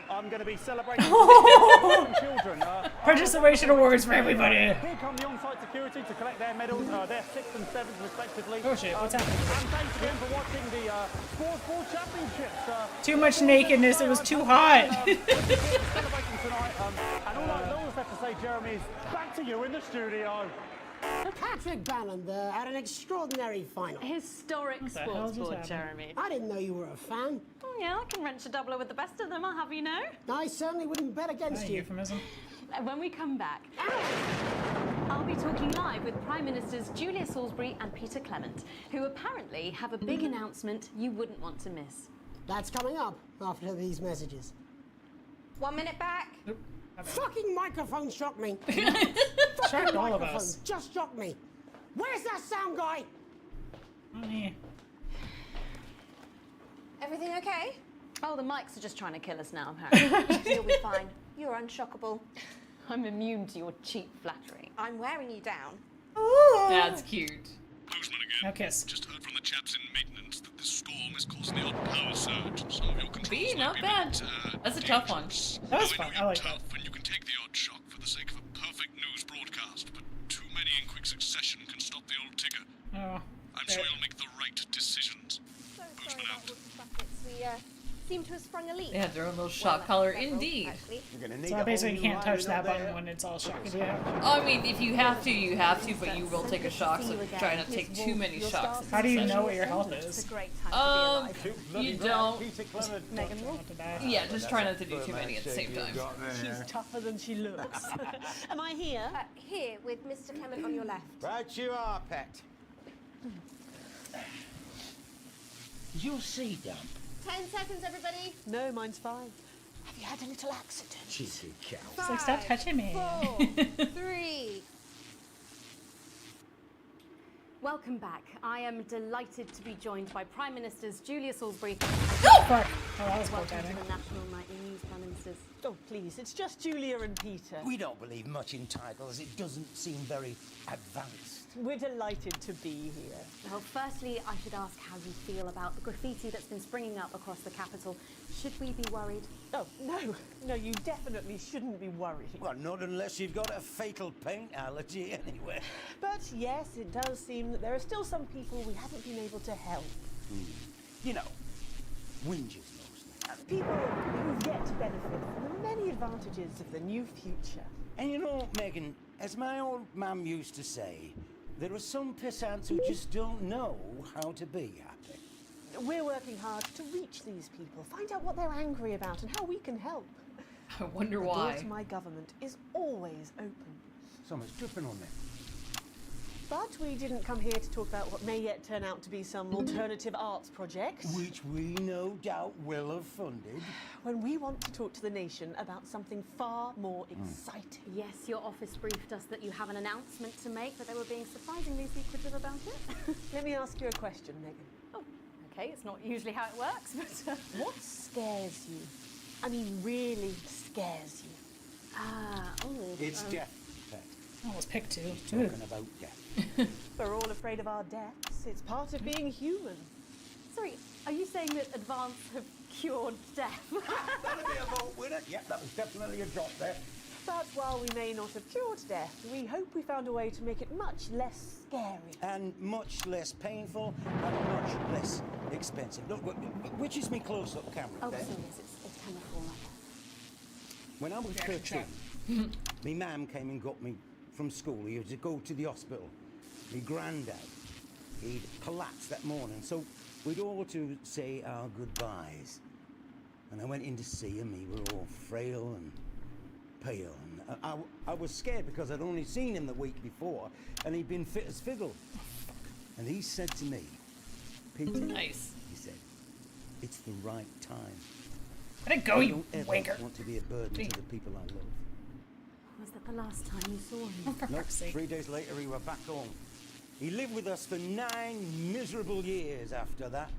I'm going to be celebrating with children. Participation awards for everybody. Here come the on-site security to collect their medals, their 6th and 7th respectively. Oh shit, what's happening? And thanks again for watching the Sports Board Championships. Too much nakedness, it was too hot. Celebrating tonight, and all I have to say, Jeremy, is back to you in the studio. Patrick Bannon there had an extraordinary final. Historic sports board, Jeremy. I didn't know you were a fan. Oh yeah, I can wrench a doubler with the best of them, I'll have you know. I certainly wouldn't bet against you. Euphemism. When we come back, I'll be talking live with Prime Ministers Julia Salisbury and Peter Clement, who apparently have a big announcement you wouldn't want to miss. That's coming up after these messages. 1 minute back. Fucking microphone shocked me. Shocked all of us. Just shocked me. Where's that sound guy? Everything okay? Oh, the mics are just trying to kill us now, apparently. You'll be fine. You're unshockable. I'm immune to your cheap flattery. I'm wearing you down. That's cute. Postman again. No kiss. Just heard from the chaps in maintenance that this storm is causing the odd power surge. Some of your controls B, might not be bad. That's a tough one. That was I fun. know I you're like tough that. and you can take the odd shock for the sake of a perfect news broadcast, but too many in quick succession can stop the old ticker. Oh, I'm sure you'll make the right decisions. So Postman sorry out. about all the buckets. We seem to have sprung a leak. They had their own little shock collar, indeed. So basically you can't touch that button when it's all shocked. Yeah. I mean, if you have to, you have to, but you will take a shock, so try not to take too many shocks. How do you know what your health is? You don't. Megan, Yeah, just try not to do too many at the same time. she's tougher than she looks. Am I here? Here, with Mr. Clement on your left. Right you are, pet. Is your sea damp? 10 seconds, everybody. No, mine's fine. Have you had a little accident? Cheeky cow. It's like, stop touching me. 4, 3. Welcome back. I am delighted to be joined by Prime Ministers Julia Salisbury Oh, fuck. Oh, that was cool Welcome timing. to the National Nightly News, Prime Ministers. Oh, please, it's just Julia and Peter. We don't believe much in titles. It doesn't seem very advanced. We're delighted to be here. Well, firstly, I should ask how you feel about the graffiti that's been springing up across the capital. Should we be worried? Oh, no, you definitely shouldn't be worried. Well, not unless you've got a fatal paint allergy anyway. But yes, it does seem that there are still some people we haven't been able to help. You know, whingers mostly. People who yet to benefit from the many advantages of the new future. And you know, Megan, as my old mum used to say, there are some pissants who just don't know how to be happy. We're working hard to reach these people, find out what they're angry about and how we can help. I wonder The why. door to my government is always open. Someone's dripping on me. But we didn't come here to talk about what may yet turn out to be some alternative arts project. Which we no doubt will have funded. When we want to talk to the nation about something far more exciting. Yes, your office briefed us that you have an announcement to make, but they were being surprisingly secretive about it. Let me ask you a question, Megan. Oh, okay, it's not usually how it works, but... What scares you? I mean, really scares you? It's death, pet. Oh, it's pick two. Talking about death. We're all afraid of our deaths. It's part of being human. Sorry, are you saying that Advance have cured death? That'll be a vote winner. Yep, that was definitely a drop there. But while we may not have cured death, we hope we found a way to make it much less scary. And much less painful and much less expensive. Look, which is me close-up camera Oh, there? so yes, it's kind of fall like that. When I was 13, my mum came and got me from school. He had to go to the hospital. My granddad, he'd collapsed that morning, so we'd all to say our goodbyes. And I went in to see him. He were all frail and pale. And I was scared because I'd only seen him the week before, and he'd been fit as fiddle. And he said to me, Peter, nice. He said, it's the right time. Let it go, I you don't ever wanker. want to be a burden to the people I love. Was that the last time you saw him? Oh, for No, fuck's sake. 3 days later he were back home. He lived with us for 9 miserable years after that.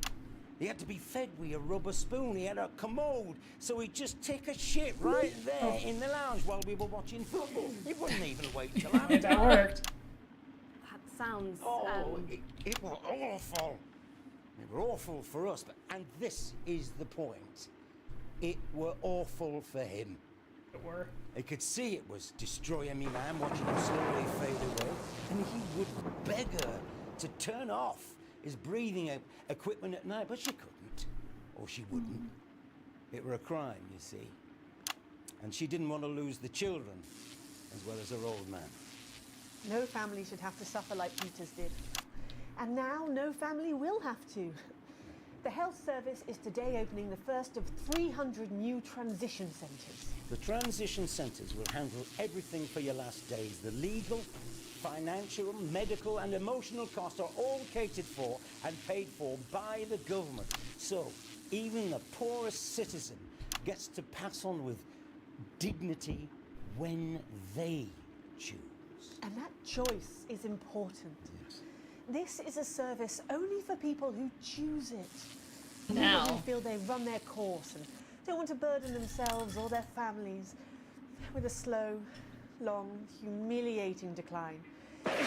He had to be fed with a rubber spoon. He had a commode, so he'd just take a shit right there in the lounge while we were watching football. He wouldn't even wait till after. That worked. That sounds... It was awful. It were awful for us, and this is the point. It were awful for him. It were. He could see it was destroying me, man, watching him slowly fade away. And he would beg her to turn off his breathing equipment at night, but she couldn't, or she wouldn't. It were a crime, you see. And she didn't want to lose the children, as well as her old man. No family should have to suffer like Peter's did. And now no family will have to. The health service is today opening the first of 300 new transition centres. The transition centres will handle everything for your last days. The legal, financial, medical and emotional costs are all catered for and paid for by the government. So even the poorest citizen gets to pass on with dignity when they choose. And that choice is important. Yes. This is a service only for people who choose it. Now. People who feel they run their course and don't want to burden themselves or their families with a slow, long, humiliating decline. You've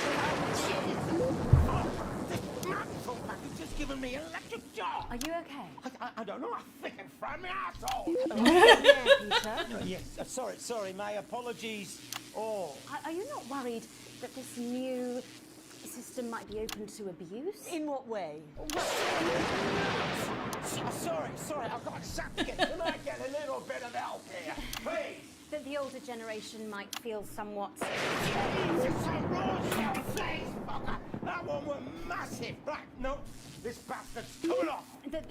just given me electric shock. Are you okay? I don't know. I think it from my asshole. Yes. Sorry. My apologies. Oh. Are you not worried that this new system might be open to abuse? In what way? Sorry. I've got something. Can I get a little bit of help here, please? That the older generation might feel somewhat... That one was massive. Right, no, this bastard's coming off. That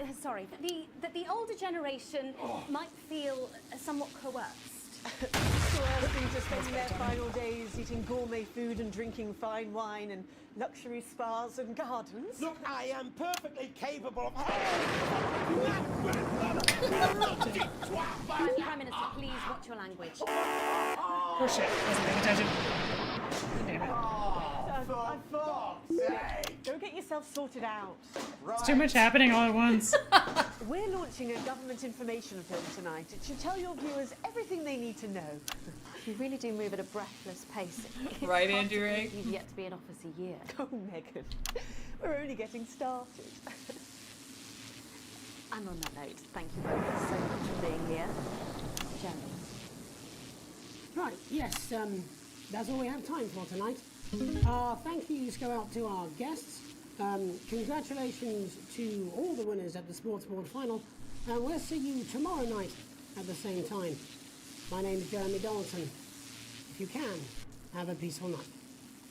the older generation might feel somewhat coerced. Coerced into spending their final days eating gourmet food and drinking fine wine and luxury spas and gardens. Look, I am perfectly capable of... Prime Minister, please watch your language. Oh shit, wasn't paying attention. Damn it. Go get yourself sorted out. It's too much happening all at once. We're launching a government information film tonight. It should tell your viewers everything they need to know. You really do move at a breathless pace. Right, Andrew? You've yet to be in office a year. Oh, Megan, we're only getting started. And on that note, thank you both so much for being here. Jeremy. Right, yes, that's all we have time for tonight. Thank yous go out to our guests. Congratulations to all the winners at the Sports Board Final. And we'll see you tomorrow night at the same time. My name is Jeremy Donaldson. If you can, have a peaceful night.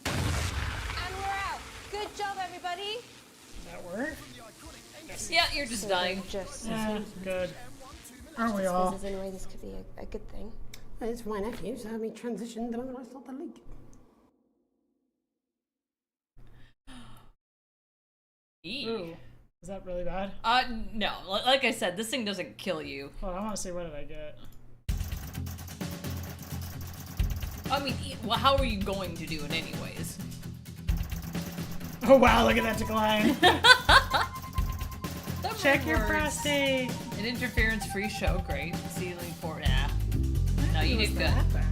And we're out. Good job, everybody. That work? Yeah, you're just dying. Yeah, good. Aren't we all? In a way, this could be a good thing. It's my nephew, so we transitioned the moment I start the leak. Ooh. Is that really bad? No. Like I said, this thing doesn't kill you. Well, I want to see what did I get. I mean, well, how are you going to do it anyways? Oh wow, look at that decline. Check your Words. prostate. An interference-free show, great. Ceiling for no, you did good. That bad.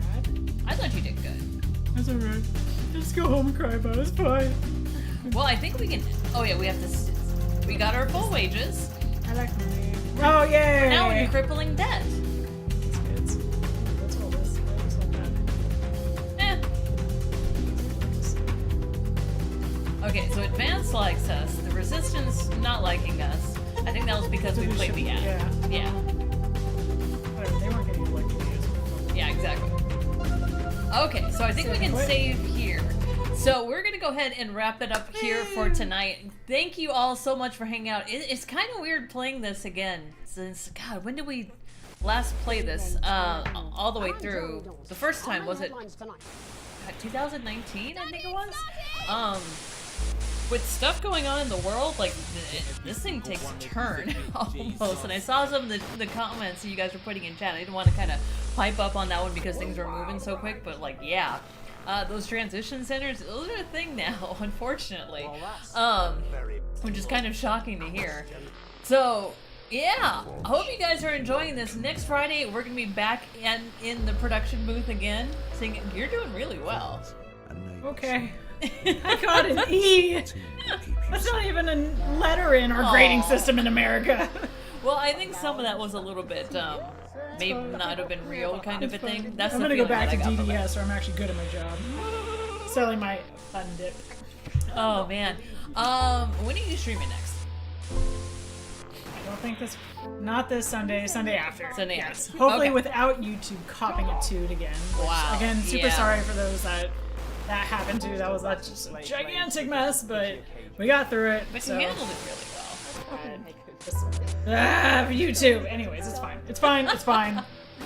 I thought you did good. That's alright. Just go home and cry about it. It's fine. Well, I think we can. Oh yeah, we have to. We got our full wages. I like money. Oh yay! We're now in crippling debt. That's all this. That's not bad. Okay, so Advance likes us. The Resistance not liking us. I think that was because we played the ad. Yeah. Whatever, they weren't getting elected views. Yeah, exactly. Okay, so I think we can save here. So we're gonna go ahead and wrap it up here for tonight. Thank you all so much for hanging out. It's kind of weird playing this again since, God, when did we last play this? All the way through. The first time, was it 2019, I think it was? With stuff going on in the world, like, this thing takes a turn, almost. And I saw some of the comments that you guys were putting in chat. I didn't want to kind of pipe up on that one because things were moving so quick, but, like, yeah. Those transition centers, those are a thing now, unfortunately. Which is kind of shocking to hear. So, yeah, I hope you guys are enjoying this. Next Friday, we're going to be back in the production booth again, singing. You're doing really well. Okay. I got an E. That's not even a letter in our grading system in America. Well, I think some of that was a little bit, maybe not have been real kind of a thing. That's I'm gonna go back to DDS, or I'm actually good at my job. Selling my fun dip. Oh man. When are you streaming next? I don't think not this Sunday. Sunday after. Sunday yes. after. Hopefully Okay. without YouTube copping it to it again. Wow. Again, super Yeah. sorry for those that happened to. That was just a gigantic mess, but we got through it. But so. you handled it really well. You too. Anyways, it's fine. It's fine. It's fine.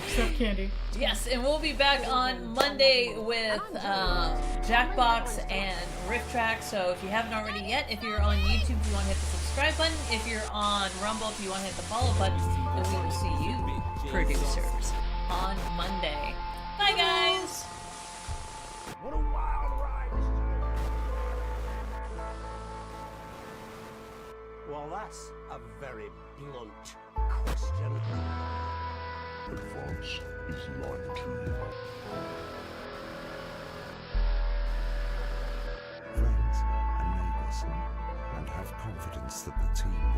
Stuff candy. Yes, and we'll be back on Monday with Jackbox and Riff Track. So if you haven't already yet, if you're on YouTube, you want to hit the subscribe button. If you're on Rumble, if you want to hit the follow button, and we will see you, producers, on Monday. Bye, guys. What a wild ride! Well, that's a very blunt question. Advance is likely. Friends and neighbours, and have confidence that the team will